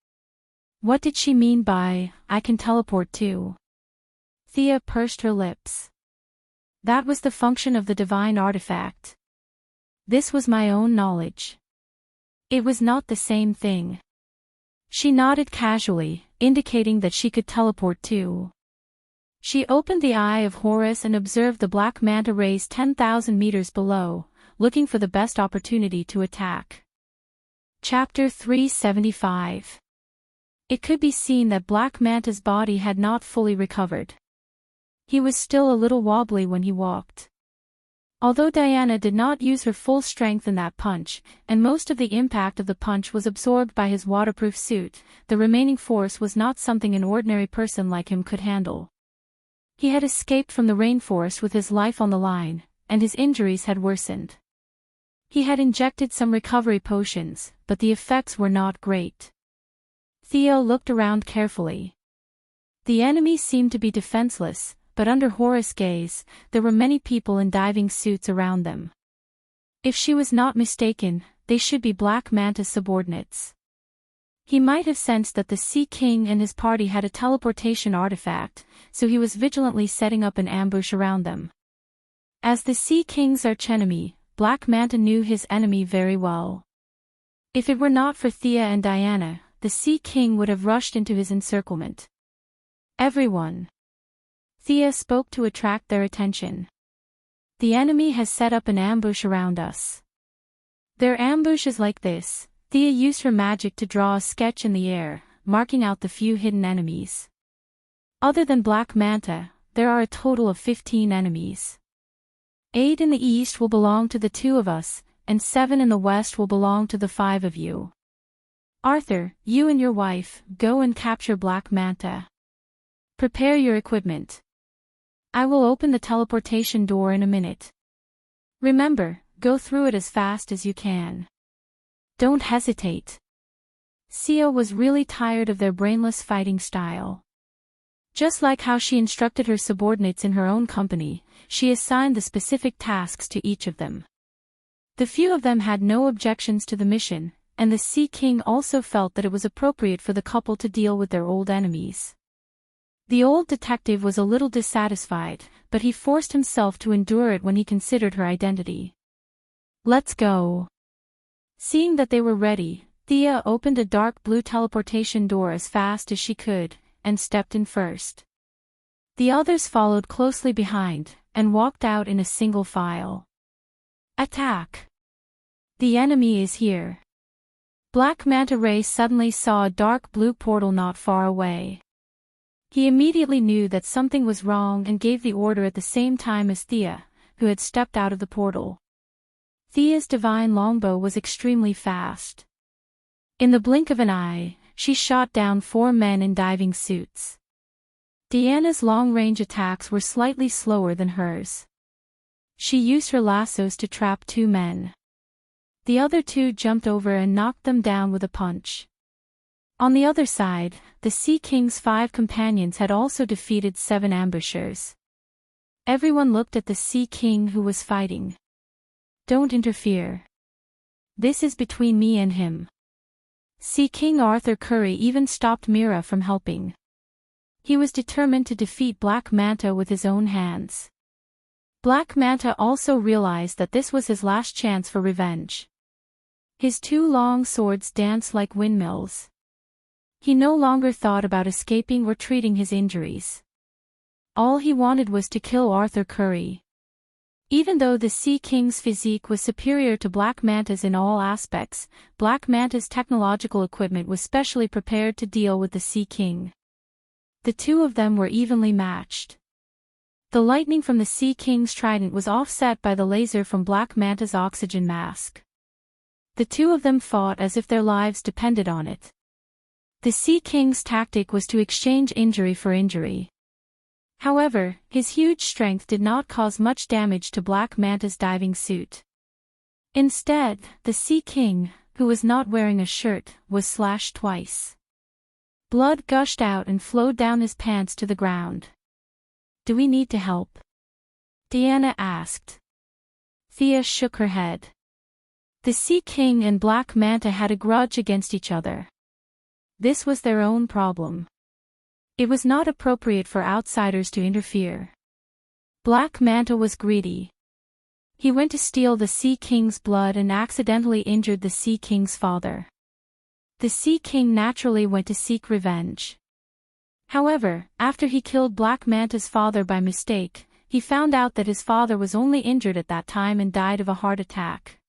What did she mean by, I can teleport too? Thea pursed her lips. That was the function of the divine artifact. This was my own knowledge. It was not the same thing. She nodded casually, indicating that she could teleport too. She opened the Eye of Horus and observed the Black Manta Rays 10,000 meters below, looking for the best opportunity to attack. Chapter 375. It could be seen that Black Manta's body had not fully recovered. He was still a little wobbly when he walked. Although Diana did not use her full strength in that punch, and most of the impact of the punch was absorbed by his waterproof suit, the remaining force was not something an ordinary person like him could handle. He had escaped from the rainforest with his life on the line, and his injuries had worsened. He had injected some recovery potions, but the effects were not great. Theo looked around carefully. The enemy seemed to be defenseless, but under Horus' gaze, there were many people in diving suits around them. If she was not mistaken, they should be Black Manta's subordinates. He might have sensed that the Sea King and his party had a teleportation artifact, so he was vigilantly setting up an ambush around them. As the Sea King's archenemy, Black Manta knew his enemy very well. If it were not for Thea and Diana, the Sea King would have rushed into his encirclement. Everyone. Thea spoke to attract their attention. The enemy has set up an ambush around us. Their ambush is like this. Thea used her magic to draw a sketch in the air, marking out the few hidden enemies. Other than Black Manta, there are a total of 15 enemies. 8 in the east will belong to the 2 of us, and 7 in the west will belong to the 5 of you. Arthur, you and your wife, go and capture Black Manta. Prepare your equipment. I will open the teleportation door in a minute. Remember, go through it as fast as you can. Don't hesitate. Sia was really tired of their brainless fighting style. Just like how she instructed her subordinates in her own company, she assigned the specific tasks to each of them. The few of them had no objections to the mission, and the Sea King also felt that it was appropriate for the couple to deal with their old enemies. The old detective was a little dissatisfied, but he forced himself to endure it when he considered her identity. Let's go. Seeing that they were ready, Thea opened a dark blue teleportation door as fast as she could, and stepped in first. The others followed closely behind, and walked out in a single file. Attack! The enemy is here. Black Manta Ray suddenly saw a dark blue portal not far away. He immediately knew that something was wrong and gave the order at the same time as Thea, who had stepped out of the portal. Thea's divine longbow was extremely fast. In the blink of an eye, she shot down 4 men in diving suits. Diana's long-range attacks were slightly slower than hers. She used her lassos to trap 2 men. The other 2 jumped over and knocked them down with a punch. On the other side, the Sea King's 5 companions had also defeated 7 ambushers. Everyone looked at the Sea King who was fighting. Don't interfere. This is between me and him. Sea King Arthur Curry even stopped Mira from helping. He was determined to defeat Black Manta with his own hands. Black Manta also realized that this was his last chance for revenge. His 2 long swords danced like windmills. He no longer thought about escaping or treating his injuries. All he wanted was to kill Arthur Curry. Even though the Sea King's physique was superior to Black Manta's in all aspects, Black Manta's technological equipment was specially prepared to deal with the Sea King. The two of them were evenly matched. The lightning from the Sea King's trident was offset by the laser from Black Manta's oxygen mask. The two of them fought as if their lives depended on it. The Sea King's tactic was to exchange injury for injury. However, his huge strength did not cause much damage to Black Manta's diving suit. Instead, the Sea King, who was not wearing a shirt, was slashed twice. Blood gushed out and flowed down his pants to the ground. "Do we need to help?" Diana asked. Thea shook her head. The Sea King and Black Manta had a grudge against each other. This was their own problem. It was not appropriate for outsiders to interfere. Black Manta was greedy. He went to steal the Sea King's blood and accidentally injured the Sea King's father. The Sea King naturally went to seek revenge. However, after he killed Black Manta's father by mistake, he found out that his father was only injured at that time and died of a heart attack.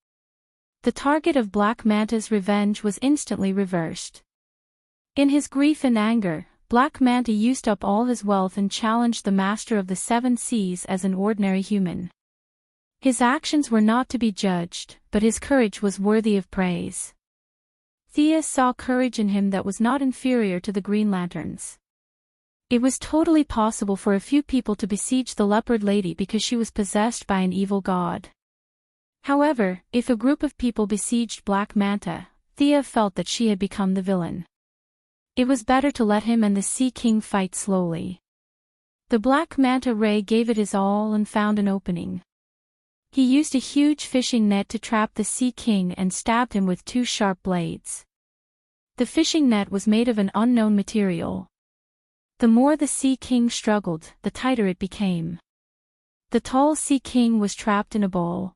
The target of Black Manta's revenge was instantly reversed. In his grief and anger, Black Manta used up all his wealth and challenged the Master of the Seven Seas as an ordinary human. His actions were not to be judged, but his courage was worthy of praise. Thea saw courage in him that was not inferior to the Green Lantern's. It was totally possible for a few people to besiege the Leopard Lady because she was possessed by an evil god. However, if a group of people besieged Black Manta, Thea felt that she had become the villain. It was better to let him and the Sea King fight slowly. The Black Manta Ray gave it his all and found an opening. He used a huge fishing net to trap the Sea King and stabbed him with two sharp blades. The fishing net was made of an unknown material. The more the Sea King struggled, the tighter it became. The tall Sea King was trapped in a bowl.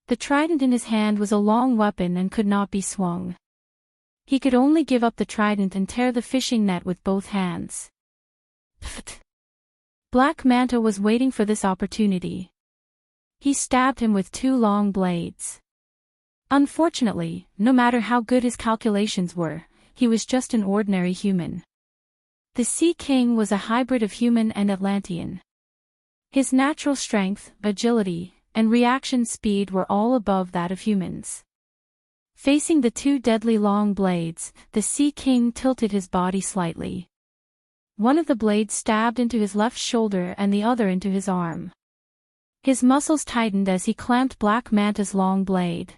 The trident in his hand was a long weapon and could not be swung. He could only give up the trident and tear the fishing net with both hands. Pfft! Black Manta was waiting for this opportunity. He stabbed him with two long blades. Unfortunately, no matter how good his calculations were, he was just an ordinary human. The Sea King was a hybrid of human and Atlantean. His natural strength, agility, and reaction speed were all above that of humans. Facing the two deadly long blades, the Sea King tilted his body slightly. One of the blades stabbed into his left shoulder and the other into his arm. His muscles tightened as he clamped Black Manta's long blade.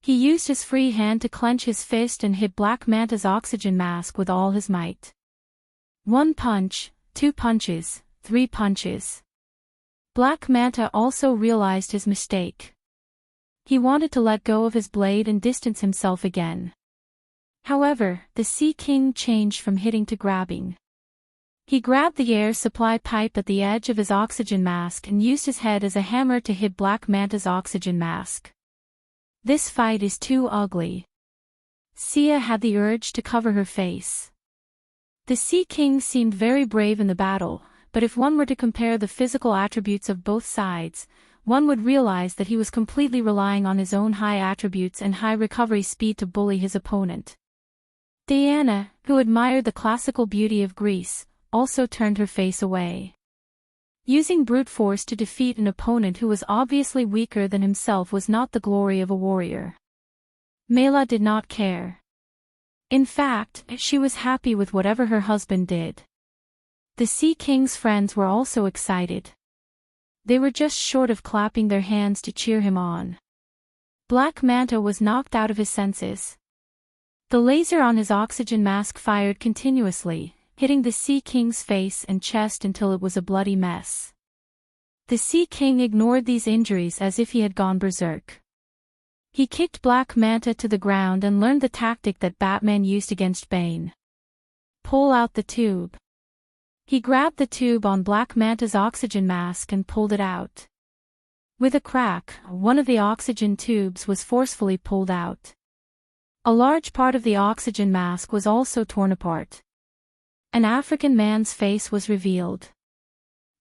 He used his free hand to clench his fist and hit Black Manta's oxygen mask with all his might. One punch, two punches, three punches. Black Manta also realized his mistake. He wanted to let go of his blade and distance himself again. However, the Sea King changed from hitting to grabbing. He grabbed the air supply pipe at the edge of his oxygen mask and used his head as a hammer to hit Black Manta's oxygen mask. This fight is too ugly. Sia had the urge to cover her face. The Sea King seemed very brave in the battle, but if one were to compare the physical attributes of both sides, one would realize that he was completely relying on his own high attributes and high recovery speed to bully his opponent. Diana, who admired the classical beauty of Greece, also turned her face away. Using brute force to defeat an opponent who was obviously weaker than himself was not the glory of a warrior. Mela did not care. In fact, she was happy with whatever her husband did. The Sea King's friends were also excited. They were just short of clapping their hands to cheer him on. Black Manta was knocked out of his senses. The laser on his oxygen mask fired continuously, hitting the Sea King's face and chest until it was a bloody mess. The Sea King ignored these injuries as if he had gone berserk. He kicked Black Manta to the ground and learned the tactic that Batman used against Bane. Pull out the tube. He grabbed the tube on Black Manta's oxygen mask and pulled it out. With a crack, one of the oxygen tubes was forcefully pulled out. A large part of the oxygen mask was also torn apart. An African man's face was revealed.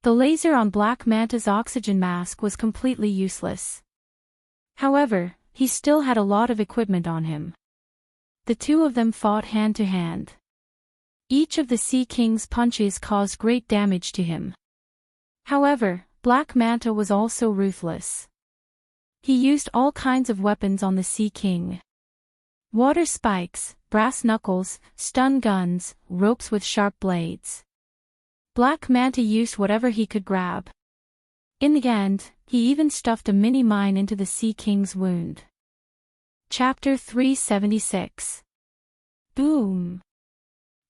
The laser on Black Manta's oxygen mask was completely useless. However, he still had a lot of equipment on him. The two of them fought hand to hand. Each of the Sea King's punches caused great damage to him. However, Black Manta was also ruthless. He used all kinds of weapons on the Sea King. Water spikes, brass knuckles, stun guns, ropes with sharp blades. Black Manta used whatever he could grab. In the end, he even stuffed a mini mine into the Sea King's wound. Chapter 376. Boom!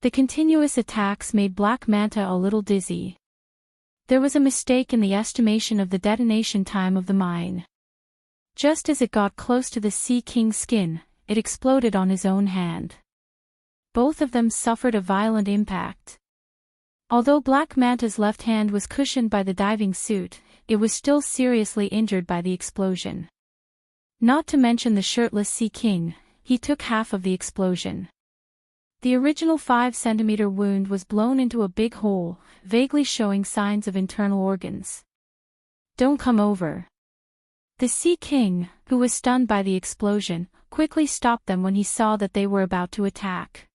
The continuous attacks made Black Manta a little dizzy. There was a mistake in the estimation of the detonation time of the mine. Just as it got close to the Sea King's skin, it exploded on his own hand. Both of them suffered a violent impact. Although Black Manta's left hand was cushioned by the diving suit, it was still seriously injured by the explosion. Not to mention the shirtless Sea King, he took half of the explosion. The original 5-centimeter wound was blown into a big hole, vaguely showing signs of internal organs. Don't come over. The Sea King, who was stunned by the explosion, quickly stopped them when he saw that they were about to attack.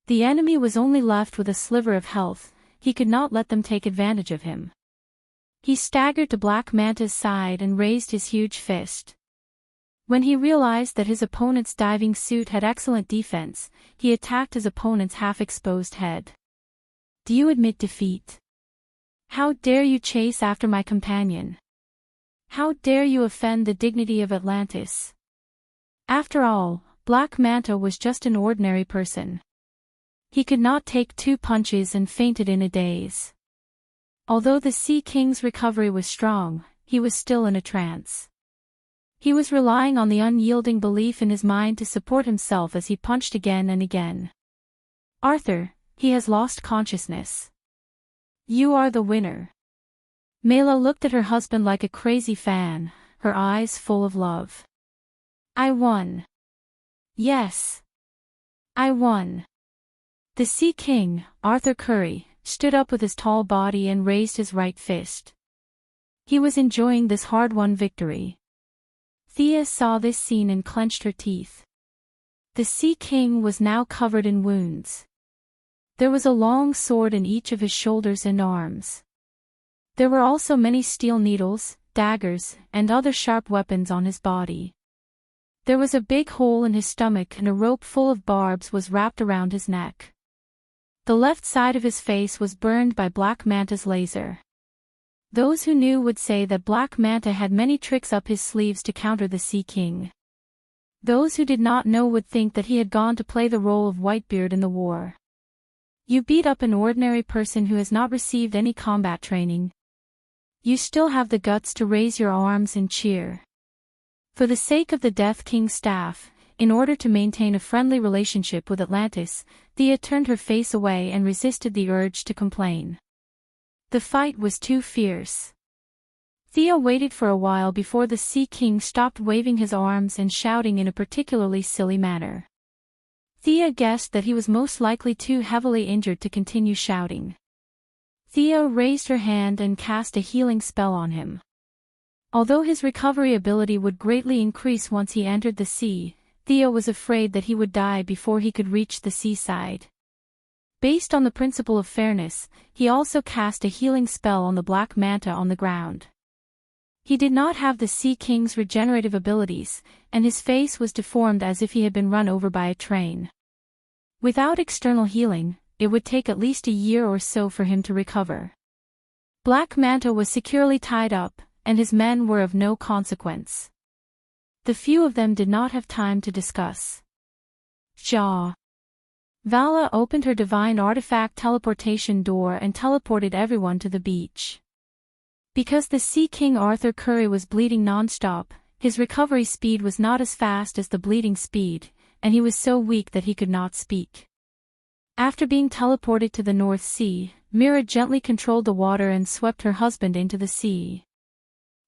The enemy was only left with a sliver of health, he could not let them take advantage of him. He staggered to Black Manta's side and raised his huge fist. When he realized that his opponent's diving suit had excellent defense, he attacked his opponent's half-exposed head. Do you admit defeat? How dare you chase after my companion? How dare you offend the dignity of Atlantis? After all, Black Manta was just an ordinary person. He could not take 2 punches and fainted in a daze. Although the Sea King's recovery was strong, he was still in a trance. He was relying on the unyielding belief in his mind to support himself as he punched again and again. Arthur, he has lost consciousness. You are the winner. Mela looked at her husband like a crazy fan, her eyes full of love. I won. Yes. I won. The Sea King, Arthur Curry, stood up with his tall body and raised his right fist. He was enjoying this hard-won victory. Thea saw this scene and clenched her teeth. The Sea King was now covered in wounds. There was a long sword in each of his shoulders and arms. There were also many steel needles, daggers, and other sharp weapons on his body. There was a big hole in his stomach and a rope full of barbs was wrapped around his neck. The left side of his face was burned by Black Manta's laser. Those who knew would say that Black Manta had many tricks up his sleeves to counter the Sea King. Those who did not know would think that he had gone to play the role of Whitebeard in the war. You beat up an ordinary person who has not received any combat training. You still have the guts to raise your arms and cheer. For the sake of the Death King's staff, in order to maintain a friendly relationship with Atlantis, Thea turned her face away and resisted the urge to complain. The fight was too fierce. Thea waited for a while before the Sea King stopped waving his arms and shouting in a particularly silly manner. Thea guessed that he was most likely too heavily injured to continue shouting. Thea raised her hand and cast a healing spell on him. Although his recovery ability would greatly increase once he entered the sea, Thea was afraid that he would die before he could reach the seaside. Based on the principle of fairness, he also cast a healing spell on the Black Manta on the ground. He did not have the Sea King's regenerative abilities, and his face was deformed as if he had been run over by a train. Without external healing, it would take at least a year or so for him to recover. Black Manta was securely tied up, and his men were of no consequence. The few of them did not have time to discuss. Vala opened her divine artifact teleportation door and teleported everyone to the beach. Because the Sea King Arthur Curry was bleeding non-stop, his recovery speed was not as fast as the bleeding speed, and he was so weak that he could not speak. After being teleported to the North Sea, Mira gently controlled the water and swept her husband into the sea.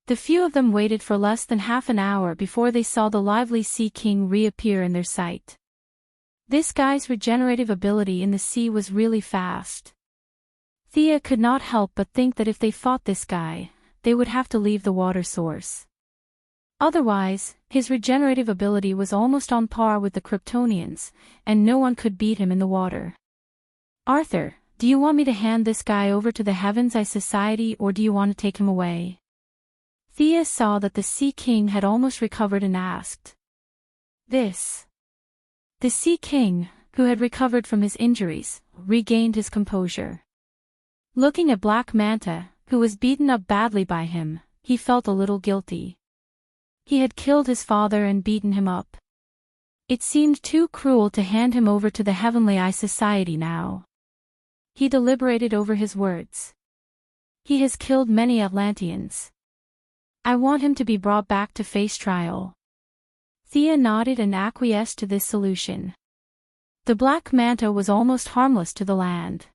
The few of them waited for less than half an hour before they saw the lively Sea King reappear in their sight. This guy's regenerative ability in the sea was really fast. Thea could not help but think that if they fought this guy, they would have to leave the water source. Otherwise, his regenerative ability was almost on par with the Kryptonians, and no one could beat him in the water. Arthur, do you want me to hand this guy over to the Heaven's Eye Society or do you want to take him away? Thea saw that the Sea King had almost recovered and asked. This. The Sea King, who had recovered from his injuries, regained his composure. Looking at Black Manta, who was beaten up badly by him, he felt a little guilty. He had killed his father and beaten him up. It seemed too cruel to hand him over to the Heavenly Eye Society now. He deliberated over his words. He has killed many Atlanteans. I want him to be brought back to face trial. Thea nodded and acquiesced to this solution. The Black Manta was almost harmless to the land.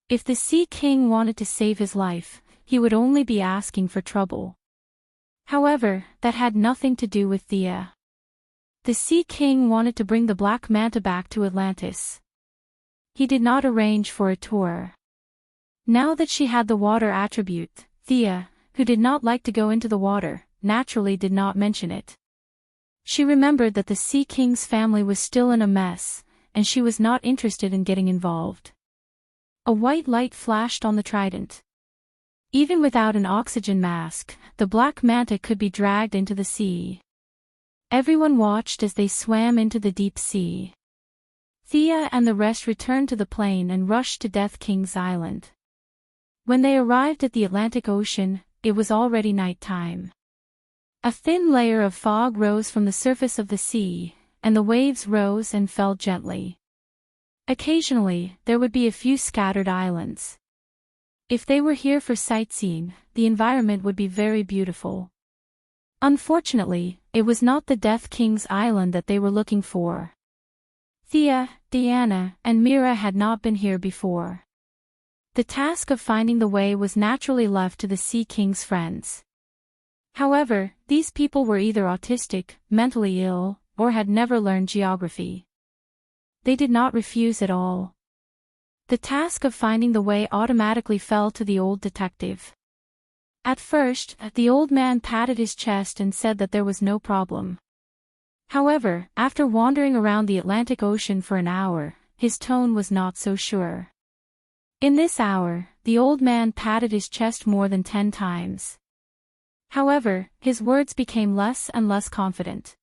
If the Sea King wanted to save his life, he would only be asking for trouble. However, that had nothing to do with Thea. The Sea King wanted to bring the Black Manta back to Atlantis. He did not arrange for a tour. Now that she had the water attribute, Thea, who did not like to go into the water, naturally did not mention it. She remembered that the Sea King's family was still in a mess, and she was not interested in getting involved. A white light flashed on the trident. Even without an oxygen mask, the Black Manta could be dragged into the sea. Everyone watched as they swam into the deep sea. Thea and the rest returned to the plane and rushed to Death King's Island. When they arrived at the Atlantic Ocean, it was already night time. A thin layer of fog rose from the surface of the sea, and the waves rose and fell gently. Occasionally, there would be a few scattered islands. If they were here for sightseeing, the environment would be very beautiful. Unfortunately, it was not the Death King's Island that they were looking for. Thea, Diana, and Mira had not been here before. The task of finding the way was naturally left to the Sea King's friends. However, these people were either autistic, mentally ill, or had never learned geography. They did not refuse at all. The task of finding the way automatically fell to the old detective. At first, the old man patted his chest and said that there was no problem. However, after wandering around the Atlantic Ocean for an hour, his tone was not so sure. In this hour, the old man patted his chest more than 10 times. However, his words became less and less confident.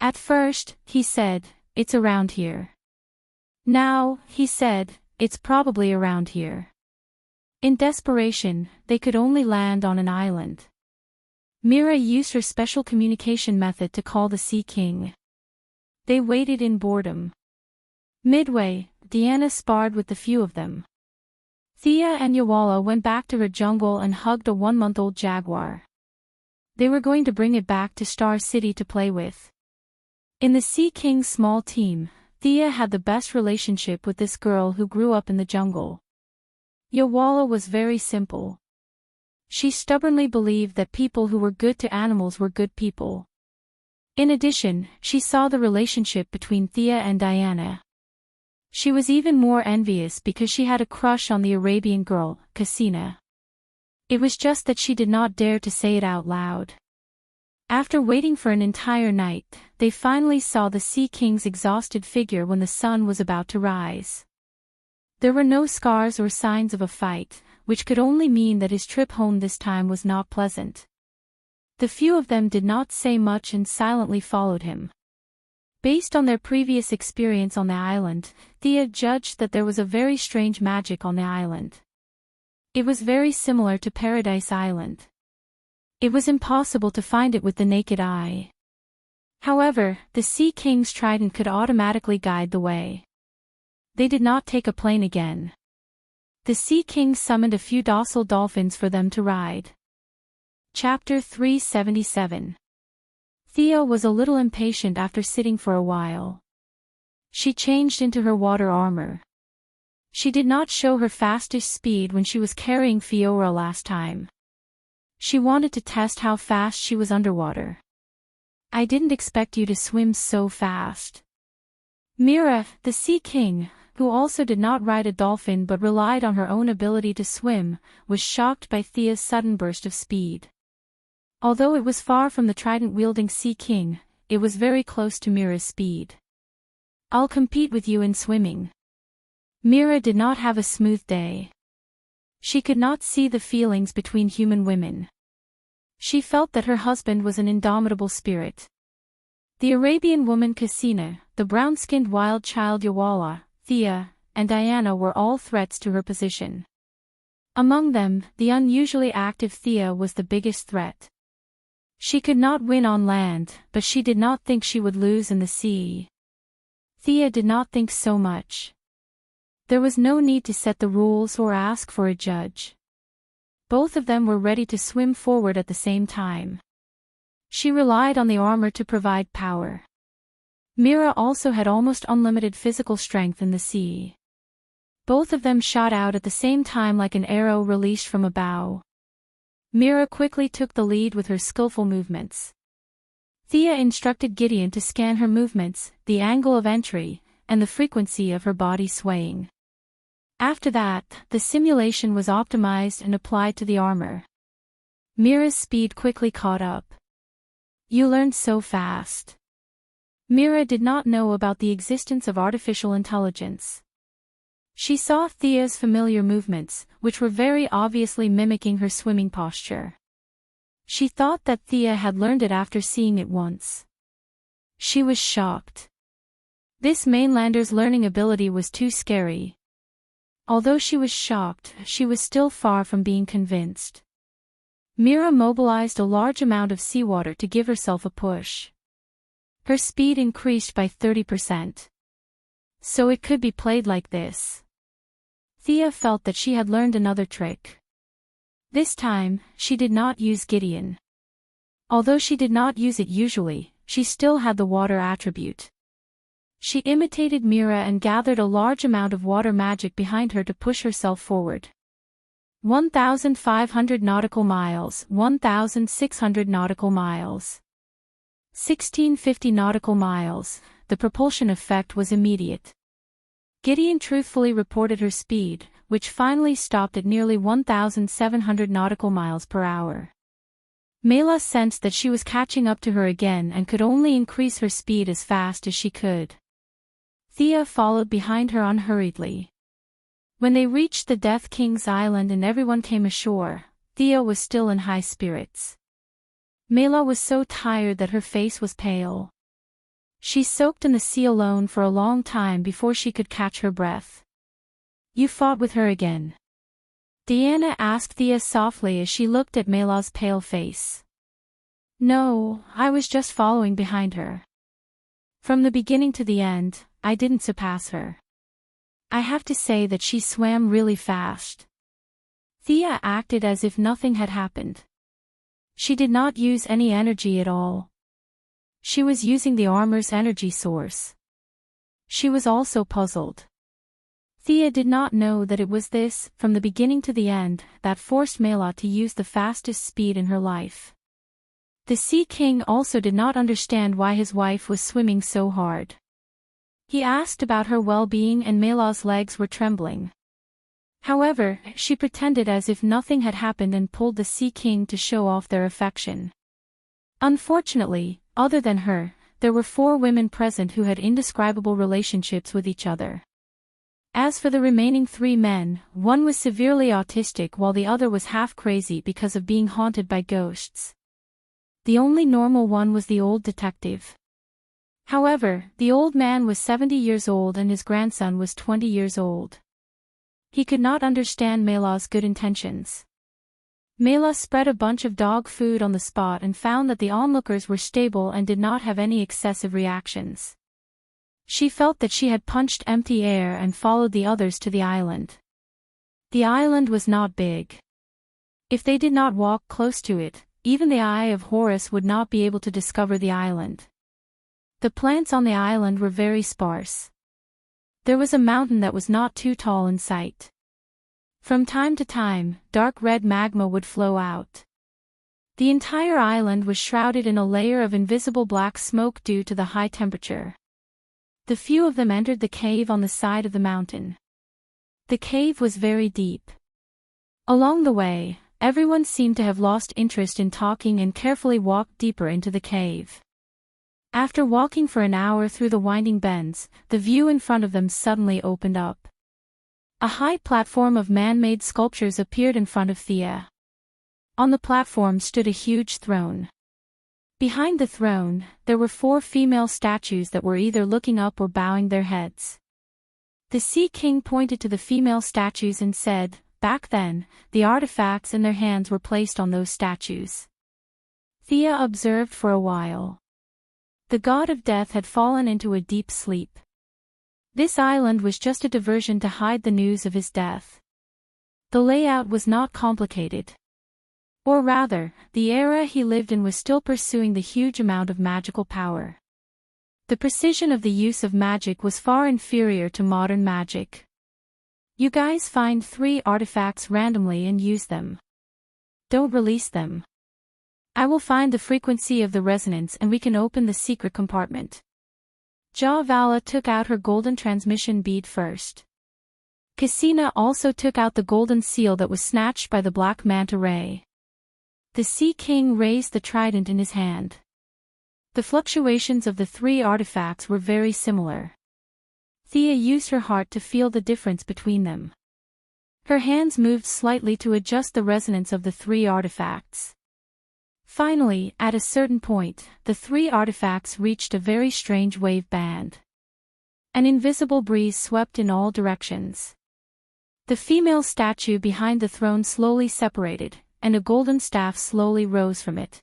At first, he said, "It's around here." Now, he said, "It's probably around here." In desperation, they could only land on an island. Mira used her special communication method to call the Sea King. They waited in boredom. Midway, Diana sparred with the few of them. Thea and Yawala went back to her jungle and hugged a 1-month-old jaguar. They were going to bring it back to Star City to play with. In the Sea King's small team, Thea had the best relationship with this girl who grew up in the jungle. Yawala was very simple. She stubbornly believed that people who were good to animals were good people. In addition, she saw the relationship between Thea and Diana. She was even more envious because she had a crush on the Arabian girl, Cassina. It was just that she did not dare to say it out loud. After waiting for an entire night, they finally saw the Sea King's exhausted figure when the sun was about to rise. There were no scars or signs of a fight, which could only mean that his trip home this time was not pleasant. The few of them did not say much and silently followed him. Based on their previous experience on the island, Thea judged that there was a very strange magic on the island. It was very similar to Paradise Island. It was impossible to find it with the naked eye. However, the Sea King's trident could automatically guide the way. They did not take a plane again. The Sea King summoned a few docile dolphins for them to ride. Chapter 377. Thea was a little impatient after sitting for a while. She changed into her water armor. She did not show her fastest speed when she was carrying Fiora last time. She wanted to test how fast she was underwater. "I didn't expect you to swim so fast." Mira, the Sea King, who also did not ride a dolphin but relied on her own ability to swim, was shocked by Thea's sudden burst of speed. Although it was far from the trident-wielding Sea King, it was very close to Mira's speed. "I'll compete with you in swimming." Mira did not have a smooth day. She could not see the feelings between human women. She felt that her husband was an indomitable spirit. The Arabian woman Casina, the brown-skinned wild child Yawala, Thea, and Diana were all threats to her position. Among them, the unusually active Thea was the biggest threat. She could not win on land, but she did not think she would lose in the sea. Thea did not think so much. There was no need to set the rules or ask for a judge. Both of them were ready to swim forward at the same time. She relied on the armor to provide power. Mira also had almost unlimited physical strength in the sea. Both of them shot out at the same time like an arrow released from a bow. Mira quickly took the lead with her skillful movements. Thea instructed Gideon to scan her movements, the angle of entry, and the frequency of her body swaying. After that, the simulation was optimized and applied to the armor. Mira's speed quickly caught up. "You learned so fast." Mira did not know about the existence of artificial intelligence. She saw Thea's familiar movements, which were very obviously mimicking her swimming posture. She thought that Thea had learned it after seeing it once. She was shocked. This mainlander's learning ability was too scary. Although she was shocked, she was still far from being convinced. Mira mobilized a large amount of seawater to give herself a push. Her speed increased by 30%. So it could be played like this. Thea felt that she had learned another trick. This time, she did not use Gideon. Although she did not use it usually, she still had the water attribute. She imitated Mira and gathered a large amount of water magic behind her to push herself forward. 1,500 nautical miles, 1,600 nautical miles. 1,650 nautical miles, the propulsion effect was immediate. Gideon truthfully reported her speed, which finally stopped at nearly 1,700 nautical miles per hour. Mela sensed that she was catching up to her again and could only increase her speed as fast as she could. Thea followed behind her unhurriedly. When they reached the Death King's Island and everyone came ashore, Thea was still in high spirits. Mela was so tired that her face was pale. She soaked in the sea alone for a long time before she could catch her breath. "You fought with her again?" Diana asked Thea softly as she looked at Mela's pale face. "No, I was just following behind her. From the beginning to the end, I didn't surpass her. I have to say that she swam really fast." Thea acted as if nothing had happened. She did not use any energy at all. She was using the armor's energy source. She was also puzzled. Thea did not know that it was this, from the beginning to the end, that forced Mela to use the fastest speed in her life. The Sea King also did not understand why his wife was swimming so hard. He asked about her well-being and Mela's legs were trembling. However, she pretended as if nothing had happened and pulled the Sea King to show off their affection. Unfortunately, other than her, there were 4 women present who had indescribable relationships with each other. As for the remaining 3 men, one was severely autistic while the other was half crazy because of being haunted by ghosts. The only normal one was the old detective. However, the old man was 70 years old and his grandson was 20 years old. He could not understand Mela's good intentions. Mela spread a bunch of dog food on the spot and found that the onlookers were stable and did not have any excessive reactions. She felt that she had punched empty air and followed the others to the island. The island was not big. If they did not walk close to it, even the Eye of Horus would not be able to discover the island. The plants on the island were very sparse. There was a mountain that was not too tall in sight. From time to time, dark red magma would flow out. The entire island was shrouded in a layer of invisible black smoke due to the high temperature. The few of them entered the cave on the side of the mountain. The cave was very deep. Along the way, everyone seemed to have lost interest in talking and carefully walked deeper into the cave. After walking for an hour through the winding bends, the view in front of them suddenly opened up. A high platform of man-made sculptures appeared in front of Thea. On the platform stood a huge throne. Behind the throne, there were 4 female statues that were either looking up or bowing their heads. The Sea King pointed to the female statues and said, "Back then, the artifacts in their hands were placed on those statues." Thea observed for a while. The god of death had fallen into a deep sleep. This island was just a diversion to hide the news of his death. The layout was not complicated. Or rather, the era he lived in was still pursuing the huge amount of magical power. The precision of the use of magic was far inferior to modern magic. You guys find 3 artifacts randomly and use them. Don't release them. I will find the frequency of the resonance and we can open the secret compartment. Javala took out her golden transmission bead first. Cassina also took out the golden seal that was snatched by the black manta ray. The Sea King raised the trident in his hand. The fluctuations of the 3 artifacts were very similar. Thea used her heart to feel the difference between them. Her hands moved slightly to adjust the resonance of the 3 artifacts. Finally, at a certain point, the 3 artifacts reached a very strange wave band. An invisible breeze swept in all directions. The female statue behind the throne slowly separated, and a golden staff slowly rose from it.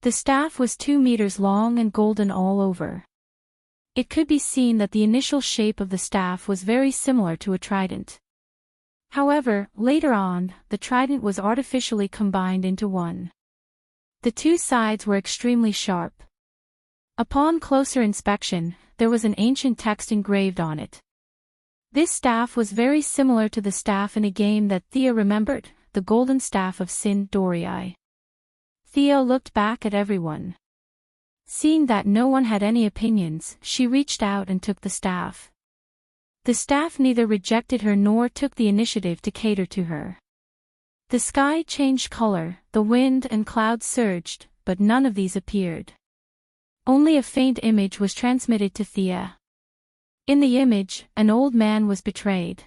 The staff was 2 meters long and golden all over. It could be seen that the initial shape of the staff was very similar to a trident. However, later on, the trident was artificially combined into one. The 2 sides were extremely sharp. Upon closer inspection, there was an ancient text engraved on it. This staff was very similar to the staff in a game that Thea remembered, the golden staff of Sin Dorii. Thea looked back at everyone. Seeing that no one had any opinions, she reached out and took the staff. The staff neither rejected her nor took the initiative to cater to her. The sky changed color, the wind and clouds surged, but none of these appeared. Only a faint image was transmitted to Thea. In the image, an old man was betrayed.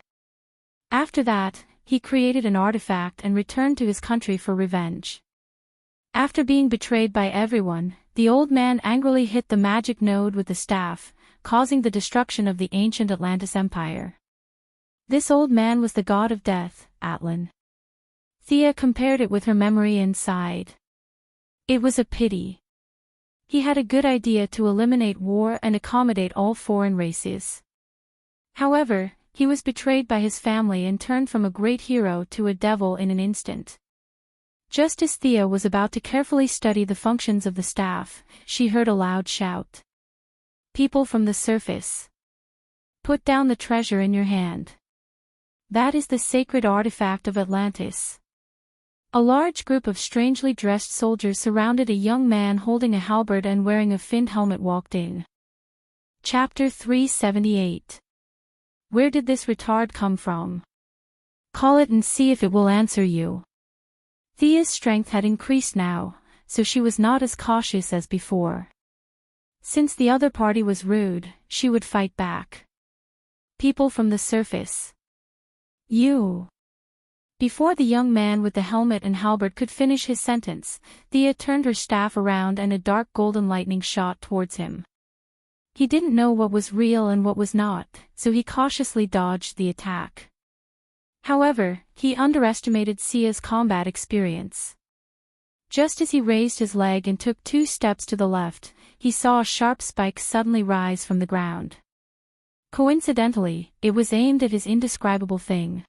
After that, he created an artifact and returned to his country for revenge. After being betrayed by everyone, the old man angrily hit the magic node with the staff, causing the destruction of the ancient Atlantis Empire. This old man was the god of death, Atlan. Thea compared it with her memory and sighed. It was a pity. He had a good idea to eliminate war and accommodate all foreign races. However, he was betrayed by his family and turned from a great hero to a devil in an instant. Just as Thea was about to carefully study the functions of the staff, she heard a loud shout. "People from the surface! Put down the treasure in your hand. That is the sacred artifact of Atlantis." A large group of strangely dressed soldiers surrounded a young man holding a halberd and wearing a finned helmet walked in. Chapter 378. Where did this retard come from? Call it and see if it will answer you. Thea's strength had increased now, so she was not as cautious as before. Since the other party was rude, she would fight back. People from the surface. You. Before the young man with the helmet and halberd could finish his sentence, Thea turned her staff around and a dark golden lightning shot towards him. He didn't know what was real and what was not, so he cautiously dodged the attack. However, he underestimated Sia's combat experience. Just as he raised his leg and took 2 steps to the left, he saw a sharp spike suddenly rise from the ground. Coincidentally, it was aimed at his indescribable thing.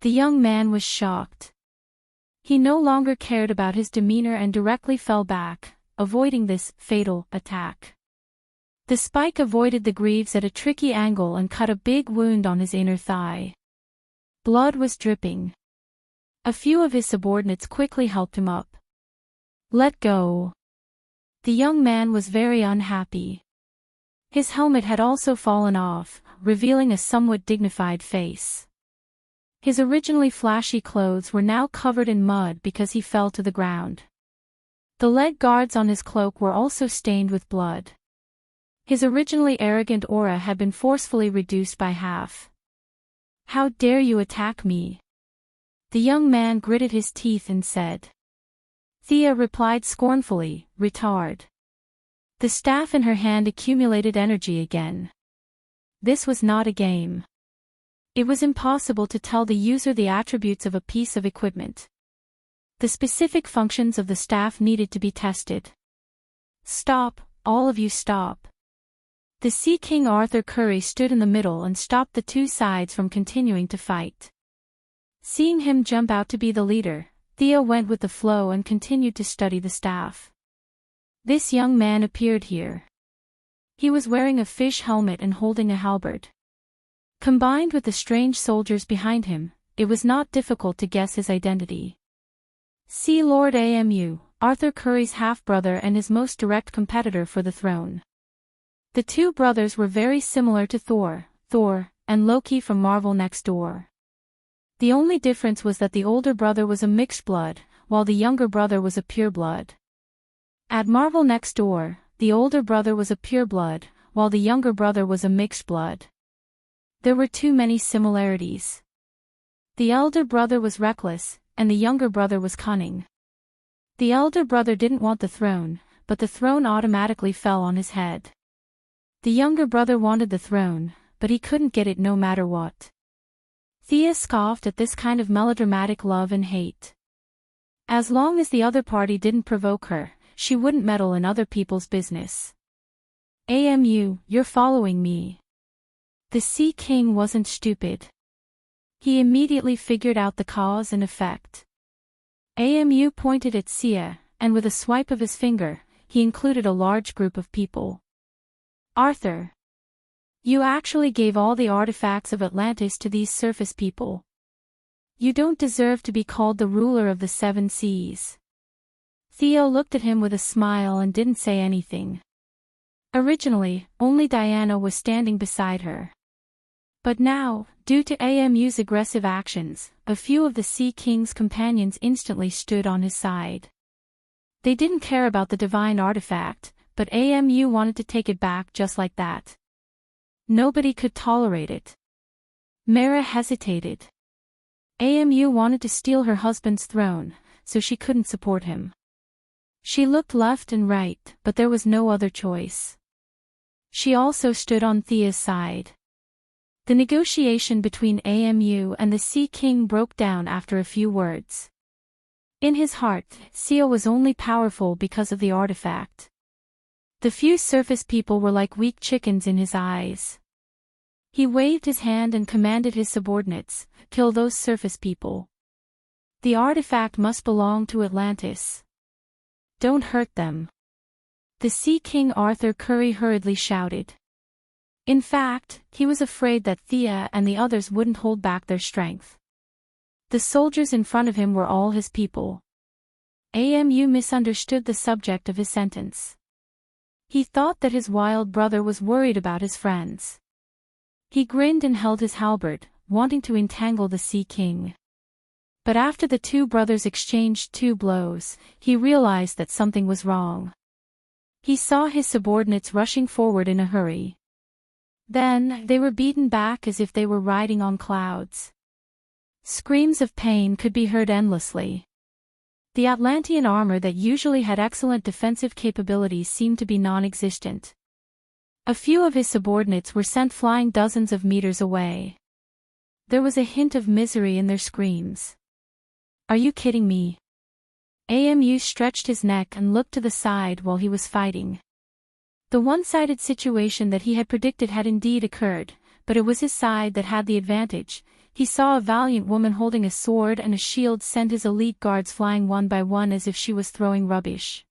The young man was shocked. He no longer cared about his demeanor and directly fell back, avoiding this fatal attack. The spike avoided the greaves at a tricky angle and cut a big wound on his inner thigh. Blood was dripping. A few of his subordinates quickly helped him up. Let go. The young man was very unhappy. His helmet had also fallen off, revealing a somewhat dignified face. His originally flashy clothes were now covered in mud because he fell to the ground. The leg guards on his cloak were also stained with blood. His originally arrogant aura had been forcefully reduced by half. "How dare you attack me?" The young man gritted his teeth and said. Thea replied scornfully, "Retard." The staff in her hand accumulated energy again. This was not a game. It was impossible to tell the user the attributes of a piece of equipment. The specific functions of the staff needed to be tested. "Stop, all of you stop." The Sea King Arthur Curry stood in the middle and stopped the two sides from continuing to fight. Seeing him jump out to be the leader, Thea went with the flow and continued to study the staff. This young man appeared here. He was wearing a fish helmet and holding a halberd. Combined with the strange soldiers behind him, it was not difficult to guess his identity. Sea Lord Amu, Arthur Curry's half-brother and his most direct competitor for the throne. The two brothers were very similar to Thor, and Loki from Marvel Next Door. The only difference was that the older brother was a mixed blood, while the younger brother was a pure blood. At Marvel Next Door, the older brother was a pure blood, while the younger brother was a mixed blood. There were too many similarities. The elder brother was reckless, and the younger brother was cunning. The elder brother didn't want the throne, but the throne automatically fell on his head. The younger brother wanted the throne, but he couldn't get it no matter what. Thea scoffed at this kind of melodramatic love and hate. As long as the other party didn't provoke her, she wouldn't meddle in other people's business. "Amu, you're following me." The Sea King wasn't stupid. He immediately figured out the cause and effect. Amu pointed at Sia, and with a swipe of his finger, he included a large group of people. "Arthur, you actually gave all the artifacts of Atlantis to these surface people. You don't deserve to be called the ruler of the seven seas." Theo looked at him with a smile and didn't say anything. Originally, only Diana was standing beside her. But now, due to Amu's aggressive actions, a few of the Sea King's companions instantly stood on his side. They didn't care about the divine artifact, but Amu wanted to take it back just like that. Nobody could tolerate it. Mara hesitated. Amu wanted to steal her husband's throne, so she couldn't support him. She looked left and right, but there was no other choice. She also stood on Thea's side. The negotiation between Amu and the Sea King broke down after a few words. In his heart, Sia was only powerful because of the artifact. The few surface people were like weak chickens in his eyes. He waved his hand and commanded his subordinates, "Kill those surface people. The artifact must belong to Atlantis. Don't hurt them." The Sea King Arthur Curry hurriedly shouted. In fact, he was afraid that Thea and the others wouldn't hold back their strength. The soldiers in front of him were all his people. Amu misunderstood the subject of his sentence. He thought that his wild brother was worried about his friends. He grinned and held his halberd, wanting to entangle the Sea King. But after the two brothers exchanged two blows, he realized that something was wrong. He saw his subordinates rushing forward in a hurry. Then, they were beaten back as if they were riding on clouds. Screams of pain could be heard endlessly. The Atlantean armor that usually had excellent defensive capabilities seemed to be non-existent. A few of his subordinates were sent flying dozens of meters away. There was a hint of misery in their screams. "Are you kidding me?" Amu stretched his neck and looked to the side while he was fighting. The one-sided situation that he had predicted had indeed occurred, but it was his side that had the advantage. He saw a valiant woman holding a sword and a shield send his elite guards flying one by one as if she was throwing rubbish.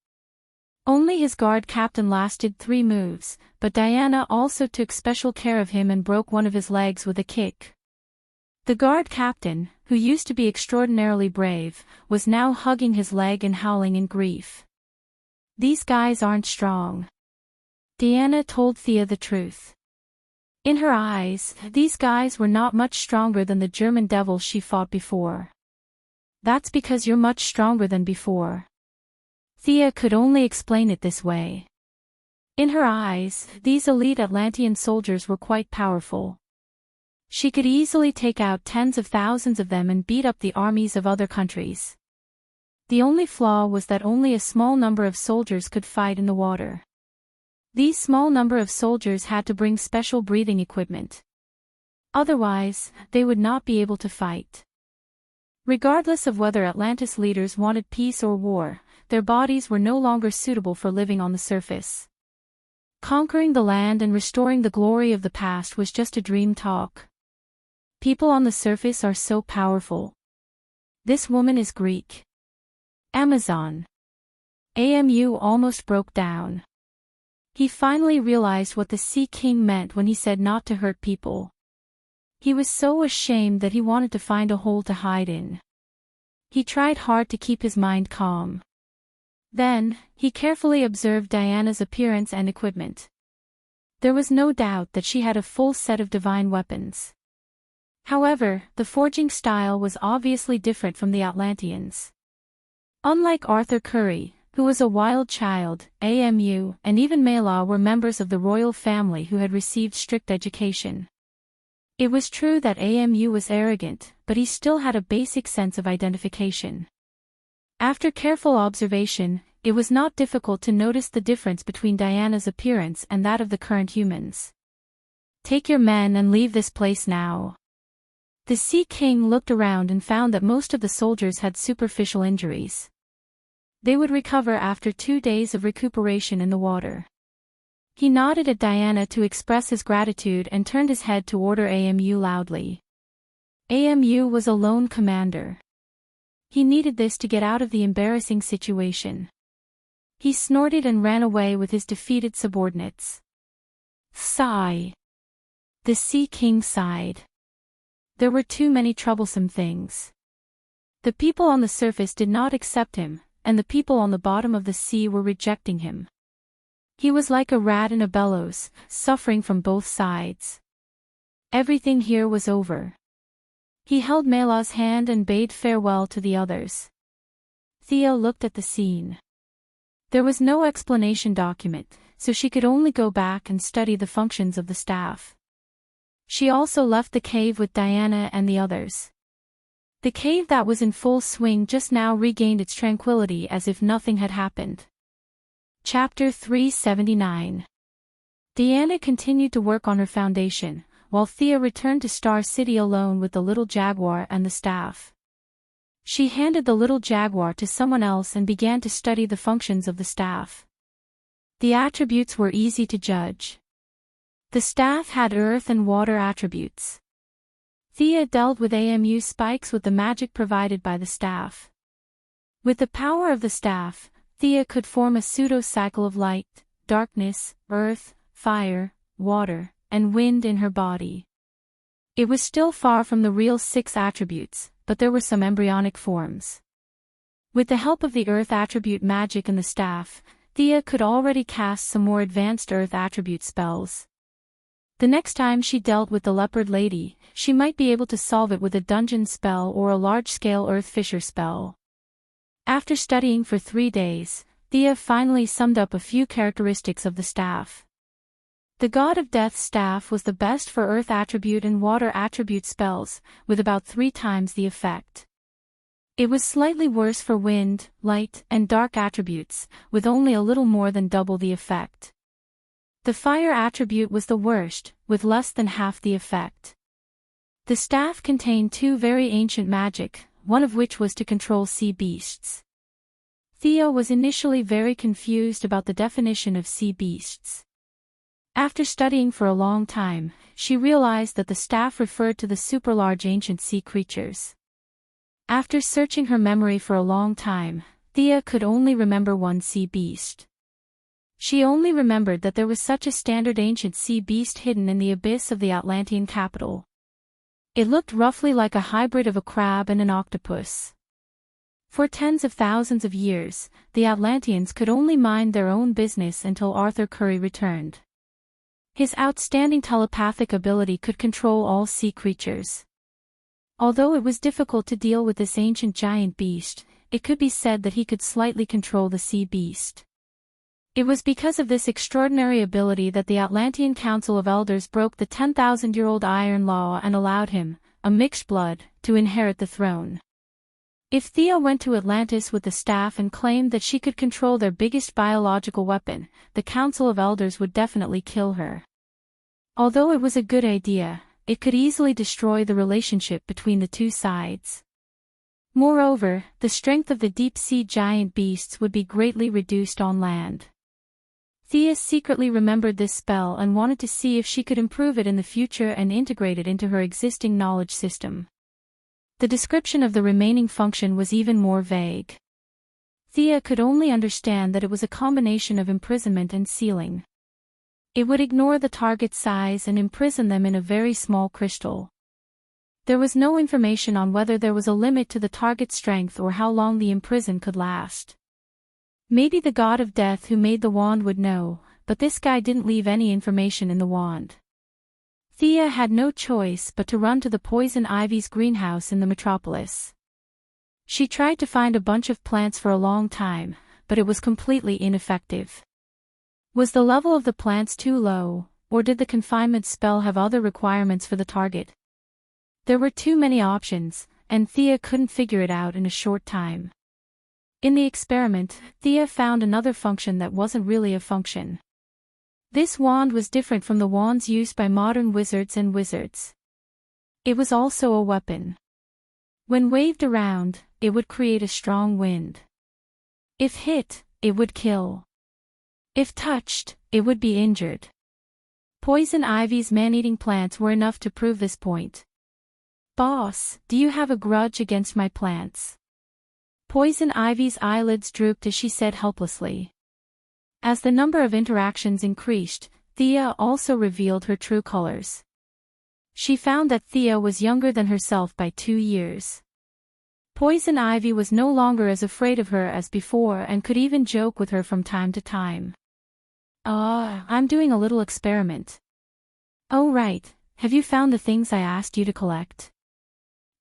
Only his guard captain lasted 3 moves, but Diana also took special care of him and broke one of his legs with a kick. The guard captain, who used to be extraordinarily brave, was now hugging his leg and howling in grief. "These guys aren't strong. Diana told Thea the truth. In her eyes, these guys were not much stronger than the German devils she fought before. That's because you're much stronger than before. Thea could only explain it this way. In her eyes, these elite Atlantean soldiers were quite powerful. She could easily take out tens of thousands of them and beat up the armies of other countries. The only flaw was that only a small number of soldiers could fight in the water. These small number of soldiers had to bring special breathing equipment. Otherwise, they would not be able to fight. Regardless of whether Atlantis leaders wanted peace or war, their bodies were no longer suitable for living on the surface. Conquering the land and restoring the glory of the past was just a dream talk. People on the surface are so powerful. This woman is Greek. Amazon. Amu almost broke down. He finally realized what the Sea King meant when he said not to hurt people. He was so ashamed that he wanted to find a hole to hide in. He tried hard to keep his mind calm. Then, he carefully observed Diana's appearance and equipment. There was no doubt that she had a full set of divine weapons. However, the forging style was obviously different from the Atlanteans. Unlike Arthur Curry, who was a wild child, Amu and even Mela were members of the royal family who had received strict education. It was true that Amu was arrogant, but he still had a basic sense of identification. After careful observation, it was not difficult to notice the difference between Diana's appearance and that of the current humans. Take your men and leave this place now. The Sea King looked around and found that most of the soldiers had superficial injuries. They would recover after 2 days of recuperation in the water. He nodded at Diana to express his gratitude and turned his head to order Amu loudly. Amu was a lone commander. He needed this to get out of the embarrassing situation. He snorted and ran away with his defeated subordinates. Sigh. The Sea King sighed. There were too many troublesome things. The people on the surface did not accept him, and the people on the bottom of the sea were rejecting him. He was like a rat in a bellows, suffering from both sides. Everything here was over. He held Mela's hand and bade farewell to the others. Thea looked at the scene. There was no explanation document, so she could only go back and study the functions of the staff. She also left the cave with Diana and the others. The cave that was in full swing just now regained its tranquility as if nothing had happened. Chapter 379. Diana continued to work on her foundation, while Thea returned to Star City alone with the little jaguar and the staff. She handed the little jaguar to someone else and began to study the functions of the staff. The attributes were easy to judge. The staff had earth and water attributes. Thea dealt with Amu spikes with the magic provided by the staff. With the power of the staff, Thea could form a pseudo-cycle of light, darkness, earth, fire, water, and wind in her body. It was still far from the real 6 attributes, but there were some embryonic forms. With the help of the earth attribute magic and the staff, Thea could already cast some more advanced earth attribute spells. The next time she dealt with the leopard lady, she might be able to solve it with a dungeon spell or a large-scale earth fissure spell. After studying for 3 days, Thea finally summed up a few characteristics of the staff. The God of Death's staff was the best for earth attribute and water attribute spells, with about 3 times the effect. It was slightly worse for wind, light, and dark attributes, with only a little more than double the effect. The fire attribute was the worst, with less than half the effect. The staff contained 2 very ancient magic, one of which was to control sea beasts. Thea was initially very confused about the definition of sea beasts. After studying for a long time, she realized that the staff referred to the super-large ancient sea creatures. After searching her memory for a long time, Thea could only remember one sea beast. She only remembered that there was such a standard ancient sea beast hidden in the abyss of the Atlantean capital. It looked roughly like a hybrid of a crab and an octopus. For tens of thousands of years, the Atlanteans could only mind their own business until Arthur Curry returned. His outstanding telepathic ability could control all sea creatures. Although it was difficult to deal with this ancient giant beast, it could be said that he could slightly control the sea beast. It was because of this extraordinary ability that the Atlantean Council of Elders broke the 10,000-year-old Iron Law and allowed him, a mixed blood, to inherit the throne. If Thea went to Atlantis with the staff and claimed that she could control their biggest biological weapon, the Council of Elders would definitely kill her. Although it was a good idea, it could easily destroy the relationship between the two sides. Moreover, the strength of the deep-sea giant beasts would be greatly reduced on land. Thea secretly remembered this spell and wanted to see if she could improve it in the future and integrate it into her existing knowledge system. The description of the remaining function was even more vague. Thea could only understand that it was a combination of imprisonment and sealing. It would ignore the target's size and imprison them in a very small crystal. There was no information on whether there was a limit to the target's strength or how long the imprison could last. Maybe the god of death who made the wand would know, but this guy didn't leave any information in the wand. Thea had no choice but to run to the poison ivy's greenhouse in the metropolis. She tried to find a bunch of plants for a long time, but it was completely ineffective. Was the level of the plants too low, or did the confinement spell have other requirements for the target? There were too many options, and Thea couldn't figure it out in a short time. In the experiment, Thea found another function that wasn't really a function. This wand was different from the wands used by modern wizards and wizards. It was also a weapon. When waved around, it would create a strong wind. If hit, it would kill. If touched, it would be injured. Poison ivy's man-eating plants were enough to prove this point. "Boss, do you have a grudge against my plants?" Poison ivy's eyelids drooped as she said helplessly. As the number of interactions increased, Thea also revealed her true colors. She found that Thea was younger than herself by 2 years. Poison ivy was no longer as afraid of her as before and could even joke with her from time to time. I'm doing a little experiment." "Oh right, have you found the things I asked you to collect?"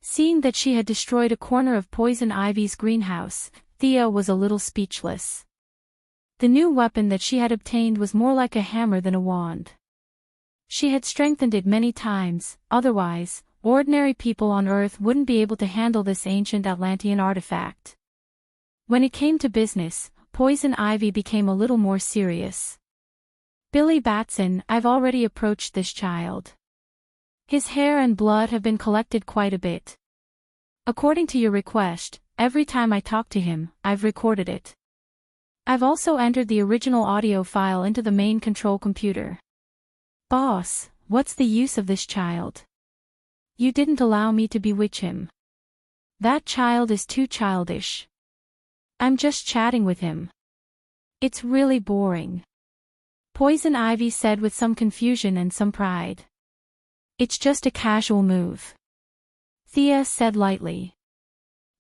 Seeing that she had destroyed a corner of Poison Ivy's greenhouse, Thea was a little speechless. The new weapon that she had obtained was more like a hammer than a wand. She had strengthened it many times, otherwise, ordinary people on Earth wouldn't be able to handle this ancient Atlantean artifact. When it came to business, Poison Ivy became a little more serious. "Billy Batson, I've already approached this child. His hair and blood have been collected quite a bit. According to your request, every time I talk to him, I've recorded it. I've also entered the original audio file into the main control computer." "Boss, what's the use of this child? You didn't allow me to bewitch him. That child is too childish. I'm just chatting with him. It's really boring." Poison Ivy said with some confusion and some pride. "It's just a casual move," Thea said lightly.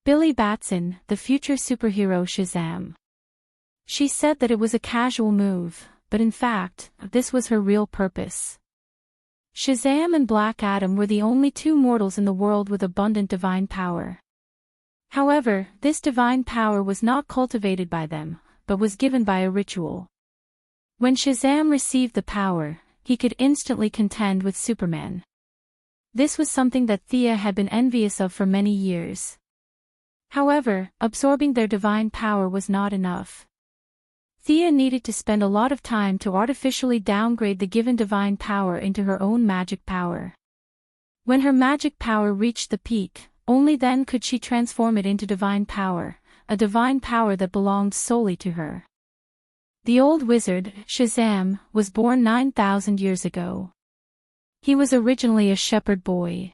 "Billy Batson, the future superhero Shazam." She said that it was a casual move, but in fact, this was her real purpose. Shazam and Black Adam were the only 2 mortals in the world with abundant divine power. However, this divine power was not cultivated by them, but was given by a ritual. When Shazam received the power, he could instantly contend with Superman. This was something that Thea had been envious of for many years. However, absorbing their divine power was not enough. Thea needed to spend a lot of time to artificially downgrade the given divine power into her own magic power. When her magic power reached the peak, only then could she transform it into divine power, a divine power that belonged solely to her. The old wizard, Shazam, was born 9,000 years ago. He was originally a shepherd boy.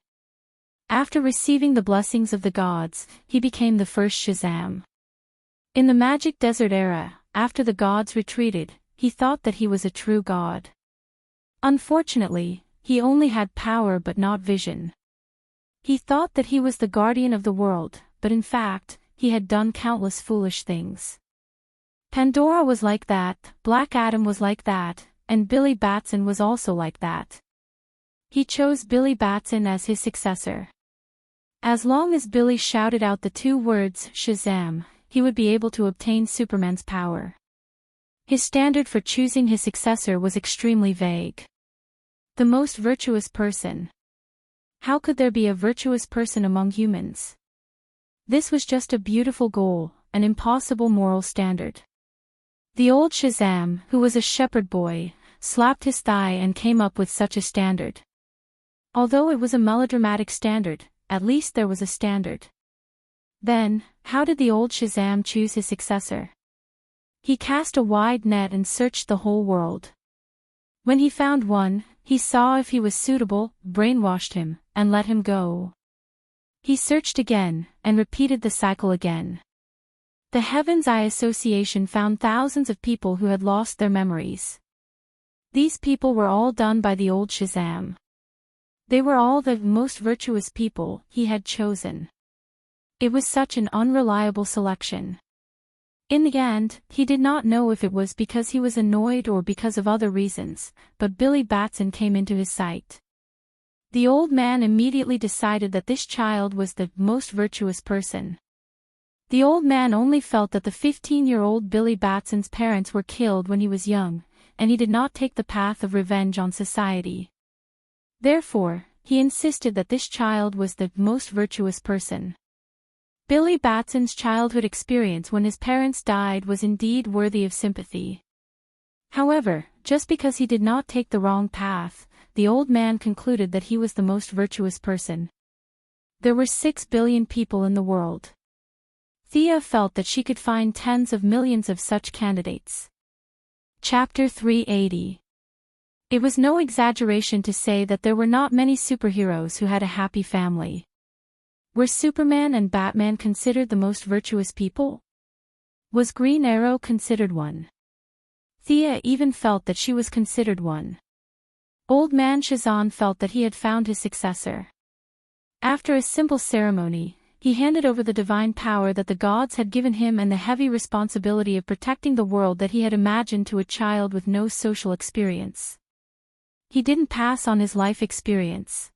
After receiving the blessings of the gods, he became the first Shazam. In the Magic Desert era, after the gods retreated, he thought that he was a true god. Unfortunately, he only had power but not vision. He thought that he was the guardian of the world, but in fact, he had done countless foolish things. Pandora was like that, Black Adam was like that, and Billy Batson was also like that. He chose Billy Batson as his successor. As long as Billy shouted out the two words, Shazam, he would be able to obtain Superman's power. His standard for choosing his successor was extremely vague. The most virtuous person. How could there be a virtuous person among humans? This was just a beautiful goal, an impossible moral standard. The old Shazam, who was a shepherd boy, slapped his thigh and came up with such a standard. Although it was a melodramatic standard, at least there was a standard. Then, how did the old Shazam choose his successor? He cast a wide net and searched the whole world. When he found one, he saw if he was suitable, brainwashed him, and let him go. He searched again, and repeated the cycle again. The Heaven's Eye Association found thousands of people who had lost their memories. These people were all done by the old Shazam. They were all the most virtuous people he had chosen. It was such an unreliable selection. In the end, he did not know if it was because he was annoyed or because of other reasons, but Billy Batson came into his sight. The old man immediately decided that this child was the most virtuous person. The old man only felt that the 15-year-old Billy Batson's parents were killed when he was young, and he did not take the path of revenge on society. Therefore, he insisted that this child was the most virtuous person. Billy Batson's childhood experience when his parents died was indeed worthy of sympathy. However, just because he did not take the wrong path, the old man concluded that he was the most virtuous person. There were 6 billion people in the world. Thea felt that she could find tens of millions of such candidates. Chapter 380. It was no exaggeration to say that there were not many superheroes who had a happy family. Were Superman and Batman considered the most virtuous people? Was Green Arrow considered one? Thea even felt that she was considered one. Old man Shazam felt that he had found his successor. After a simple ceremony, he handed over the divine power that the gods had given him and the heavy responsibility of protecting the world that he had imagined to a child with no social experience. He didn't pass on his life experience.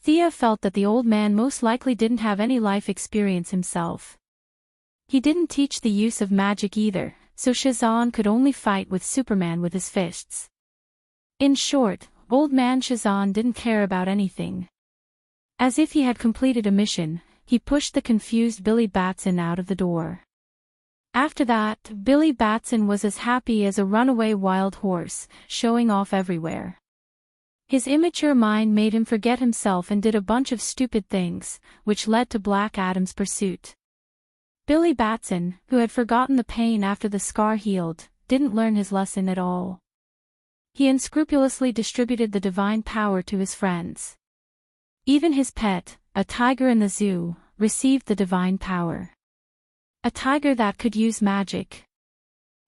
Thea felt that the old man most likely didn't have any life experience himself. He didn't teach the use of magic either, so Shazam could only fight with Superman with his fists. In short, old man Shazam didn't care about anything. As if he had completed a mission, he pushed the confused Billy Batson out of the door. After that, Billy Batson was as happy as a runaway wild horse, showing off everywhere. His immature mind made him forget himself and did a bunch of stupid things, which led to Black Adam's pursuit. Billy Batson, who had forgotten the pain after the scar healed, didn't learn his lesson at all. He unscrupulously distributed the divine power to his friends. Even his pet, a tiger in the zoo, received the divine power. A tiger that could use magic.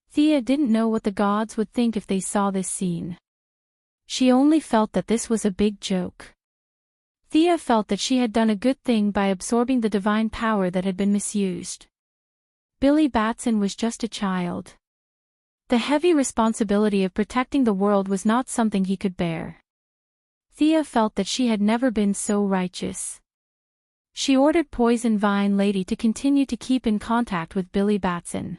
Thea didn't know what the gods would think if they saw this scene. She only felt that this was a big joke. Thea felt that she had done a good thing by absorbing the divine power that had been misused. Billy Batson was just a child. The heavy responsibility of protecting the world was not something he could bear. Thea felt that she had never been so righteous. She ordered Poison Vine Lady to continue to keep in contact with Billy Batson.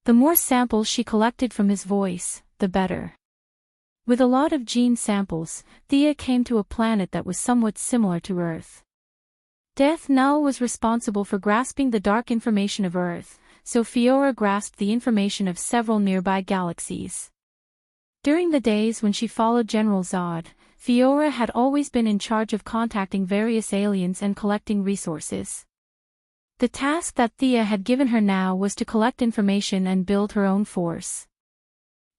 The more samples she collected from his voice, the better. With a lot of gene samples, Thea came to a planet that was somewhat similar to Earth. Death Null was responsible for grasping the dark information of Earth, so Fiora grasped the information of several nearby galaxies. During the days when she followed General Zod, Fiora had always been in charge of contacting various aliens and collecting resources. The task that Thea had given her now was to collect information and build her own force.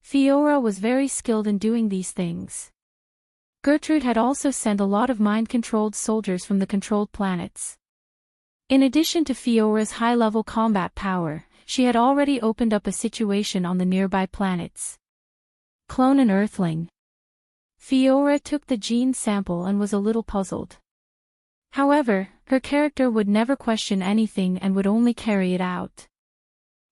Fiora was very skilled in doing these things. Gertrude had also sent a lot of mind-controlled soldiers from the controlled planets. In addition to Fiora's high-level combat power, she had already opened up a situation on the nearby planets. Clone an Earthling. Fiora took the gene sample and was a little puzzled. However, her character would never question anything and would only carry it out.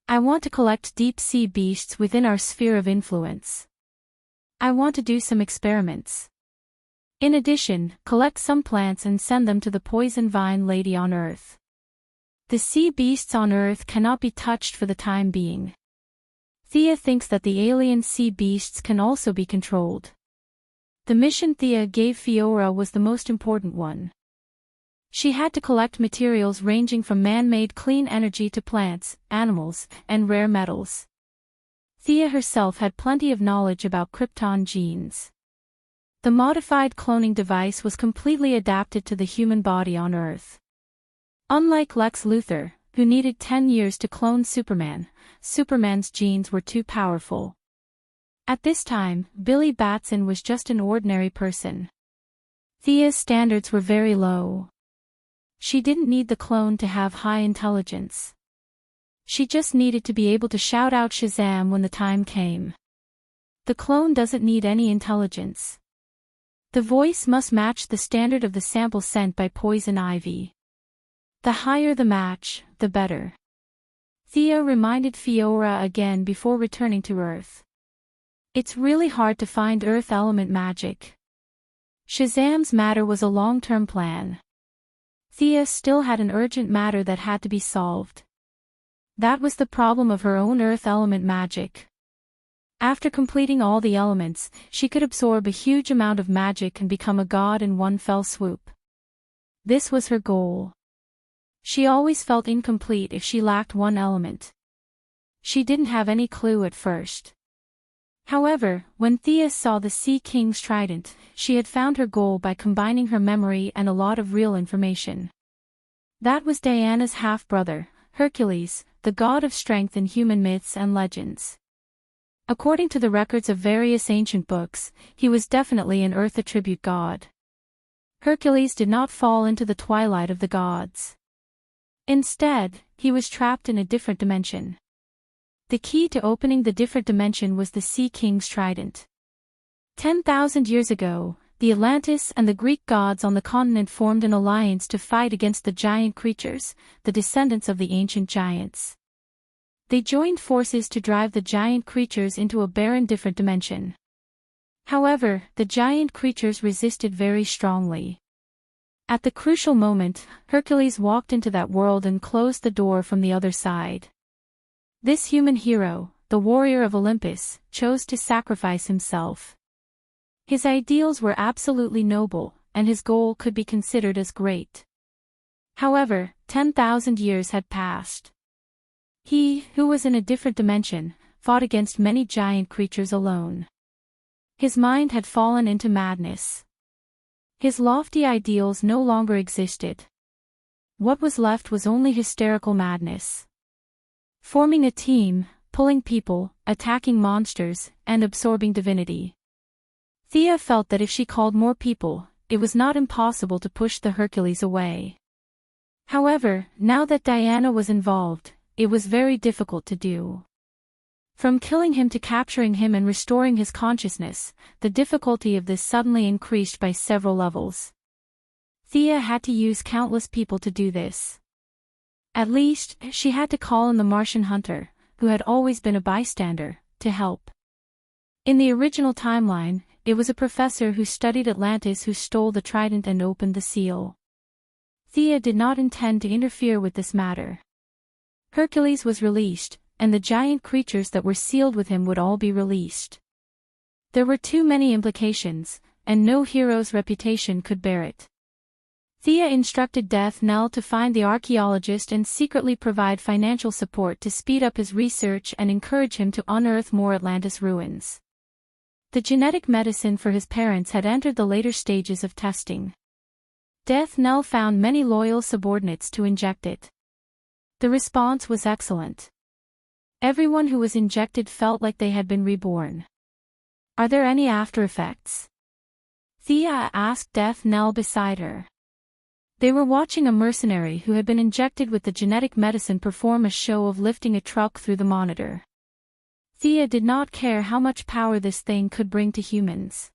I want to collect deep-sea beasts within our sphere of influence. I want to do some experiments. In addition, collect some plants and send them to the poison vine lady on Earth. The sea beasts on Earth cannot be touched for the time being. Thea thinks that the alien sea beasts can also be controlled. The mission Thea gave Fiora was the most important one. She had to collect materials ranging from man-made clean energy to plants, animals, and rare metals. Thea herself had plenty of knowledge about Krypton genes. The modified cloning device was completely adapted to the human body on Earth. Unlike Lex Luthor, who needed 10 years to clone Superman, Superman's genes were too powerful. At this time, Billy Batson was just an ordinary person. Thea's standards were very low. She didn't need the clone to have high intelligence. She just needed to be able to shout out Shazam when the time came. The clone doesn't need any intelligence. The voice must match the standard of the sample sent by Poison Ivy. The higher the match, the better. Thea reminded Fiora again before returning to Earth. It's really hard to find Earth element magic. Shazam's matter was a long-term plan. Thea still had an urgent matter that had to be solved. That was the problem of her own Earth element magic. After completing all the elements, she could absorb a huge amount of magic and become a god in one fell swoop. This was her goal. She always felt incomplete if she lacked one element. She didn't have any clue at first. However, when Thea saw the Sea King's trident, she had found her goal by combining her memory and a lot of real information. That was Diana's half-brother, Hercules, the god of strength in human myths and legends. According to the records of various ancient books, he was definitely an Earth attribute god. Hercules did not fall into the twilight of the gods. Instead, he was trapped in a different dimension. The key to opening the different dimension was the Sea King's trident. 10,000 years ago, the Atlantis and the Greek gods on the continent formed an alliance to fight against the giant creatures, the descendants of the ancient giants. They joined forces to drive the giant creatures into a barren different dimension. However, the giant creatures resisted very strongly. At the crucial moment, Hercules walked into that world and closed the door from the other side. This human hero, the warrior of Olympus, chose to sacrifice himself. His ideals were absolutely noble, and his goal could be considered as great. However, 10,000 years had passed. He, who was in a different dimension, fought against many giant creatures alone. His mind had fallen into madness. His lofty ideals no longer existed. What was left was only hysterical madness. Forming a team, pulling people, attacking monsters, and absorbing divinity. Thea felt that if she called more people, it was not impossible to push the Hercules away. However, now that Diana was involved, it was very difficult to do. From killing him to capturing him and restoring his consciousness, the difficulty of this suddenly increased by several levels. Thea had to use countless people to do this. At least, she had to call in the Martian hunter, who had always been a bystander, to help. In the original timeline, it was a professor who studied Atlantis who stole the trident and opened the seal. Thea did not intend to interfere with this matter. Hercules was released, and the giant creatures that were sealed with him would all be released. There were too many implications, and no hero's reputation could bear it. Thea instructed Death Knell to find the archaeologist and secretly provide financial support to speed up his research and encourage him to unearth more Atlantis ruins. The genetic medicine for his parents had entered the later stages of testing. Death Knell found many loyal subordinates to inject it. The response was excellent. Everyone who was injected felt like they had been reborn. Are there any after effects? Thea asked Death Knell beside her. They were watching a mercenary who had been injected with the genetic medicine perform a show of lifting a truck through the monitor. Thea did not care how much power this thing could bring to humans.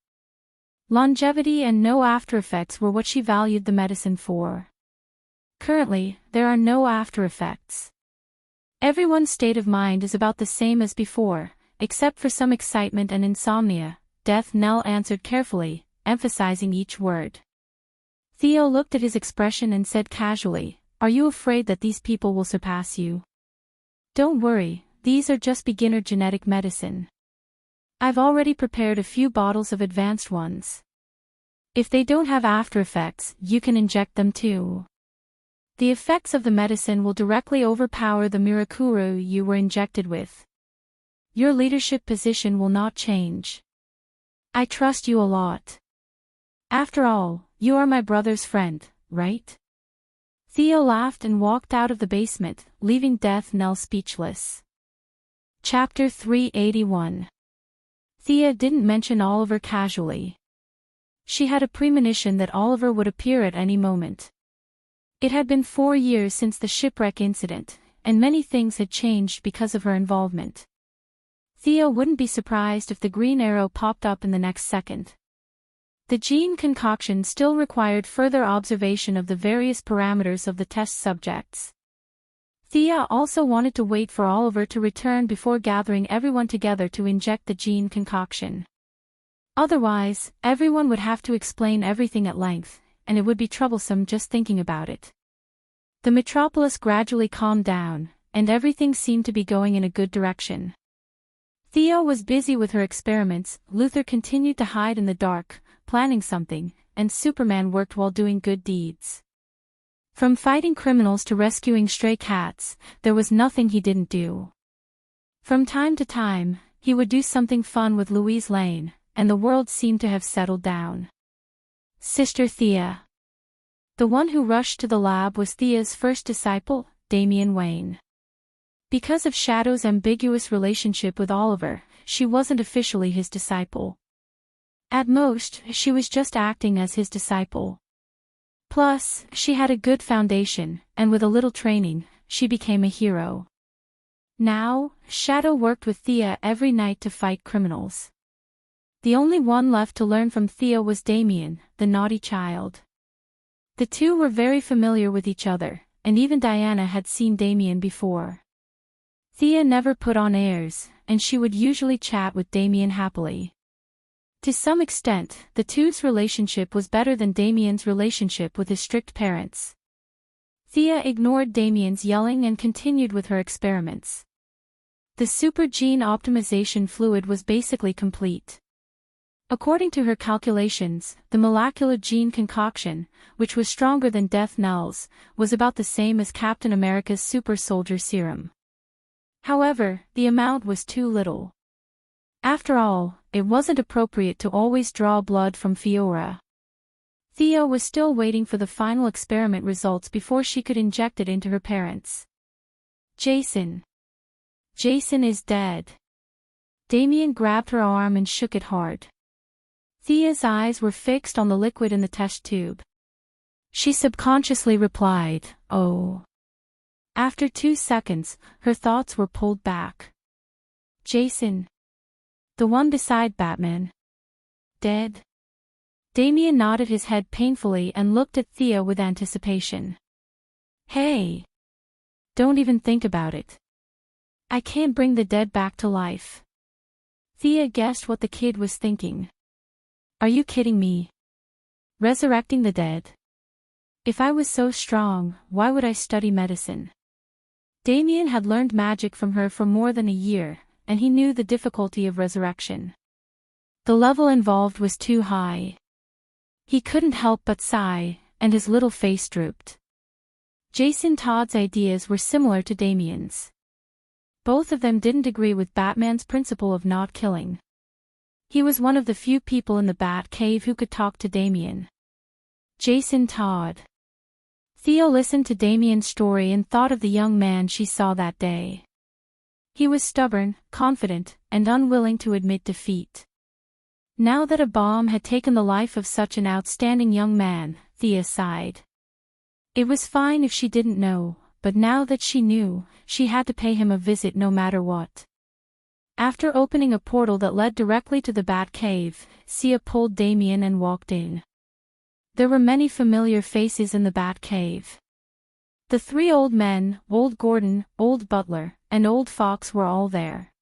Longevity and no after effects were what she valued the medicine for. Currently, there are no after effects. Everyone's state of mind is about the same as before, except for some excitement and insomnia, Death Knell answered carefully, emphasizing each word. Theo looked at his expression and said casually, "Are you afraid that these people will surpass you?" "Don't worry, these are just beginner genetic medicine. I've already prepared a few bottles of advanced ones. If they don't have after effects, you can inject them too. The effects of the medicine will directly overpower the Mirakuru you were injected with. Your leadership position will not change. I trust you a lot. After all, you are my brother's friend, right?" Theo laughed and walked out of the basement, leaving Death Knell speechless. Chapter 381. Thea didn't mention Oliver casually. She had a premonition that Oliver would appear at any moment. It had been 4 years since the shipwreck incident, and many things had changed because of her involvement. Thea wouldn't be surprised if the green arrow popped up in the next second. The gene concoction still required further observation of the various parameters of the test subjects. Thea also wanted to wait for Oliver to return before gathering everyone together to inject the gene concoction. Otherwise, everyone would have to explain everything at length, and it would be troublesome just thinking about it. The metropolis gradually calmed down, and everything seemed to be going in a good direction. Thea was busy with her experiments, Luther continued to hide in the dark, planning something, and Superman worked while doing good deeds. From fighting criminals to rescuing stray cats, there was nothing he didn't do. From time to time, he would do something fun with Louise Lane, and the world seemed to have settled down. Sister Thea. The one who rushed to the lab was Thea's first disciple, Damian Wayne. Because of Shadow's ambiguous relationship with Oliver, she wasn't officially his disciple. At most, she was just acting as his disciple. Plus, she had a good foundation, and with a little training, she became a hero. Now, Shadow worked with Thea every night to fight criminals. The only one left to learn from Thea was Damian, the naughty child. The two were very familiar with each other, and even Diana had seen Damian before. Thea never put on airs, and she would usually chat with Damian happily. To some extent, the two's relationship was better than Damian's relationship with his strict parents. Thea ignored Damian's yelling and continued with her experiments. The super gene optimization fluid was basically complete. According to her calculations, the molecular gene concoction, which was stronger than Death Knell's, was about the same as Captain America's super soldier serum. However, the amount was too little. After all, it wasn't appropriate to always draw blood from Fiora. Thea was still waiting for the final experiment results before she could inject it into her parents. Jason. Jason is dead. Damian grabbed her arm and shook it hard. Thea's eyes were fixed on the liquid in the test tube. She subconsciously replied, "Oh." After 2 seconds, her thoughts were pulled back. Jason. The one beside Batman. Dead? Damian nodded his head painfully and looked at Thea with anticipation. Hey! Don't even think about it. I can't bring the dead back to life. Thea guessed what the kid was thinking. Are you kidding me? Resurrecting the dead? If I was so strong, why would I study medicine? Damian had learned magic from her for more than a year, and he knew the difficulty of resurrection. The level involved was too high. He couldn't help but sigh, and his little face drooped. Jason Todd's ideas were similar to Damian's. Both of them didn't agree with Batman's principle of not killing. He was one of the few people in the Bat Cave who could talk to Damian. Jason Todd. Theo listened to Damian's story and thought of the young man she saw that day. He was stubborn, confident, and unwilling to admit defeat. Now that a bomb had taken the life of such an outstanding young man, Thea sighed. It was fine if she didn't know, but now that she knew, she had to pay him a visit no matter what. After opening a portal that led directly to the Bat Cave, Sia pulled Damian and walked in. There were many familiar faces in the Bat Cave. The three old men, Old Gordon, Old Butler, and Old Fox were all there.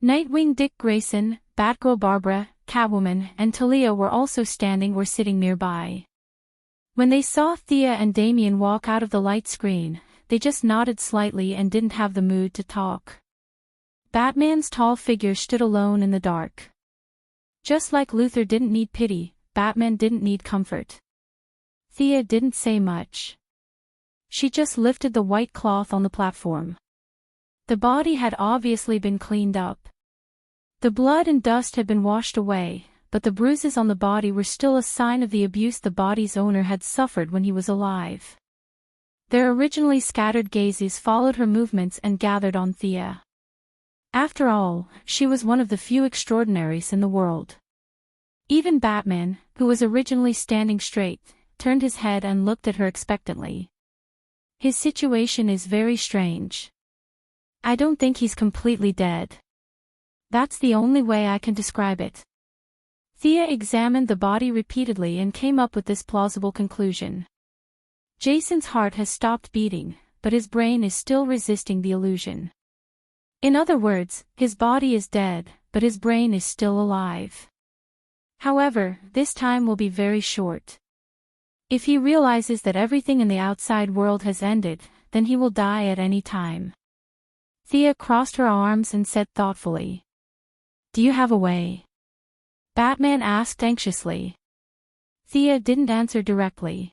Nightwing Dick Grayson, Batgirl Barbara, Catwoman, and Talia were also standing or sitting nearby. When they saw Thea and Damien walk out of the light screen, they just nodded slightly and didn't have the mood to talk. Batman's tall figure stood alone in the dark. Just like Luthor didn't need pity, Batman didn't need comfort. Thea didn't say much. She just lifted the white cloth on the platform. The body had obviously been cleaned up. The blood and dust had been washed away, but the bruises on the body were still a sign of the abuse the body's owner had suffered when he was alive. Their originally scattered gazes followed her movements and gathered on Thea. After all, she was one of the few extraordinaries in the world. Even Batman, who was originally standing straight, turned his head and looked at her expectantly. His situation is very strange. I don't think he's completely dead. That's the only way I can describe it. Thea examined the body repeatedly and came up with this plausible conclusion. Jason's heart has stopped beating, but his brain is still resisting the illusion. In other words, his body is dead, but his brain is still alive. However, this time will be very short. If he realizes that everything in the outside world has ended, then he will die at any time. Thea crossed her arms and said thoughtfully. Do you have a way? Batman asked anxiously. Thea didn't answer directly.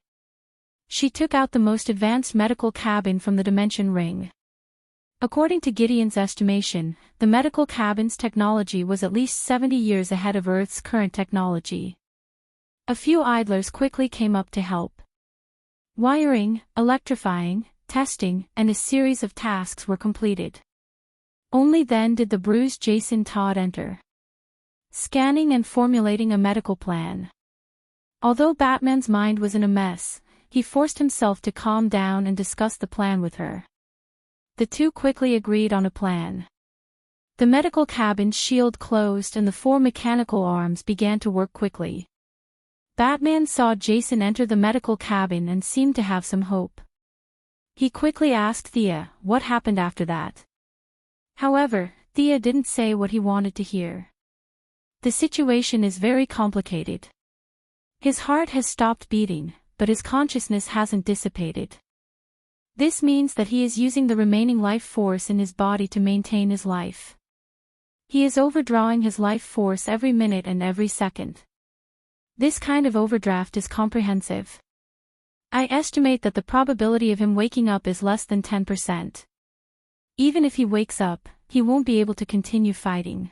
She took out the most advanced medical cabin from the dimension ring. According to Gideon's estimation, the medical cabin's technology was at least 70 years ahead of Earth's current technology. A few idlers quickly came up to help. Wiring, electrifying, testing, and a series of tasks were completed. Only then did the bruised Jason Todd enter. Scanning and formulating a medical plan. Although Batman's mind was in a mess, he forced himself to calm down and discuss the plan with her. The two quickly agreed on a plan. The medical cabin's shield closed and the four mechanical arms began to work quickly. Batman saw Jason enter the medical cabin and seemed to have some hope. He quickly asked Thea what happened after that. However, Thea didn't say what he wanted to hear. The situation is very complicated. His heart has stopped beating, but his consciousness hasn't dissipated. This means that he is using the remaining life force in his body to maintain his life. He is overdrawing his life force every minute and every second. This kind of overdraft is comprehensive. I estimate that the probability of him waking up is less than 10%. Even if he wakes up, he won't be able to continue fighting.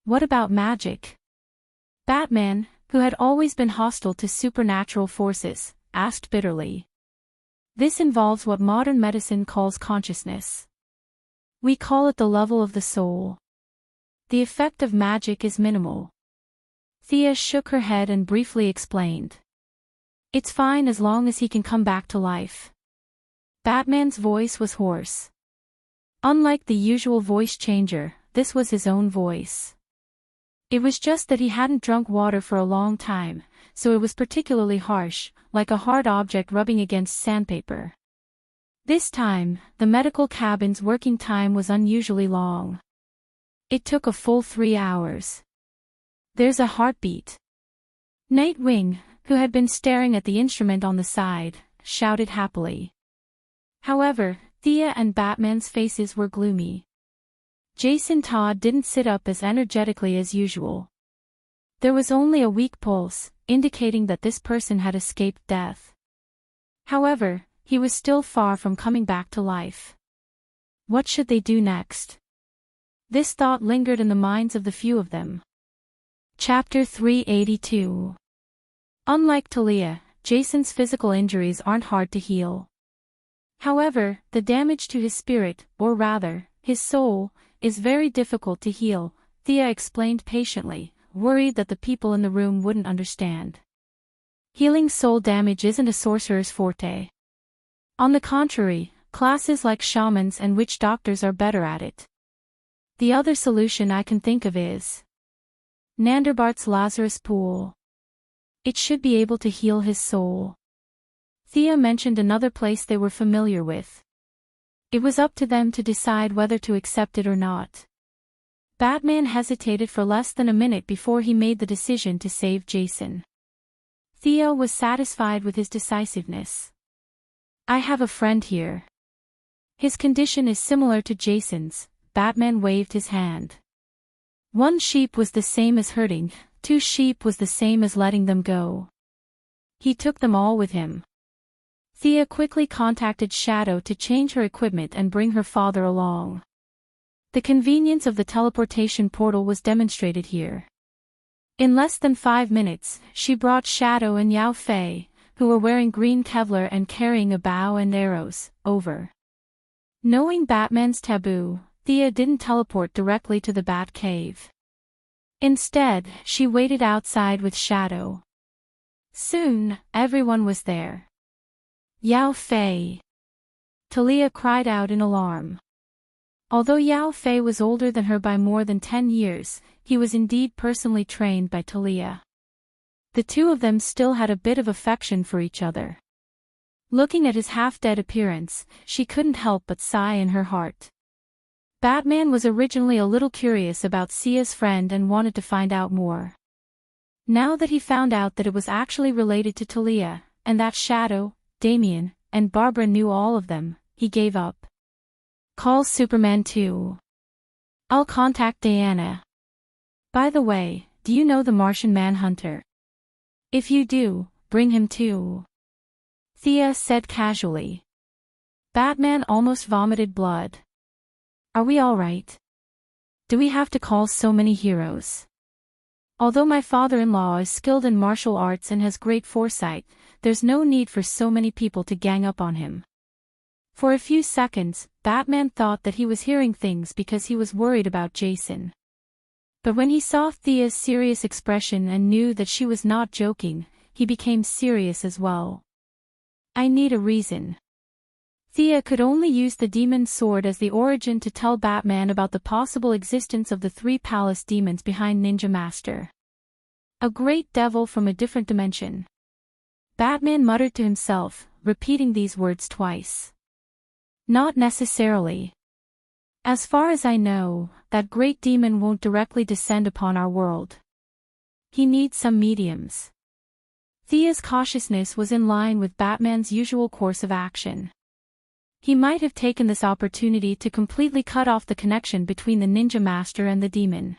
What about magic? Batman, who had always been hostile to supernatural forces, asked bitterly. This involves what modern medicine calls consciousness. We call it the level of the soul. The effect of magic is minimal. Thea shook her head and briefly explained. It's fine as long as he can come back to life. Batman's voice was hoarse. Unlike the usual voice changer, this was his own voice. It was just that he hadn't drunk water for a long time, so it was particularly harsh, like a hard object rubbing against sandpaper. This time, the medical cabin's working time was unusually long. It took a full 3 hours. There's a heartbeat. Nightwing, who had been staring at the instrument on the side, shouted happily. However, Thea and Batman's faces were gloomy. Jason Todd didn't sit up as energetically as usual. There was only a weak pulse, indicating that this person had escaped death. However, he was still far from coming back to life. What should they do next? This thought lingered in the minds of the few of them. Chapter 382. Unlike Talia, Jason's physical injuries aren't hard to heal. However, the damage to his spirit, or rather, his soul, is very difficult to heal, Thea explained patiently, worried that the people in the room wouldn't understand. Healing soul damage isn't a sorcerer's forte. On the contrary, classes like shamans and witch doctors are better at it. The other solution I can think of is Nanderbart's Lazarus Pool. It should be able to heal his soul. Thea mentioned another place they were familiar with. It was up to them to decide whether to accept it or not. Batman hesitated for less than a minute before he made the decision to save Jason. Thea was satisfied with his decisiveness. I have a friend here. His condition is similar to Jason's. Batman waved his hand. 1 sheep was the same as hurting, 2 sheep was the same as letting them go. He took them all with him. Thea quickly contacted Shadow to change her equipment and bring her father along. The convenience of the teleportation portal was demonstrated here. In less than 5 minutes, she brought Shadow and Yao Fei, who were wearing green Kevlar and carrying a bow and arrows, over. Knowing Batman's taboo, Thea didn't teleport directly to the Bat Cave. Instead, she waited outside with Shadow. Soon, everyone was there. Yao Fei! Talia cried out in alarm. Although Yao Fei was older than her by more than 10 years, he was indeed personally trained by Talia. The two of them still had a bit of affection for each other. Looking at his half-dead appearance, she couldn't help but sigh in her heart. Batman was originally a little curious about Sia's friend and wanted to find out more. Now that he found out that it was actually related to Talia, and that Shadow, Damian, and Barbara knew all of them, he gave up. Call Superman too. I'll contact Diana. By the way, do you know the Martian Manhunter? If you do, bring him too. Thea said casually. Batman almost vomited blood. Are we all right? Do we have to call so many heroes? Although my father-in-law is skilled in martial arts and has great foresight, there's no need for so many people to gang up on him. For a few seconds, Batman thought that he was hearing things because he was worried about Jason. But when he saw Thea's serious expression and knew that she was not joking, he became serious as well. I need a reason. Thea could only use the demon sword as the origin to tell Batman about the possible existence of the 3 palace demons behind Ninja Master. A great devil from a different dimension. Batman muttered to himself, repeating these words twice. Not necessarily. As far as I know, that great demon won't directly descend upon our world. He needs some mediums. Thea's cautiousness was in line with Batman's usual course of action. He might have taken this opportunity to completely cut off the connection between the Ninja Master and the demon.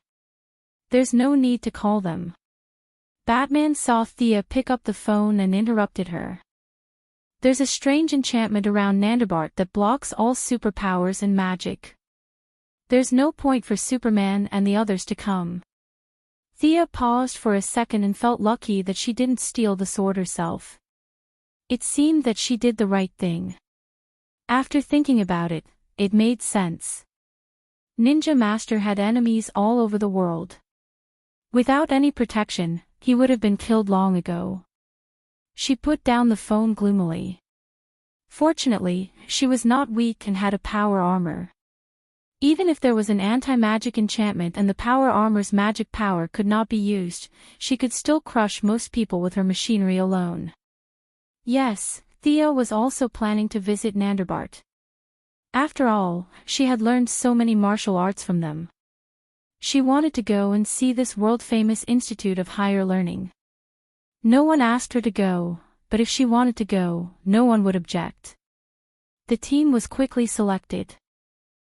There's no need to call them. Batman saw Thea pick up the phone and interrupted her. There's a strange enchantment around Nandabart that blocks all superpowers and magic. There's no point for Superman and the others to come. Thea paused for a second and felt lucky that she didn't steal the sword herself. It seemed that she did the right thing. After thinking about it, it made sense. Ninja Master had enemies all over the world. Without any protection, he would have been killed long ago. She put down the phone gloomily. Fortunately, she was not weak and had a power armor. Even if there was an anti-magic enchantment and the power armor's magic power could not be used, she could still crush most people with her machinery alone. Yes, Thea was also planning to visit Nandabart. After all, she had learned so many martial arts from them. She wanted to go and see this world-famous Institute of Higher Learning. No one asked her to go, but if she wanted to go, no one would object. The team was quickly selected.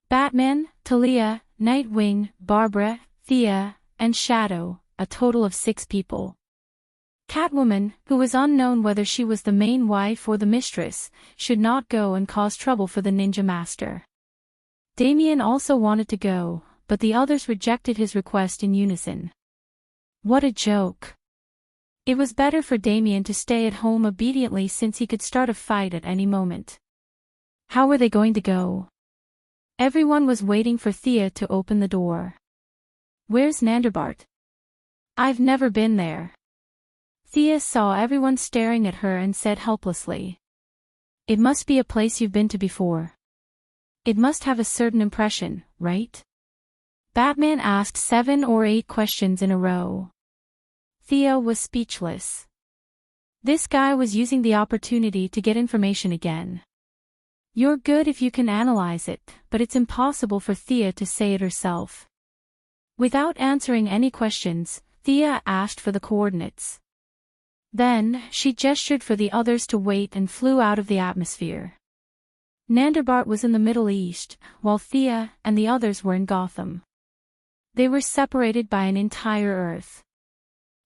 Batman, Talia, Nightwing, Barbara, Thea, and Shadow, a total of 6 people. Catwoman, who was unknown whether she was the main wife or the mistress, should not go and cause trouble for the Ninja Master. Damian also wanted to go, but the others rejected his request in unison. What a joke. It was better for Damian to stay at home obediently since he could start a fight at any moment. How were they going to go? Everyone was waiting for Thea to open the door. Where's Nandabart? I've never been there. Thea saw everyone staring at her and said helplessly. It must be a place you've been to before. It must have a certain impression, right? Batman asked 7 or 8 questions in a row. Thea was speechless. This guy was using the opportunity to get information again. You're good if you can analyze it, but it's impossible for Thea to say it herself. Without answering any questions, Thea asked for the coordinates. Then, she gestured for the others to wait and flew out of the atmosphere. Nandarbart was in the Middle East, while Thea and the others were in Gotham. They were separated by an entire Earth.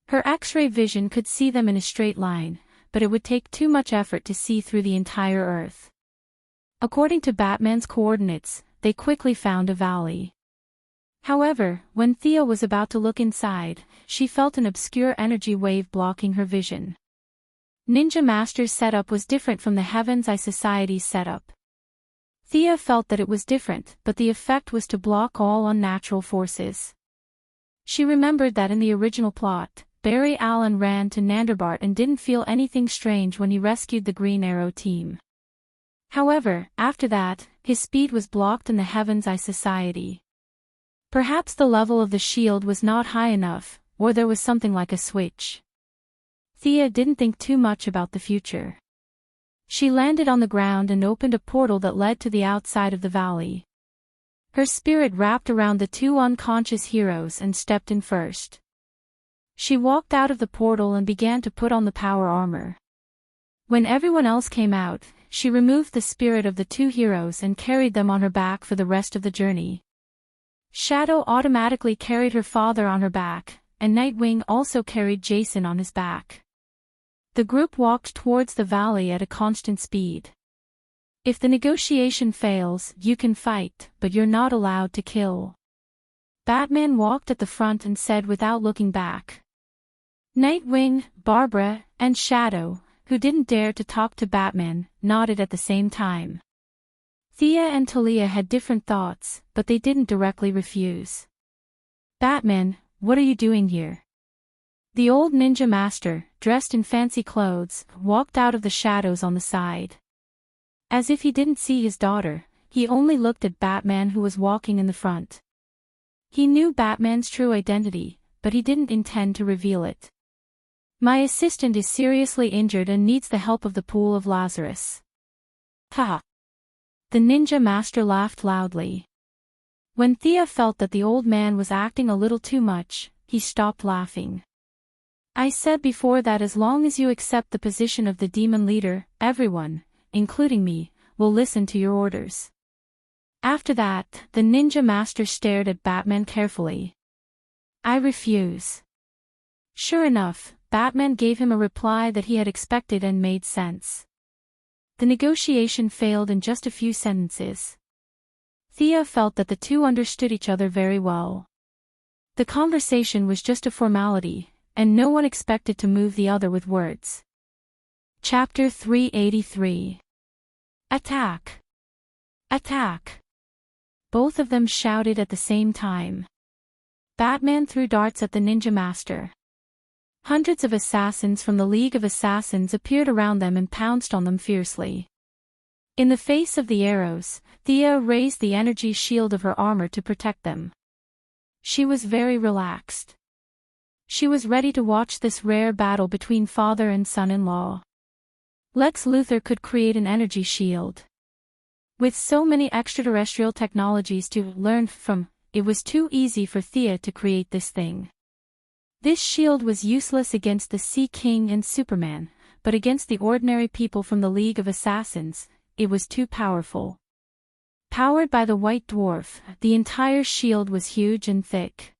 Her X-ray vision could see them in a straight line, but it would take too much effort to see through the entire Earth. According to Batman's coordinates, they quickly found a valley. However, when Thea was about to look inside, she felt an obscure energy wave blocking her vision. Ninja Master's setup was different from the Heaven's Eye Society's setup. Thea felt that it was different, but the effect was to block all unnatural forces. She remembered that in the original plot, Barry Allen ran to Nandarbart and didn't feel anything strange when he rescued the Green Arrow team. However, after that, his speed was blocked in the Heaven's Eye Society. Perhaps the level of the shield was not high enough, or there was something like a switch. Thea didn't think too much about the future. She landed on the ground and opened a portal that led to the outside of the valley. Her spirit wrapped around the two unconscious heroes and stepped in first. She walked out of the portal and began to put on the power armor. When everyone else came out, she removed the spirit of the two heroes and carried them on her back for the rest of the journey. Shadow automatically carried her father on her back, and Nightwing also carried Jason on his back. The group walked towards the valley at a constant speed. If the negotiation fails, you can fight, but you're not allowed to kill. Batman walked at the front and said without looking back. Nightwing, Barbara, and Shadow, who didn't dare to talk to Batman, nodded at the same time. Thea and Talia had different thoughts, but they didn't directly refuse. Batman, what are you doing here? The old ninja master, dressed in fancy clothes, walked out of the shadows on the side. As if he didn't see his daughter, he only looked at Batman who was walking in the front. He knew Batman's true identity, but he didn't intend to reveal it. My assistant is seriously injured and needs the help of the Pool of Lazarus. Ha! The ninja master laughed loudly. When Thea felt that the old man was acting a little too much, he stopped laughing. I said before that as long as you accept the position of the demon leader, everyone, including me, will listen to your orders. After that, the ninja master stared at Batman carefully. I refuse. Sure enough, Batman gave him a reply that he had expected and made sense. The negotiation failed in just a few sentences. Thea felt that the two understood each other very well. The conversation was just a formality, and no one expected to move the other with words. Chapter 383. Attack! Attack! Both of them shouted at the same time. Batman threw darts at the ninja master. Hundreds of assassins from the League of Assassins appeared around them and pounced on them fiercely. In the face of the arrows, Thea raised the energy shield of her armor to protect them. She was very relaxed. She was ready to watch this rare battle between father and son-in-law. Lex Luthor could create an energy shield. With so many extraterrestrial technologies to learn from, it was too easy for Thea to create this thing. This shield was useless against the Sea King and Superman, but against the ordinary people from the League of Assassins, it was too powerful. Powered by the White Dwarf, the entire shield was huge and thick.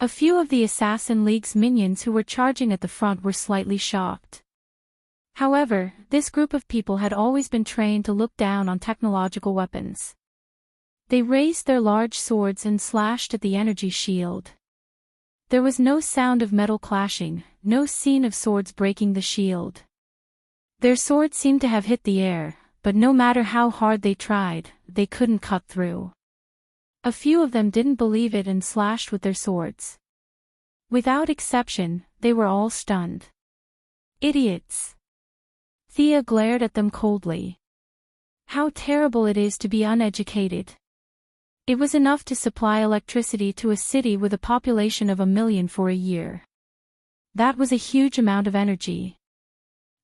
A few of the Assassin League's minions who were charging at the front were slightly shocked. However, this group of people had always been trained to look down on technological weapons. They raised their large swords and slashed at the energy shield. There was no sound of metal clashing, no scene of swords breaking the shield. Their swords seemed to have hit the air, but no matter how hard they tried, they couldn't cut through. A few of them didn't believe it and slashed with their swords. Without exception, they were all stunned. Idiots! Thea glared at them coldly. How terrible it is to be uneducated. It was enough to supply electricity to a city with a population of 1 million for a year. That was a huge amount of energy.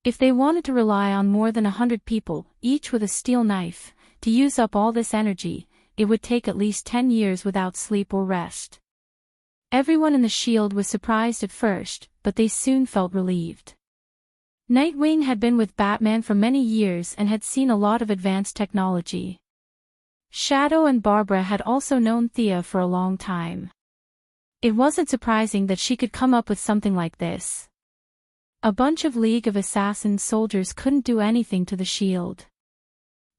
If they wanted to rely on more than 100 people, each with a steel knife, to use up all this energy, it would take at least 10 years without sleep or rest. Everyone in the shield was surprised at first, but they soon felt relieved. Nightwing had been with Batman for many years and had seen a lot of advanced technology. Shadow and Barbara had also known Thea for a long time. It wasn't surprising that she could come up with something like this. A bunch of League of Assassins soldiers couldn't do anything to the shield.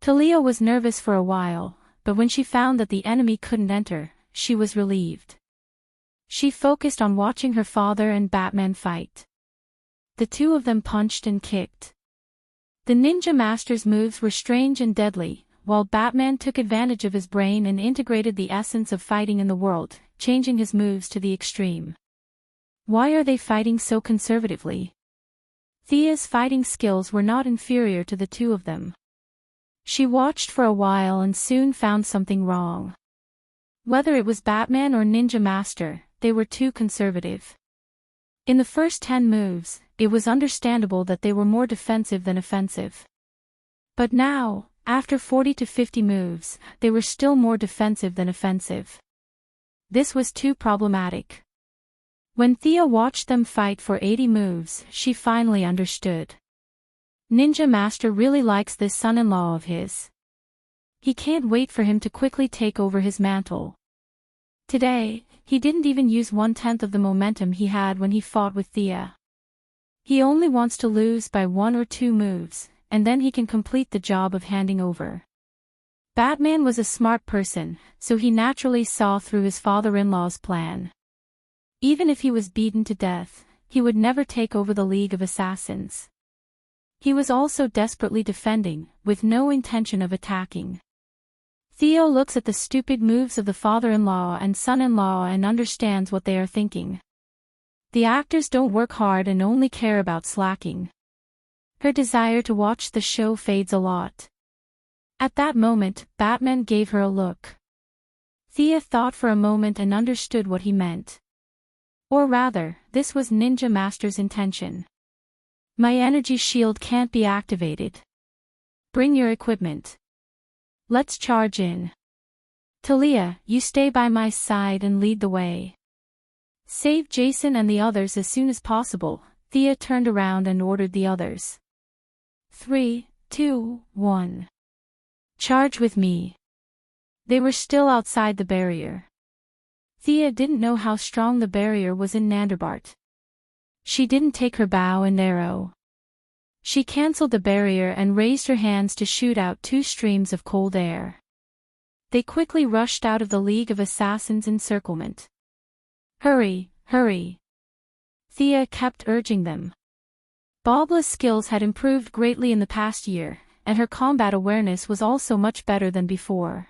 Talia was nervous for a while, but when she found that the enemy couldn't enter, she was relieved. She focused on watching her father and Batman fight. The two of them punched and kicked. The Ninja Master's moves were strange and deadly, while Batman took advantage of his brain and integrated the essence of fighting in the world, changing his moves to the extreme. Why are they fighting so conservatively? Thea's fighting skills were not inferior to the two of them. She watched for a while and soon found something wrong. Whether it was Batman or Ninja Master, they were too conservative. In the first 10 moves, it was understandable that they were more defensive than offensive. But now, after 40 to 50 moves, they were still more defensive than offensive. This was too problematic. When Thea watched them fight for 80 moves, she finally understood. Ninja Master really likes this son-in-law of his. He can't wait for him to quickly take over his mantle. Today, he didn't even use 1/10 of the momentum he had when he fought with Thea. He only wants to lose by 1 or 2 moves, and then he can complete the job of handing over. Batman was a smart person, so he naturally saw through his father-in-law's plan. Even if he was beaten to death, he would never take over the League of Assassins. He was also desperately defending, with no intention of attacking. Theo looks at the stupid moves of the father-in-law and son-in-law and understands what they are thinking. The actors don't work hard and only care about slacking. Her desire to watch the show fades a lot. At that moment, Batman gave her a look. Thea thought for a moment and understood what he meant. Or rather, this was Ninja Master's intention. My energy shield can't be activated. Bring your equipment. Let's charge in. Talia, you stay by my side and lead the way. Save Jason and the others as soon as possible. Thea turned around and ordered the others. 3, 2, 1. Charge with me. They were still outside the barrier. Thea didn't know how strong the barrier was in Nandarbart. She didn't take her bow and arrow. She cancelled the barrier and raised her hands to shoot out 2 streams of cold air. They quickly rushed out of the League of Assassins' encirclement. Hurry, hurry. Thea kept urging them. Bobla's skills had improved greatly in the past year, and her combat awareness was also much better than before.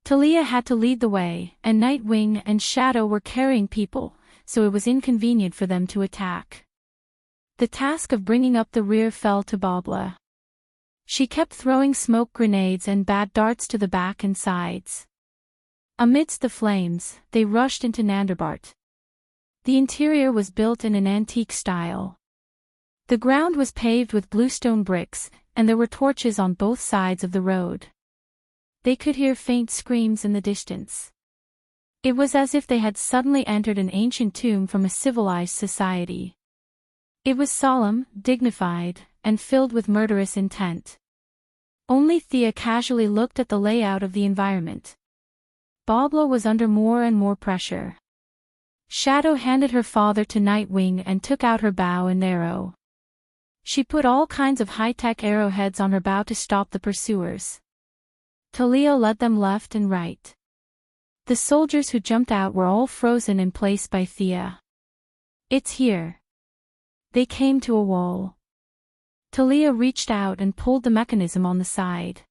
Talia had to lead the way, and Nightwing and Shadow were carrying people, so it was inconvenient for them to attack. The task of bringing up the rear fell to Bobla. She kept throwing smoke grenades and bad darts to the back and sides. Amidst the flames, they rushed into Nandarbart. The interior was built in an antique style. The ground was paved with bluestone bricks, and there were torches on both sides of the road. They could hear faint screams in the distance. It was as if they had suddenly entered an ancient tomb from a civilized society. It was solemn, dignified, and filled with murderous intent. Only Thea casually looked at the layout of the environment. Bobla was under more and more pressure. Shadow handed her father to Nightwing and took out her bow and arrow. She put all kinds of high-tech arrowheads on her bow to stop the pursuers. Talia led them left and right. The soldiers who jumped out were all frozen in place by Thea. It's here. They came to a wall. Talia reached out and pulled the mechanism on the side.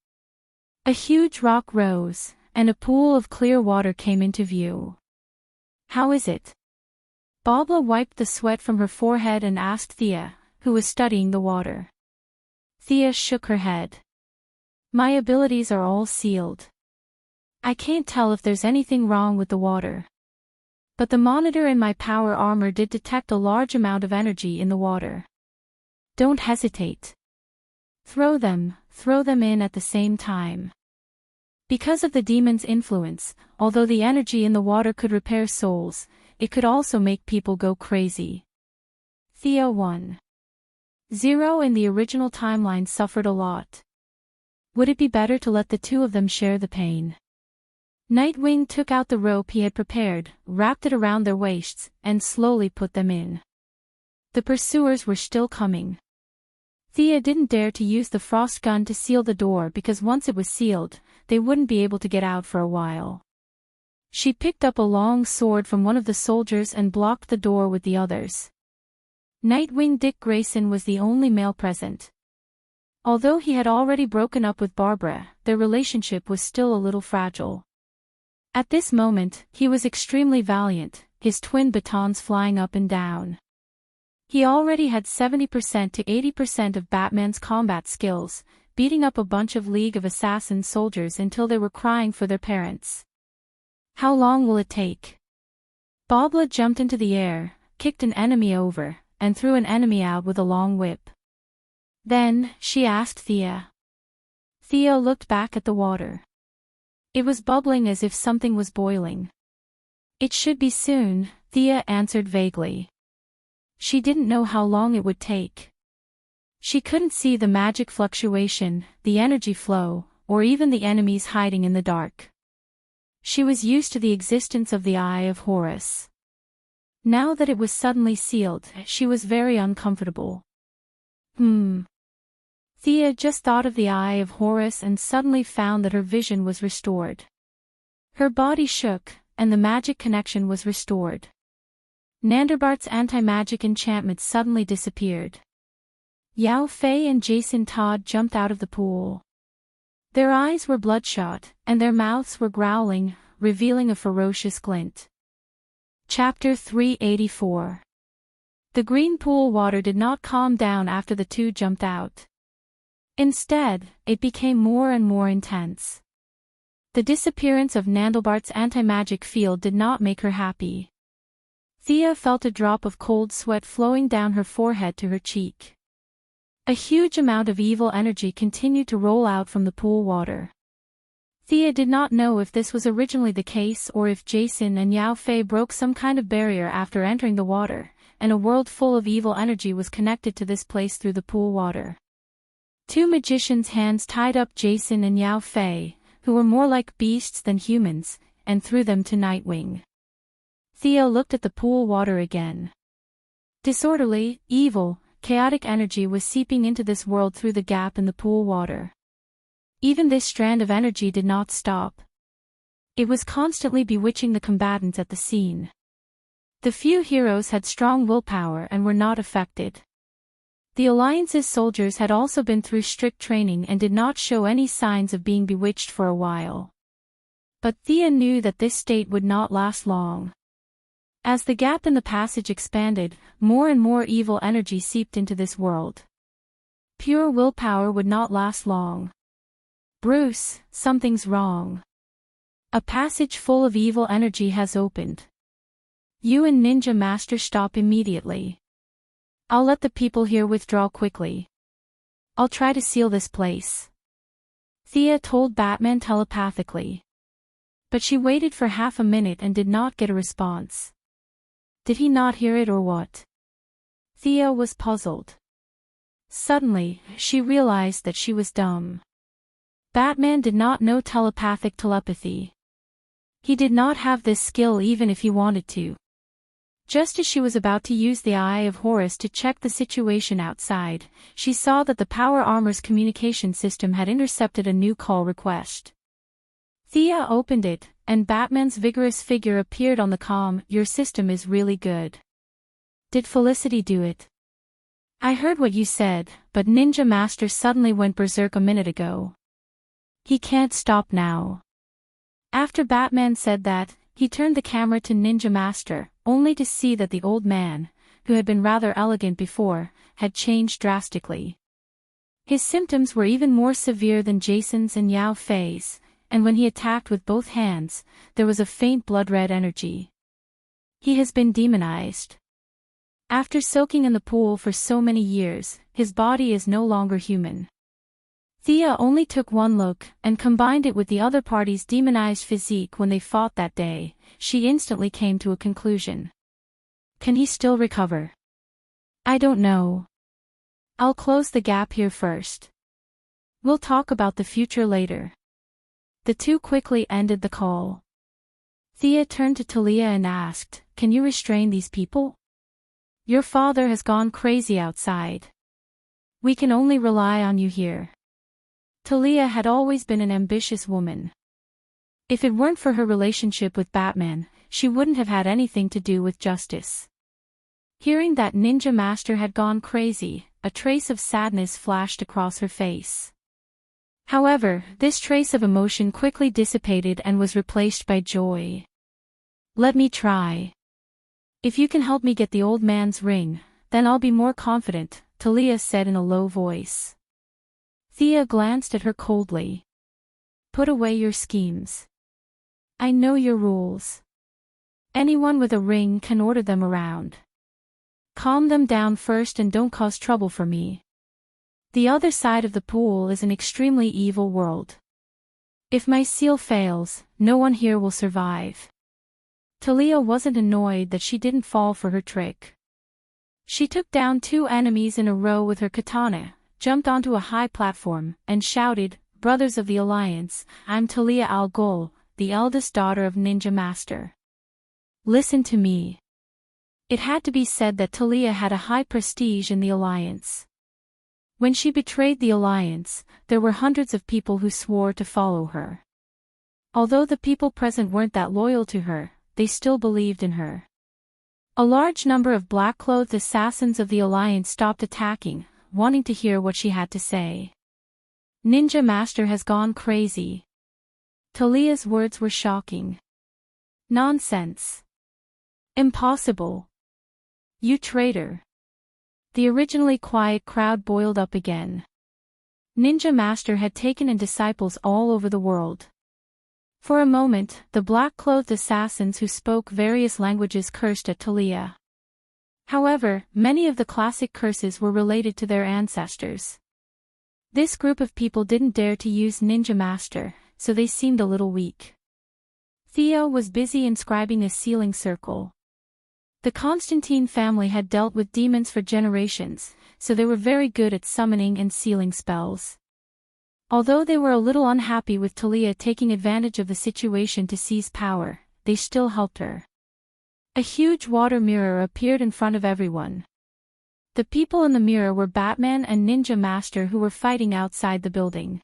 A huge rock rose, and a pool of clear water came into view. How is it? Bobla wiped the sweat from her forehead and asked Thea, who was studying the water. Thea shook her head. My abilities are all sealed. I can't tell if there's anything wrong with the water. But the monitor in my power armor did detect a large amount of energy in the water. Don't hesitate. Throw them in at the same time. Because of the demon's influence, although the energy in the water could repair souls, it could also make people go crazy. Thea 1.0 in the original timeline suffered a lot. Would it be better to let the two of them share the pain? Nightwing took out the rope he had prepared, wrapped it around their waists, and slowly put them in. The pursuers were still coming. Thea didn't dare to use the frost gun to seal the door because once it was sealed, they wouldn't be able to get out for a while. She picked up a long sword from one of the soldiers and blocked the door with the others. Nightwing Dick Grayson was the only male present. Although he had already broken up with Barbara, their relationship was still a little fragile. At this moment, he was extremely valiant, his twin batons flying up and down. He already had 70% to 80% of Batman's combat skills, beating up a bunch of League of Assassins soldiers until they were crying for their parents. How long will it take? Bobla jumped into the air, kicked an enemy over, and threw an enemy out with a long whip. Then, she asked Thea. Thea looked back at the water. It was bubbling as if something was boiling. It should be soon, Thea answered vaguely. She didn't know how long it would take. She couldn't see the magic fluctuation, the energy flow, or even the enemies hiding in the dark. She was used to the existence of the Eye of Horus. Now that it was suddenly sealed, she was very uncomfortable. Thea just thought of the Eye of Horus and suddenly found that her vision was restored. Her body shook, and the magic connection was restored. Nanderbart's anti-magic enchantment suddenly disappeared. Yao Fei and Jason Todd jumped out of the pool. Their eyes were bloodshot, and their mouths were growling, revealing a ferocious glint. Chapter 384. The green pool water did not calm down after the two jumped out. Instead, it became more and more intense. The disappearance of Nandelbart's anti-magic field did not make her happy. Thea felt a drop of cold sweat flowing down her forehead to her cheek. A huge amount of evil energy continued to roll out from the pool water. Thea did not know if this was originally the case or if Jason and Yao Fei broke some kind of barrier after entering the water, and a world full of evil energy was connected to this place through the pool water. Two magicians' hands tied up Jason and Yao Fei, who were more like beasts than humans, and threw them to Nightwing. Thea looked at the pool water again. Disorderly, evil, chaotic energy was seeping into this world through the gap in the pool water. Even this strand of energy did not stop. It was constantly bewitching the combatants at the scene. The few heroes had strong willpower and were not affected. The Alliance's soldiers had also been through strict training and did not show any signs of being bewitched for a while. But Thea knew that this state would not last long. As the gap in the passage expanded, more and more evil energy seeped into this world. Pure willpower would not last long. Bruce, something's wrong. A passage full of evil energy has opened. You and Ninja Master stop immediately. I'll let the people here withdraw quickly. I'll try to seal this place. Thea told Batman telepathically. But she waited for half a minute and did not get a response. Did he not hear it or what? Thea was puzzled. Suddenly, she realized that she was dumb. Batman did not know telepathic telepathy. He did not have this skill even if he wanted to. Just as she was about to use the Eye of Horus to check the situation outside, she saw that the Power Armor's communication system had intercepted a new call request. Thea opened it, and Batman's vigorous figure appeared on the comm. Your system is really good. Did Felicity do it? I heard what you said, but Ninja Master suddenly went berserk a minute ago. He can't stop now. After Batman said that, he turned the camera to Ninja Master, only to see that the old man, who had been rather elegant before, had changed drastically. His symptoms were even more severe than Jason's and Yao Fei's, and when he attacked with both hands, there was a faint blood-red energy. He has been demonized. After soaking in the pool for so many years, his body is no longer human. Thea only took one look, and combined it with the other party's demonized physique when they fought that day. She instantly came to a conclusion. Can he still recover? I don't know. I'll close the gap here first. We'll talk about the future later. The two quickly ended the call. Thea turned to Talia and asked, "Can you restrain these people? Your father has gone crazy outside. We can only rely on you here." Talia had always been an ambitious woman. If it weren't for her relationship with Batman, she wouldn't have had anything to do with justice. Hearing that Ninja Master had gone crazy, a trace of sadness flashed across her face. However, this trace of emotion quickly dissipated and was replaced by joy. "Let me try. If you can help me get the old man's ring, then I'll be more confident," Talia said in a low voice. Thea glanced at her coldly. "Put away your schemes. I know your rules. Anyone with a ring can order them around. Calm them down first and don't cause trouble for me. The other side of the pool is an extremely evil world. If my seal fails, no one here will survive." Talia wasn't annoyed that she didn't fall for her trick. She took down two enemies in a row with her katana, jumped onto a high platform, and shouted, "Brothers of the Alliance, I'm Talia al Ghul, the eldest daughter of Ninja Master. Listen to me." It had to be said that Talia had a high prestige in the Alliance. When she betrayed the Alliance, there were hundreds of people who swore to follow her. Although the people present weren't that loyal to her, they still believed in her. A large number of black-clothed assassins of the Alliance stopped attacking, wanting to hear what she had to say. "Ninja Master has gone crazy." Talia's words were shocking. "Nonsense. Impossible. You traitor." The originally quiet crowd boiled up again. Ninja Master had taken in disciples all over the world. For a moment, the black-clothed assassins who spoke various languages cursed at Talia. However, many of the classic curses were related to their ancestors. This group of people didn't dare to use Ninja Master, so they seemed a little weak. Theo was busy inscribing a sealing circle. The Constantine family had dealt with demons for generations, so they were very good at summoning and sealing spells. Although they were a little unhappy with Talia taking advantage of the situation to seize power, they still helped her. A huge water mirror appeared in front of everyone. The people in the mirror were Batman and Ninja Master who were fighting outside the building.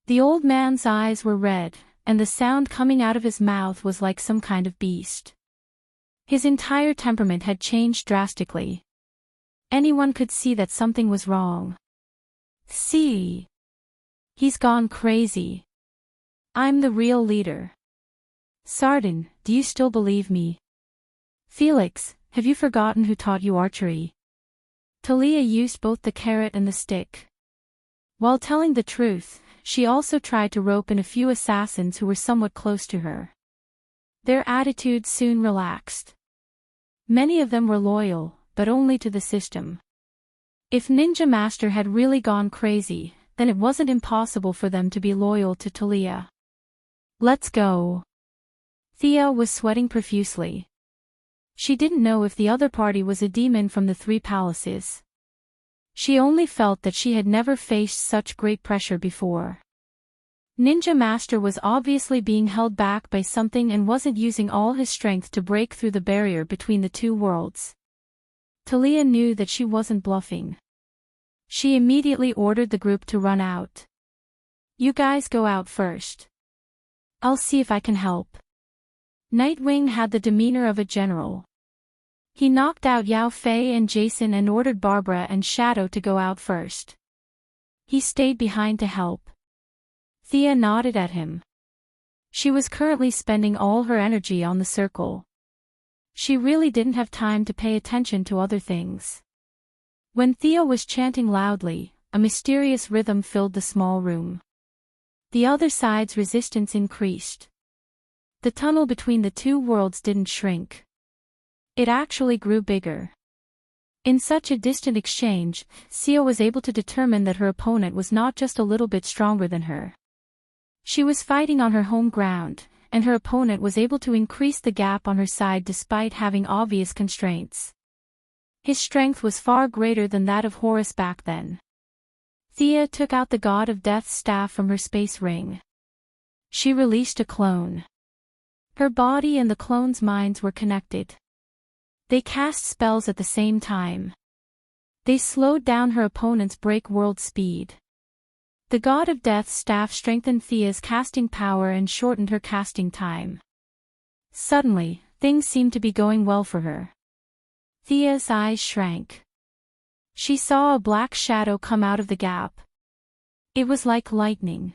The old man's eyes were red, and the sound coming out of his mouth was like some kind of beast. His entire temperament had changed drastically. Anyone could see that something was wrong. "See? He's gone crazy. I'm the real leader. Sardin, do you still believe me? Felix, have you forgotten who taught you archery?" Talia used both the carrot and the stick. While telling the truth, she also tried to rope in a few assassins who were somewhat close to her. Their attitudes soon relaxed. Many of them were loyal, but only to the system. If Ninja Master had really gone crazy, then it wasn't impossible for them to be loyal to Talia. "Let's go." Thea was sweating profusely. She didn't know if the other party was a demon from the Three Palaces. She only felt that she had never faced such great pressure before. Ninja Master was obviously being held back by something and wasn't using all his strength to break through the barrier between the two worlds. Talia knew that she wasn't bluffing. She immediately ordered the group to run out. "You guys go out first. I'll see if I can help." Nightwing had the demeanor of a general. He knocked out Yao Fei and Jason and ordered Barbara and Shadow to go out first. He stayed behind to help. Thea nodded at him. She was currently spending all her energy on the circle. She really didn't have time to pay attention to other things. When Thea was chanting loudly, a mysterious rhythm filled the small room. The other side's resistance increased. The tunnel between the two worlds didn't shrink. It actually grew bigger. In such a distant exchange, Xiao was able to determine that her opponent was not just a little bit stronger than her. She was fighting on her home ground, and her opponent was able to increase the gap on her side despite having obvious constraints. His strength was far greater than that of Horus back then. Thea took out the God of Death's staff from her space ring. She released a clone. Her body and the clone's minds were connected. They cast spells at the same time. They slowed down her opponent's break world speed. The God of Death's staff strengthened Thea's casting power and shortened her casting time. Suddenly, things seemed to be going well for her. Thea's eyes shrank. She saw a black shadow come out of the gap. It was like lightning.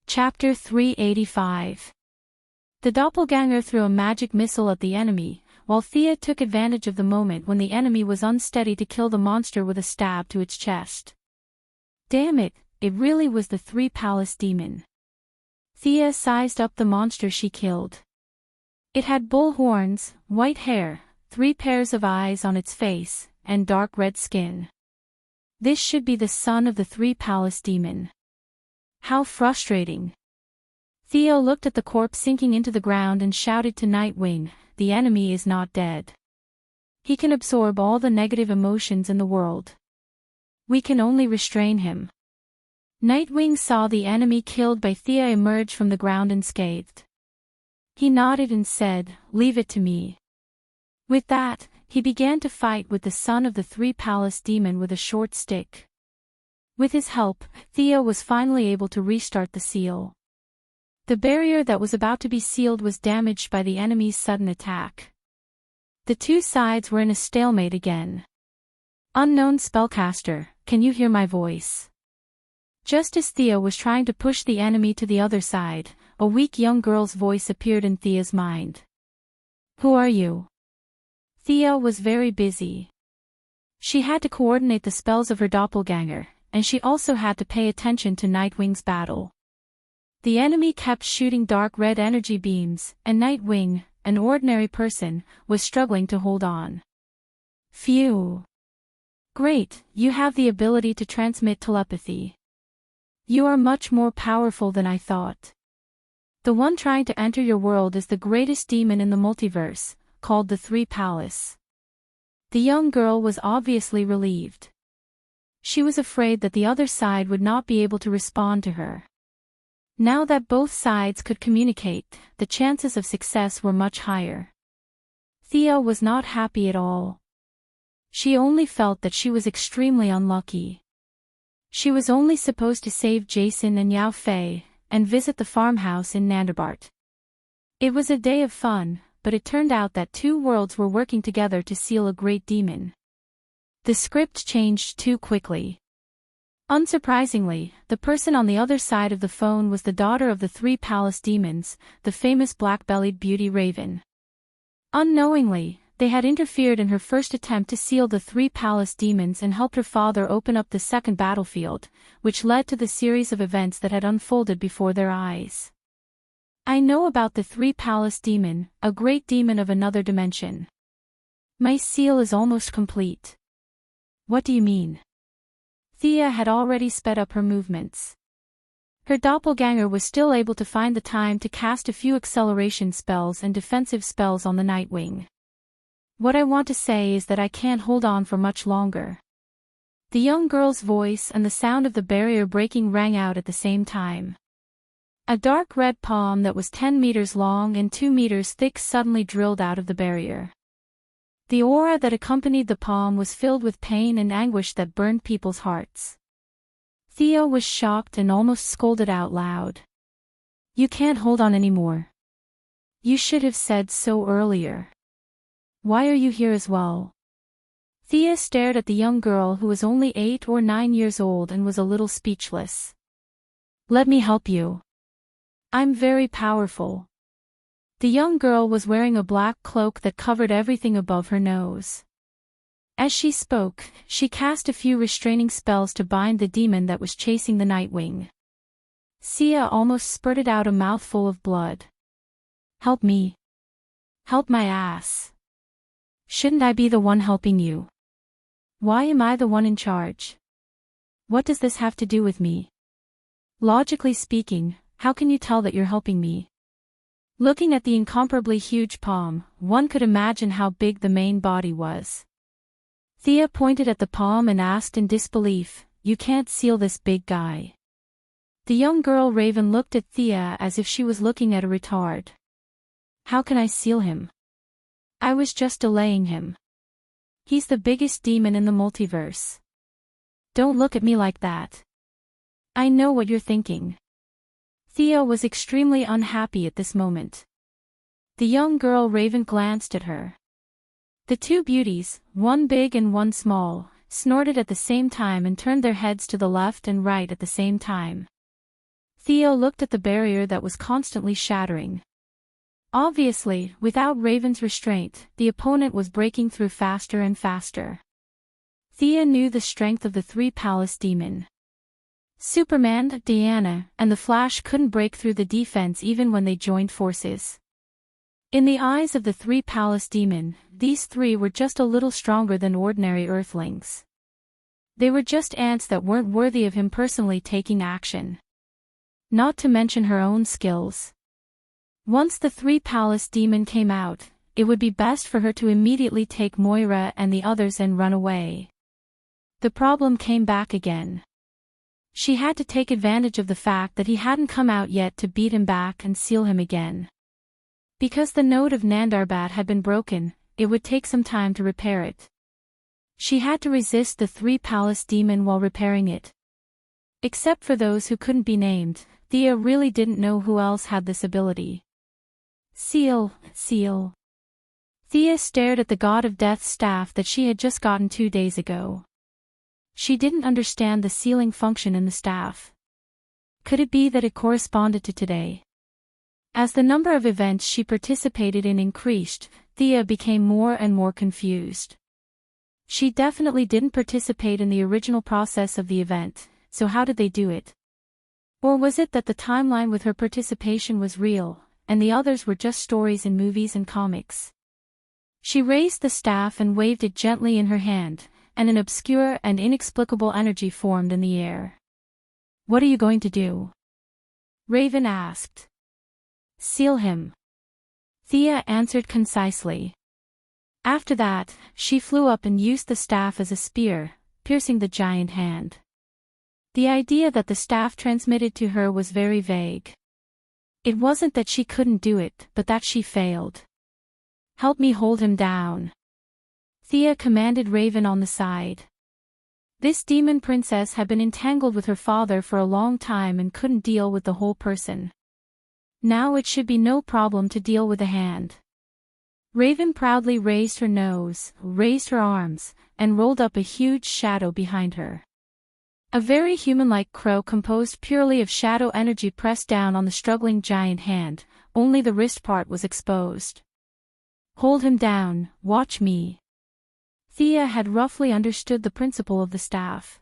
Chapter 385. The doppelganger threw a magic missile at the enemy, while Thea took advantage of the moment when the enemy was unsteady to kill the monster with a stab to its chest. Damn it, it really was the three-palace demon. Thea sized up the monster she killed. It had bull horns, white hair, 3 pairs of eyes on its face, and dark red skin. This should be the son of the three-palace demon. How frustrating. Theo looked at the corpse sinking into the ground and shouted to Nightwing, "The enemy is not dead. He can absorb all the negative emotions in the world. We can only restrain him." Nightwing saw the enemy killed by Thea emerge from the ground unscathed. He nodded and said, "Leave it to me." With that, he began to fight with the son of the three-palace demon with a short stick. With his help, Thea was finally able to restart the seal. The barrier that was about to be sealed was damaged by the enemy's sudden attack. The two sides were in a stalemate again. "Unknown spellcaster, can you hear my voice?" Just as Thea was trying to push the enemy to the other side, a weak young girl's voice appeared in Thea's mind. "Who are you?" Thea was very busy. She had to coordinate the spells of her doppelganger, and she also had to pay attention to Nightwing's battle. The enemy kept shooting dark red energy beams, and Nightwing, an ordinary person, was struggling to hold on. "Phew. Great, you have the ability to transmit telepathy. You are much more powerful than I thought. The one trying to enter your world is the greatest demon in the multiverse, called the Three Palace." The young girl was obviously relieved. She was afraid that the other side would not be able to respond to her. Now that both sides could communicate, the chances of success were much higher. Thea was not happy at all. She only felt that she was extremely unlucky. She was only supposed to save Jason and Yao Fei, and visit the farmhouse in Nandabart. It was a day of fun, but it turned out that two worlds were working together to seal a great demon. The script changed too quickly. Unsurprisingly, the person on the other side of the phone was the daughter of the Three Palace demons, the famous black-bellied beauty Raven. Unknowingly, they had interfered in her first attempt to seal the Three Palace demons and helped her father open up the second battlefield, which led to the series of events that had unfolded before their eyes. "I know about the Three Palace demon, a great demon of another dimension. My seal is almost complete." "What do you mean?" Thea had already sped up her movements. Her doppelganger was still able to find the time to cast a few acceleration spells and defensive spells on the Nightwing. "What I want to say is that I can't hold on for much longer." The young girl's voice and the sound of the barrier breaking rang out at the same time. A dark red palm that was 10 meters long and 2 meters thick suddenly drilled out of the barrier. The aura that accompanied the palm was filled with pain and anguish that burned people's hearts. Theo was shocked and almost scolded out loud. "You can't hold on anymore. You should have said so earlier. Why are you here as well?" Thea stared at the young girl who was only 8 or 9 years old and was a little speechless. "Let me help you. I'm very powerful." The young girl was wearing a black cloak that covered everything above her nose. As she spoke, she cast a few restraining spells to bind the demon that was chasing the Nightwing. Sia almost spurted out a mouthful of blood. "Help me. Help my ass. Shouldn't I be the one helping you?" Why am I the one in charge? What does this have to do with me? Logically speaking, how can you tell that you're helping me? Looking at the incomparably huge palm, one could imagine how big the main body was. Thea pointed at the palm and asked in disbelief, "You can't seal this big guy." The young girl Raven looked at Thea as if she was looking at a retard. "How can I seal him? I was just delaying him. He's the biggest demon in the multiverse. Don't look at me like that. I know what you're thinking." Thea was extremely unhappy at this moment. The young girl Raven glanced at her. The two beauties, one big and one small, snorted at the same time and turned their heads to the left and right at the same time. Thea looked at the barrier that was constantly shattering. Obviously, without Raven's restraint, the opponent was breaking through faster and faster. Thea knew the strength of the three palace demon. Superman, Diana, and the Flash couldn't break through the defense even when they joined forces. In the eyes of the three palace demon, these three were just a little stronger than ordinary Earthlings. They were just ants that weren't worthy of him personally taking action. Not to mention her own skills. Once the three palace demon came out, it would be best for her to immediately take Moira and the others and run away. The problem came back again. She had to take advantage of the fact that he hadn't come out yet to beat him back and seal him again. Because the node of Nandarbat had been broken, it would take some time to repair it. She had to resist the three palace demon while repairing it. Except for those who couldn't be named, Thea really didn't know who else had this ability. Seal, seal. Thea stared at the God of Death's staff that she had just gotten 2 days ago. She didn't understand the sealing function in the staff. Could it be that it corresponded to today? As the number of events she participated in increased, Thea became more and more confused. She definitely didn't participate in the original process of the event, so how did they do it? Or was it that the timeline with her participation was real, and the others were just stories in movies and comics? She raised the staff and waved it gently in her hand, and an obscure and inexplicable energy formed in the air. "What are you going to do?" Raven asked. "Seal him," Thea answered concisely. After that, she flew up and used the staff as a spear, piercing the giant hand. The idea that the staff transmitted to her was very vague. It wasn't that she couldn't do it, but that she failed. "Help me hold him down," Thea commanded Raven on the side. This demon princess had been entangled with her father for a long time and couldn't deal with the whole person. Now it should be no problem to deal with a hand. Raven proudly raised her nose, raised her arms, and rolled up a huge shadow behind her. A very human-like crow composed purely of shadow energy pressed down on the struggling giant hand, only the wrist part was exposed. "Hold him down, watch me." Thea had roughly understood the principle of the staff.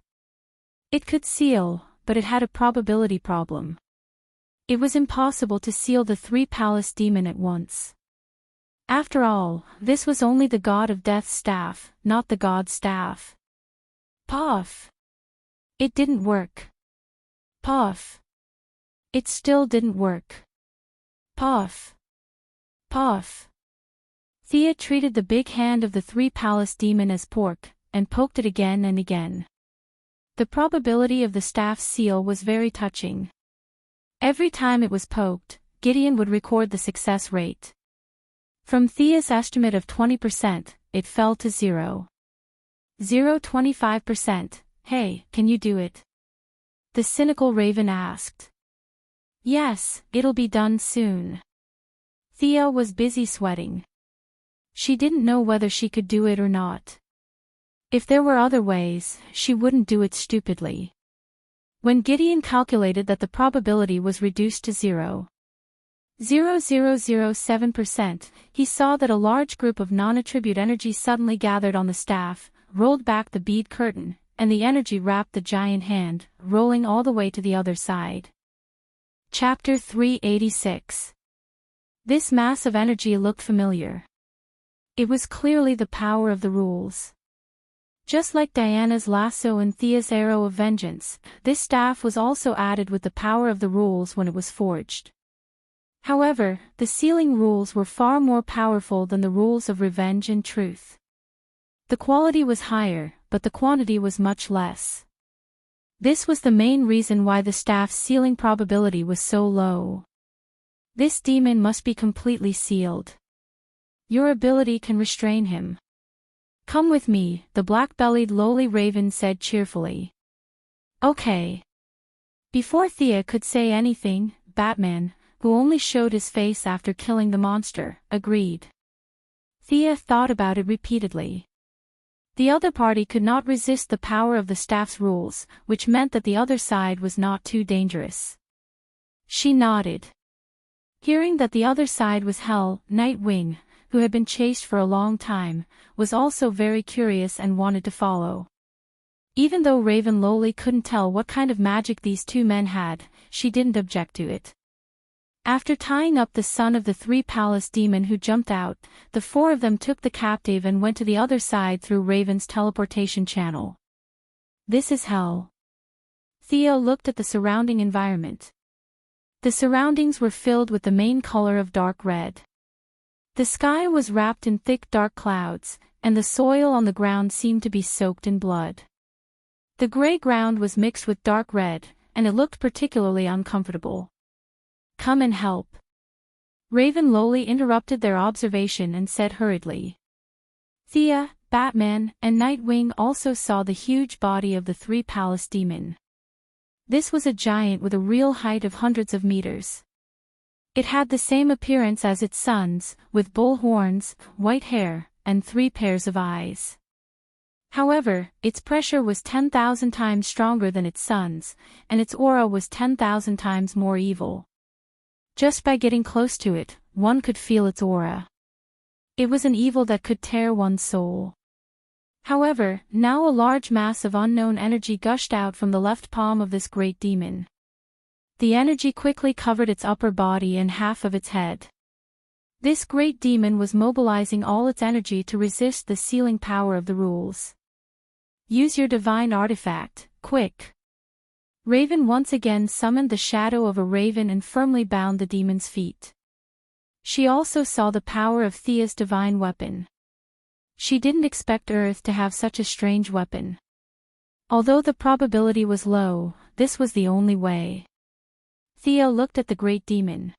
It could seal, but it had a probability problem. It was impossible to seal the three palace demon at once. After all, this was only the God of Death's staff, not the God's staff. Puff! It didn't work. Puff! It still didn't work. Puff! Puff! Thea treated the big hand of the three palace demon as pork, and poked it again and again. The probability of the staff's seal was very touching. Every time it was poked, Gideon would record the success rate. From Thea's estimate of 20%, it fell to 0. 25%, "Hey, can you do it?" the cynical Raven asked. "Yes, it'll be done soon." Thea was busy sweating. She didn't know whether she could do it or not. If there were other ways, she wouldn't do it stupidly. When Gideon calculated that the probability was reduced to 0.0007%, he saw that a large group of non-attribute energy suddenly gathered on the staff, rolled back the bead curtain, and the energy wrapped the giant hand, rolling all the way to the other side. Chapter 386. This mass of energy looked familiar. It was clearly the power of the rules. Just like Diana's lasso and Thea's arrow of vengeance, this staff was also added with the power of the rules when it was forged. However, the sealing rules were far more powerful than the rules of revenge and truth. The quality was higher, but the quantity was much less. This was the main reason why the staff's sealing probability was so low. This demon must be completely sealed. Your ability can restrain him. Come with me, the black-bellied lowly raven said cheerfully. Okay. Before Thea could say anything, Batman, who only showed his face after killing the monster, agreed. Thea thought about it repeatedly. The other party could not resist the power of the staff's rules, which meant that the other side was not too dangerous. She nodded. Hearing that the other side was Hell, Nightwing, who had been chased for a long time, was also very curious and wanted to follow. Even though Raven Lowly couldn't tell what kind of magic these two men had, she didn't object to it. After tying up the son of the three-palace demon who jumped out, the four of them took the captive and went to the other side through Raven's teleportation channel. This is hell. Thea looked at the surrounding environment. The surroundings were filled with the main color of dark red. The sky was wrapped in thick dark clouds, and the soil on the ground seemed to be soaked in blood. The gray ground was mixed with dark red, and it looked particularly uncomfortable. Come and help. Raven Lowly interrupted their observation and said hurriedly. Thea, Batman, and Nightwing also saw the huge body of the three-palace demon. This was a giant with a real height of hundreds of meters. It had the same appearance as its sons, with bull horns, white hair, and 3 pairs of eyes. However, its pressure was 10,000 times stronger than its sons, and its aura was 10,000 times more evil. Just by getting close to it, one could feel its aura. It was an evil that could tear one's soul. However, now a large mass of unknown energy gushed out from the left palm of this great demon. The energy quickly covered its upper body and half of its head. This great demon was mobilizing all its energy to resist the sealing power of the rules. Use your divine artifact, quick. Raven once again summoned the shadow of a raven and firmly bound the demon's feet. She also saw the power of Thea's divine weapon. She didn't expect Earth to have such a strange weapon. Although the probability was low, this was the only way. Thea looked at the great demon.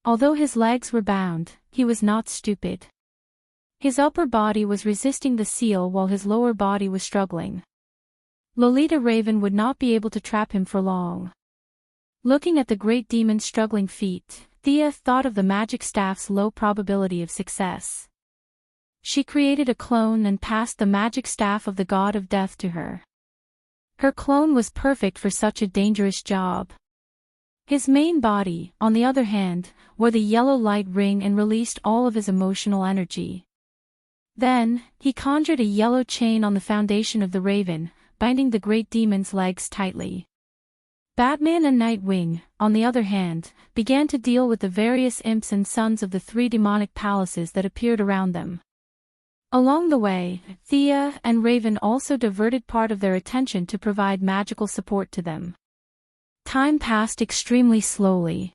Although his legs were bound, he was not stupid. His upper body was resisting the seal while his lower body was struggling. Lolita Raven would not be able to trap him for long. Looking at the great demon's struggling feet, Thea thought of the magic staff's low probability of success. She created a clone and passed the magic staff of the god of death to her. Her clone was perfect for such a dangerous job. His main body, on the other hand, wore the yellow light ring and released all of his emotional energy. Then, he conjured a yellow chain on the foundation of the raven, binding the great demon's legs tightly. Batman and Nightwing, on the other hand, began to deal with the various imps and sons of the 3 demonic palaces that appeared around them. Along the way, Thea and Raven also diverted part of their attention to provide magical support to them. Time passed extremely slowly.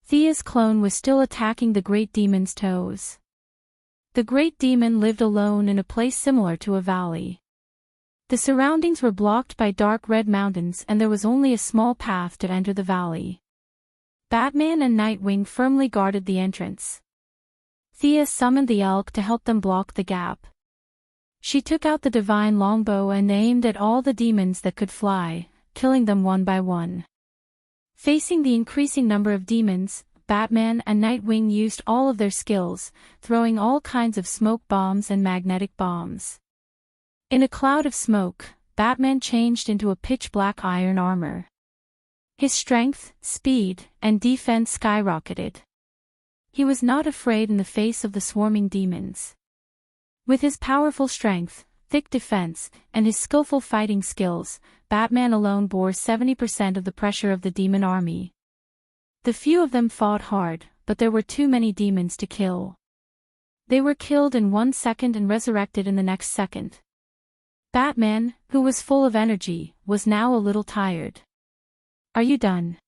Thea's clone was still attacking the great demon's toes. The great demon lived alone in a place similar to a valley. The surroundings were blocked by dark red mountains and there was only a small path to enter the valley. Batman and Nightwing firmly guarded the entrance. Thea summoned the elk to help them block the gap. She took out the divine longbow and aimed at all the demons that could fly, killing them one by one. Facing the increasing number of demons, Batman and Nightwing used all of their skills, throwing all kinds of smoke bombs and magnetic bombs. In a cloud of smoke, Batman changed into a pitch-black iron armor. His strength, speed, and defense skyrocketed. He was not afraid in the face of the swarming demons. With his powerful strength, thick defense, and his skillful fighting skills, Batman alone bore 70% of the pressure of the demon army. The few of them fought hard, but there were too many demons to kill. They were killed in 1 second and resurrected in the next second. Batman, who was full of energy, was now a little tired. Are you done?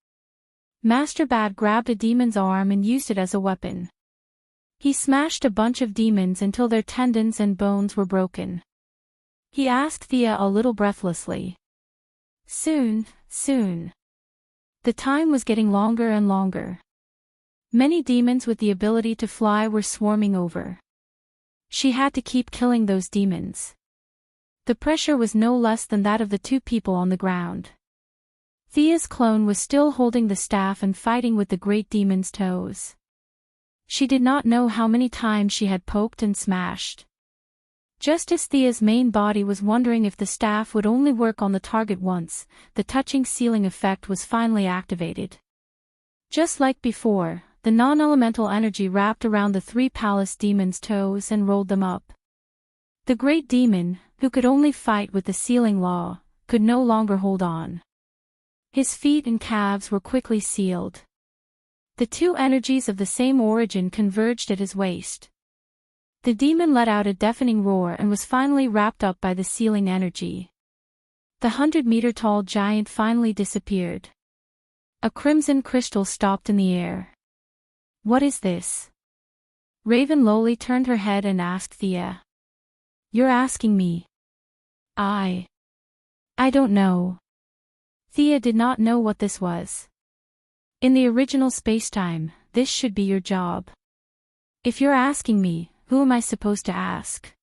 Master Bat grabbed a demon's arm and used it as a weapon. He smashed a bunch of demons until their tendons and bones were broken. He asked Thea a little breathlessly. Soon, soon. The time was getting longer and longer. Many demons with the ability to fly were swarming over. She had to keep killing those demons. The pressure was no less than that of the two people on the ground. Thea's clone was still holding the staff and fighting with the great demon's toes. She did not know how many times she had poked and smashed. Just as Thea's main body was wondering if the staff would only work on the target once, the touching sealing effect was finally activated. Just like before, the non-elemental energy wrapped around the three palace demons' toes and rolled them up. The great demon, who could only fight with the sealing law, could no longer hold on. His feet and calves were quickly sealed. The two energies of the same origin converged at his waist. The demon let out a deafening roar and was finally wrapped up by the sealing energy. The 100-meter-tall giant finally disappeared. A crimson crystal stopped in the air. What is this? Raven lowly turned her head and asked Thea. You're asking me. I don't know. Thea did not know what this was. In the original spacetime, this should be your job. If you're asking me, who am I supposed to ask?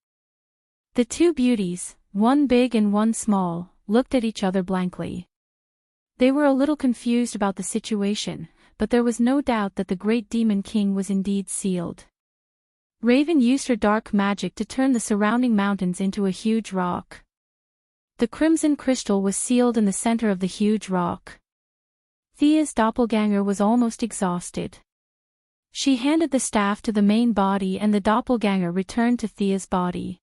The two beauties, one big and one small, looked at each other blankly. They were a little confused about the situation, but there was no doubt that the great demon king was indeed sealed. Raven used her dark magic to turn the surrounding mountains into a huge rock. The crimson crystal was sealed in the center of the huge rock. Thea's doppelganger was almost exhausted. She handed the staff to the main body and the doppelganger returned to Thea's body.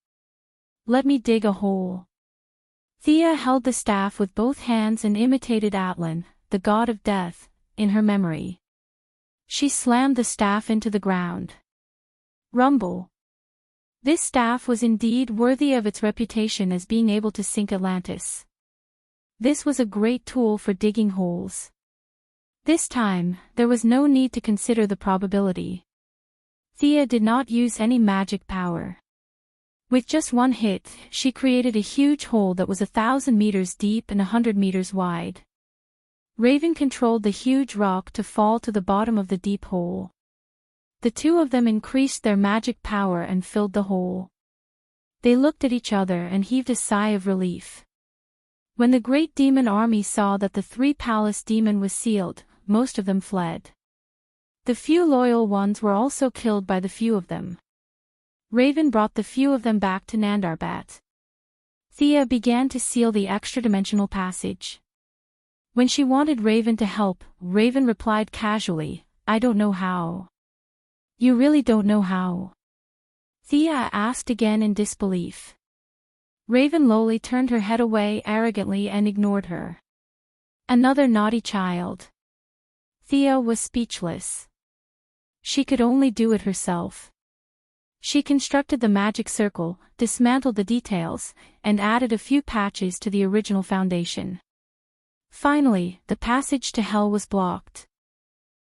Let me dig a hole. Thea held the staff with both hands and imitated Atlan, the god of death, in her memory. She slammed the staff into the ground. Rumble. This staff was indeed worthy of its reputation as being able to sink Atlantis. This was a great tool for digging holes. This time, there was no need to consider the probability. Thea did not use any magic power. With just one hit, she created a huge hole that was 1,000 meters deep and 100 meters wide. Raven controlled the huge rock to fall to the bottom of the deep hole. The two of them increased their magic power and filled the hole. They looked at each other and heaved a sigh of relief. When the great demon army saw that the three-palace demon was sealed, most of them fled. The few loyal ones were also killed by the few of them. Raven brought the few of them back to Nandarbat. Thea began to seal the extra-dimensional passage. When she wanted Raven to help, Raven replied casually, I don't know how. You really don't know how? Thea asked again in disbelief. Raven lowly turned her head away arrogantly and ignored her. Another naughty child. Thea was speechless. She could only do it herself. She constructed the magic circle, dismantled the details, and added a few patches to the original foundation. Finally, the passage to hell was blocked.